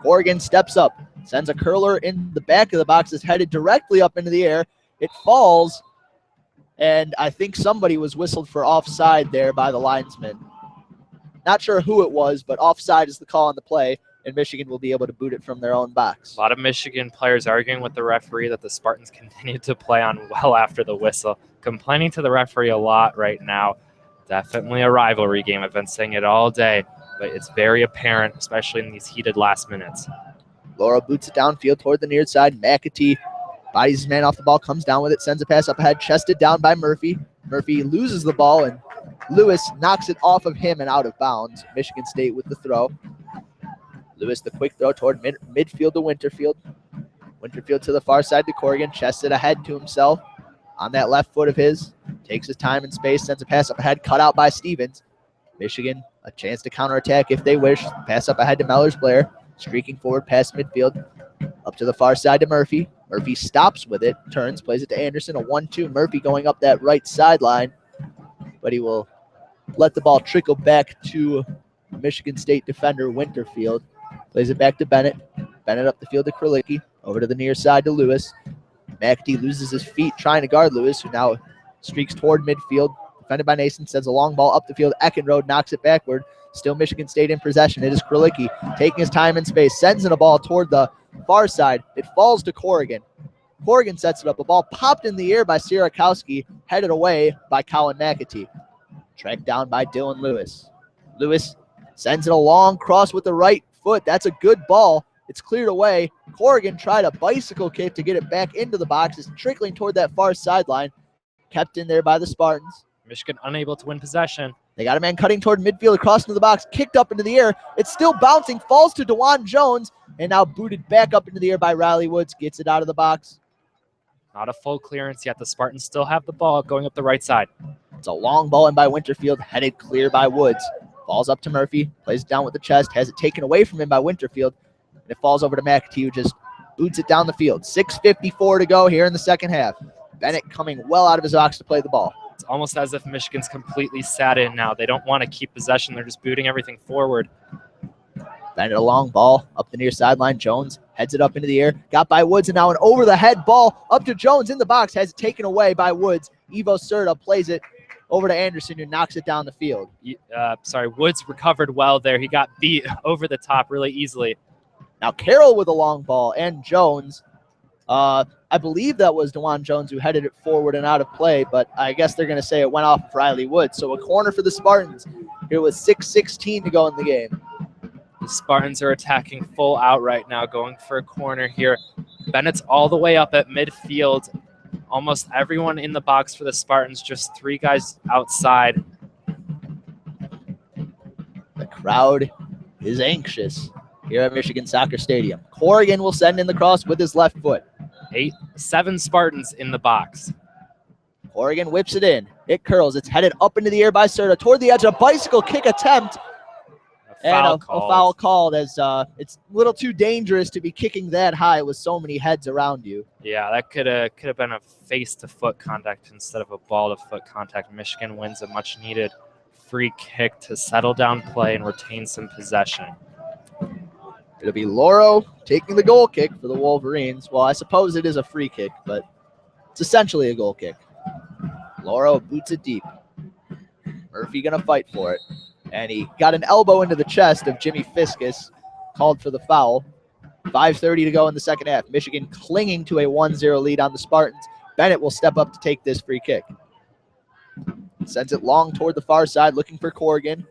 Corrigan steps up, sends a curler in the back of the box, is headed directly up into the air. It falls, and I think somebody was whistled for offside there by the linesman. Not sure who it was, but offside is the call on the play, and Michigan will be able to boot it from their own box. A lot of Michigan players arguing with the referee that the Spartans continued to play on well after the whistle, complaining to the referee a lot right now. Definitely a rivalry game. I've been saying it all day, but it's very apparent, especially in these heated last minutes. Laura boots it downfield toward the near side. McAtee bodies his man off the ball, comes down with it, sends a pass up ahead, chested down by Murphy. Murphy loses the ball, and Lewis knocks it off of him and out of bounds. Michigan State with the throw. Lewis, the quick throw toward midfield to Winterfield. Winterfield to the far side to Corrigan, chested ahead to himself on that left foot of his. Takes his time and space, sends a pass up ahead, cut out by Stevens. Michigan, a chance to counterattack if they wish. Pass up ahead to Mellors-Blair. Streaking forward past midfield. Up to the far side to Murphy. Murphy stops with it, turns, plays it to Anderson. A 1-2. Murphy going up that right sideline. But he will let the ball trickle back to Michigan State defender Winterfield. Plays it back to Bennett. Bennett up the field to Krolicki. Over to the near side to Lewis. McAtee loses his feet trying to guard Lewis, who now streaks toward midfield. Defended by Nason, sends a long ball up the field. Eckenrode knocks it backward. Still Michigan State in possession. It is Krolicki taking his time and space. Sends in a ball toward the far side. It falls to Corrigan. Corrigan sets it up. A ball popped in the air by Sierakowski. Headed away by Colin McAtee. Tracked down by Dylan Lewis. Lewis sends it a long cross with the right foot. That's a good ball. It's cleared away. Corrigan tried a bicycle kick to get it back into the box. It's trickling toward that far sideline. Kept in there by the Spartans. Michigan unable to win possession. They got a man cutting toward midfield, across into the box, kicked up into the air. It's still bouncing, falls to DeJuan Jones, and now booted back up into the air by Riley Woods. Gets it out of the box. Not a full clearance yet. The Spartans still have the ball going up the right side. It's a long ball in by Winterfield, headed clear by Woods. Falls up to Murphy, plays it down with the chest, has it taken away from him by Winterfield, and it falls over to McAtee, who just boots it down the field. 6:54 to go here in the second half. Bennett coming well out of his box to play the ball. It's almost as if Michigan's completely sat in now. They don't want to keep possession. They're just booting everything forward. Bennett, a long ball up the near sideline. Jones heads it up into the air. Got by Woods, and now an over-the-head ball up to Jones in the box. Has it taken away by Woods. Ivo Serta plays it over to Anderson, who knocks it down the field. Woods recovered well there. He got beat over the top really easily. Now Carroll with a long ball, and Jones. I believe that was DeJuan Jones who headed it forward and out of play, but I guess they're going to say it went off of Riley Woods. So a corner for the Spartans here with 6:16 to go in the game. The Spartans are attacking full out right now, going for a corner here. Bennett's all the way up at midfield. Almost everyone in the box for the Spartans, just 3 guys outside. The crowd is anxious here at Michigan Soccer Stadium. Corrigan will send in the cross with his left foot. 7 Spartans in the box. Corrigan whips it in. It curls. It's headed up into the air by Serta toward the edge. A bicycle kick attempt. A foul called as it's a little too dangerous to be kicking that high with so many heads around you. Yeah, that could have been a face-to-foot contact instead of a ball-to-foot contact. Michigan wins a much-needed free kick to settle down play and retain some possession. It'll be Loro taking the goal kick for the Wolverines. Well, I suppose it is a free kick, but it's essentially a goal kick. Loro boots it deep. Murphy going to fight for it. And he got an elbow into the chest of Jimmy Fiskus, called for the foul. 5:30 to go in the second half. Michigan clinging to a 1-0 lead on the Spartans. Bennett will step up to take this free kick. Sends it long toward the far side, looking for Corrigan.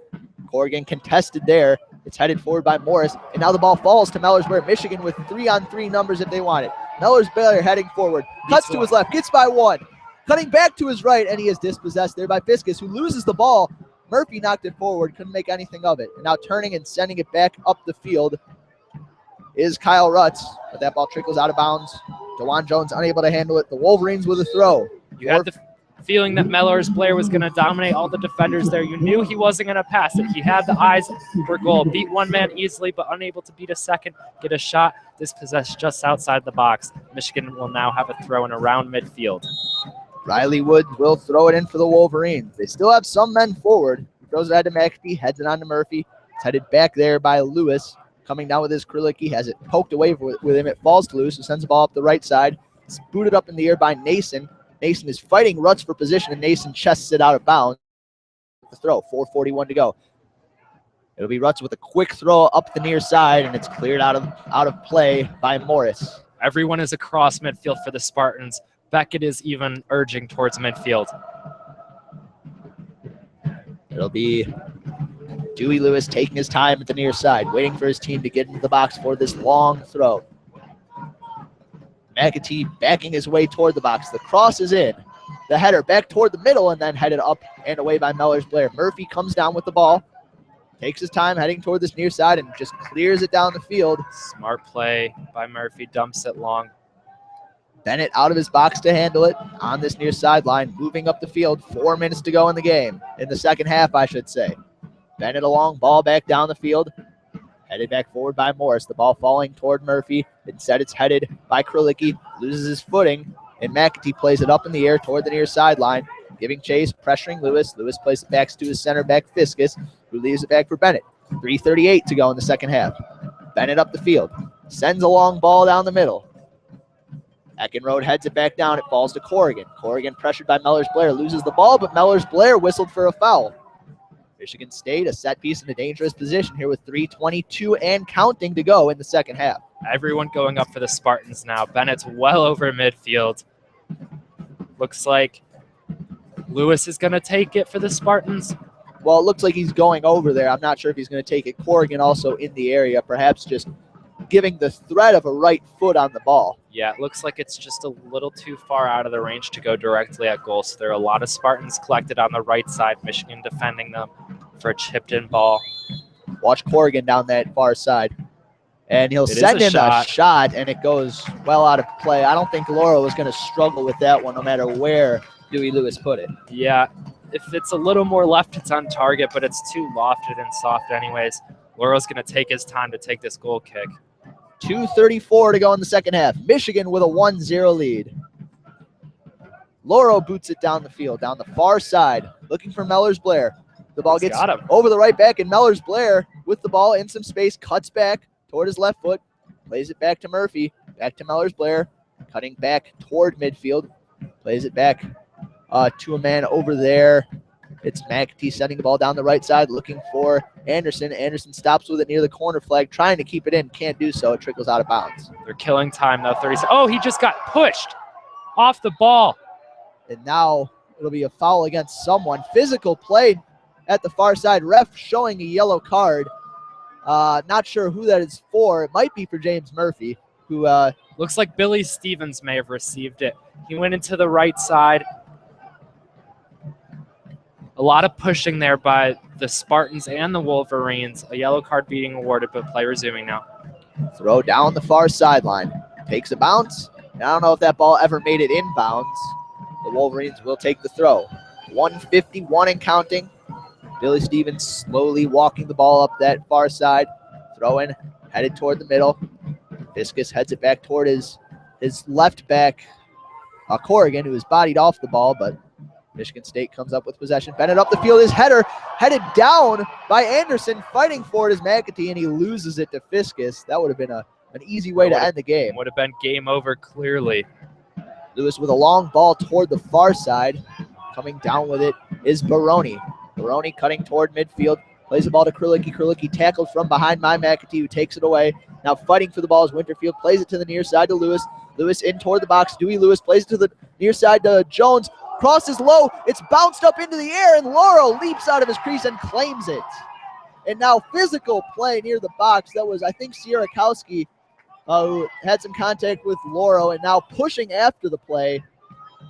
Corrigan contested there. It's headed forward by Morris. And now the ball falls to Mellersburg. Michigan with 3-on-3 numbers if they want it. Mellersburg heading forward. Cuts to his left. Gets by 1. Cutting back to his right. And he is dispossessed there by Fiskus, who loses the ball. Murphy knocked it forward, couldn't make anything of it. And now turning and sending it back up the field is Kyle Rutz. But that ball trickles out of bounds. DeJuan Jones unable to handle it. The Wolverines with a throw. You had the feeling that Mellors-Blair was going to dominate all the defenders there. You knew he wasn't going to pass it. He had the eyes for goal. Beat one man easily, but unable to beat a second. Get a shot. Dispossessed just outside the box. Michigan will now have a throw in around midfield. Riley Woods will throw it in for the Wolverines. They still have some men forward. He throws it out to McAfee, heads it on to Murphy. It's headed back there by Lewis. Coming down with his Krylik. He has it poked away with him. It falls to Lewis, who sends the ball up the right side. It's booted up in the air by Nason. Nason is fighting Rutz for position, and Nason chests it out of bounds. The throw, 4:41 to go. It'll be Rutz with a quick throw up the near side, and it's cleared out of play by Morris. Everyone is across midfield for the Spartans. Beckett is even urging towards midfield. It'll be Dewey Lewis taking his time at the near side, waiting for his team to get into the box for this long throw. McAtee backing his way toward the box. The cross is in. The header back toward the middle and then headed up and away by Mellors-Blair. Murphy comes down with the ball, takes his time heading toward this near side and just clears it down the field. Smart play by Murphy, dumps it long. Bennett out of his box to handle it on this near sideline, moving up the field. 4 minutes to go in the game, in the second half, I should say. Bennett a long ball back down the field, headed back forward by Morris. The ball falling toward Murphy. Instead, it's headed by Krylicki, loses his footing, and McAtee plays it up in the air toward the near sideline, giving chase, pressuring Lewis. Lewis plays it back to his center back, Fiskus, who leaves it back for Bennett. 3:38 to go in the second half. Bennett up the field, sends a long ball down the middle. Eckenrode heads it back down. It falls to Corrigan. Corrigan pressured by Mellors-Blair loses the ball, but Mellors-Blair whistled for a foul. Michigan State a set piece in a dangerous position here with 3:22 and counting to go in the second half. Everyone going up for the Spartans now. Bennett's well over midfield. Looks like Lewis is going to take it for the Spartans. Well, it looks like he's going over there. I'm not sure if he's going to take it. Corrigan also in the area, perhaps just giving the threat of a right foot on the ball. Yeah, it looks like it's just a little too far out of the range to go directly at goal. So there are a lot of Spartans collected on the right side. Michigan defending them for a chipped-in ball. Watch Corrigan down that far side. And he'll It is send a him shot. a shot, and it goes well out of play. I don't think Lauro was going to struggle with that one no matter where Dewey Lewis put it. Yeah, if it's a little more left, it's on target, but it's too lofted and soft anyways. Lauro's going to take his time to take this goal kick. 2:34 to go in the second half. Michigan with a 1-0 lead. Lauro boots it down the field, down the far side, looking for Mellors-Blair. The ball He's gets got him. over the right back, and Mellors-Blair with the ball in some space, cuts back toward his left foot, plays it back to Murphy, back to Mellors-Blair, cutting back toward midfield, plays it back to a man over there. It's McAtee sending the ball down the right side, looking for Anderson. Anderson stops with it near the corner flag, trying to keep it in. Can't do so. It trickles out of bounds. They're killing time now. 30 seconds. Oh, he just got pushed off the ball. And now it'll be a foul against someone. Physical play at the far side. Ref showing a yellow card. Not sure who that is for. It might be for James Murphy, who Looks like Billy Stevens may have received it. He went into the right side. A lot of pushing there by the Spartans and the Wolverines. A yellow card being awarded, but play resuming now. throw down the far sideline. Takes a bounce. And I don't know if that ball ever made it inbounds. The Wolverines will take the throw. 1:51 and counting. Billy Stevens slowly walking the ball up that far side. Throwing, headed toward the middle. Fiskus heads it back toward his left back, Corrigan, who is bodied off the ball, but Michigan State comes up with possession. Bennett up the field. His header headed down by Anderson. Fighting for it is McAtee, and he loses it to Fiskus. That would have been an easy way to end the game. Would have been game over clearly. Lewis with a long ball toward the far side. Coming down with it is Baroni. Baroni cutting toward midfield. Plays the ball to Krulicki. Krulicki tackled from behind by McAtee, who takes it away. Now fighting for the ball is Winterfield. Plays it to the near side to Lewis. Lewis in toward the box. Dewey Lewis plays it to the near side to Jones. Crosses low. It's bounced up into the air, and Lauro leaps out of his crease and claims it. And now physical play near the box. That was, I think, Sierakowski, who had some contact with Lauro, and now pushing after the play.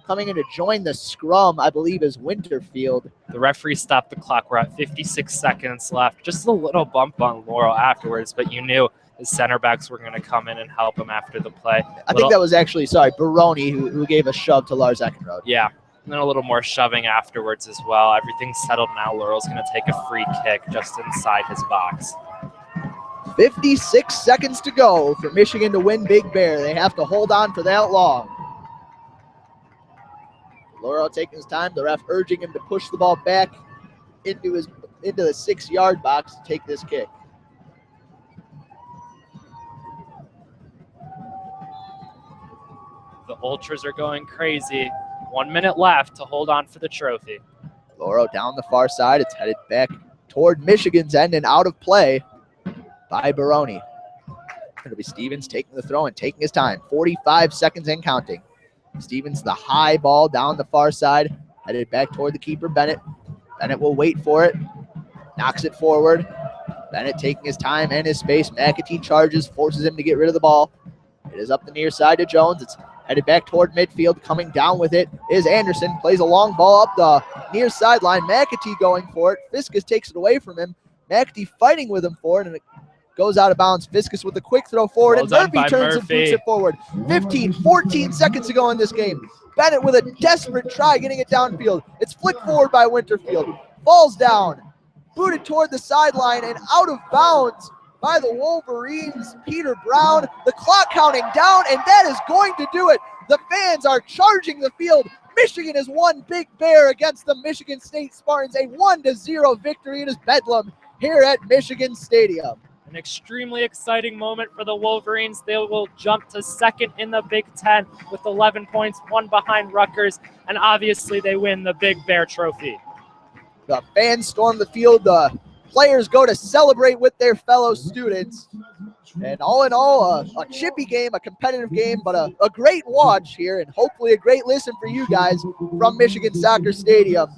Coming in to join the scrum, I believe, is Winterfield. The referee stopped the clock. We're at 56 seconds left. Just a little bump on Lauro afterwards, but you knew the center backs were going to come in and help him after the play. I think that was actually, Baroni, who gave a shove to Lars Eckenrode. Yeah, and then a little more shoving afterwards as well. Everything's settled now. Lauro's going to take a free kick just inside his box. 56 seconds to go for Michigan to win Big Bear. They have to hold on for that long. Lauro taking his time. The ref urging him to push the ball back into the 6-yard box to take this kick. The Ultras are going crazy. 1 minute left to hold on for the trophy. Lauro down the far side. It's headed back toward Michigan's end and out of play by Baroni. It'll be Stevens taking the throw and taking his time. 45 seconds and counting. Stevens, the high ball down the far side, headed back toward the keeper, Bennett. Bennett will wait for it, knocks it forward. Bennett taking his time and his space. McAtee charges, forces him to get rid of the ball. It is up the near side to Jones. It's headed back toward midfield. Coming down with it is Anderson. Plays a long ball up the near sideline. McAtee going for it. Fiskus takes it away from him. McAtee fighting with him for it, and it goes out of bounds. Fiskus with a quick throw forward, and Murphy turns and boots it forward. 14 seconds to go in this game. Bennett with a desperate try getting it downfield. It's flicked forward by Winterfield. Falls down. Booted toward the sideline and out of bounds by the Wolverines. Peter Brown. The clock counting down, and that is going to do it. The fans are charging the field. Michigan has won Big Bear against the Michigan State Spartans. A 1-0 victory. It is Bedlam here at Michigan Stadium. An extremely exciting moment for the Wolverines. They will jump to second in the Big Ten with 11 points, one behind Rutgers, and obviously they win the Big Bear Trophy. The fans storm the field. The players go to celebrate with their fellow students. And all in all, a chippy game, a competitive game, but a great watch here, and hopefully a great listen for you guys from Michigan Soccer Stadium.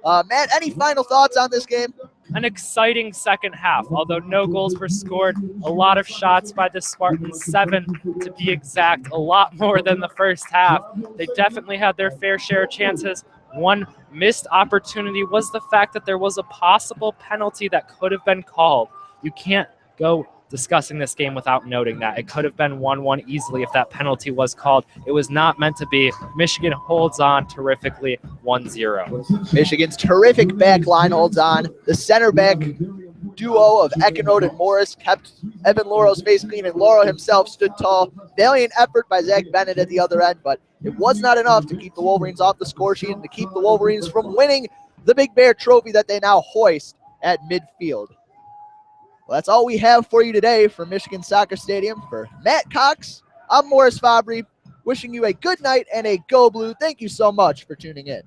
Matt, any final thoughts on this game? An exciting second half, although no goals were scored. A lot of shots by the Spartans, 7 to be exact, a lot more than the first half. They definitely had their fair share of chances. One missed opportunity was the fact that there was a possible penalty that could have been called. You can't go discussing this game without noting that. It could have been 1-1 easily if that penalty was called. It was not meant to be. Michigan holds on terrifically 1-0. Michigan's terrific back line holds on. The center back duo of Ekenrode and Morris kept Evan Laurel's face clean, and Laurel himself stood tall. Valiant effort by Zach Bennett at the other end, but it was not enough to keep the Wolverines off the score sheet and to keep the Wolverines from winning the Big Bear Trophy that they now hoist at midfield. Well, that's all we have for you today from Michigan Soccer Stadium. For Matt Cox, I'm Morris Fabry, wishing you a good night and a go blue. Thank you so much for tuning in.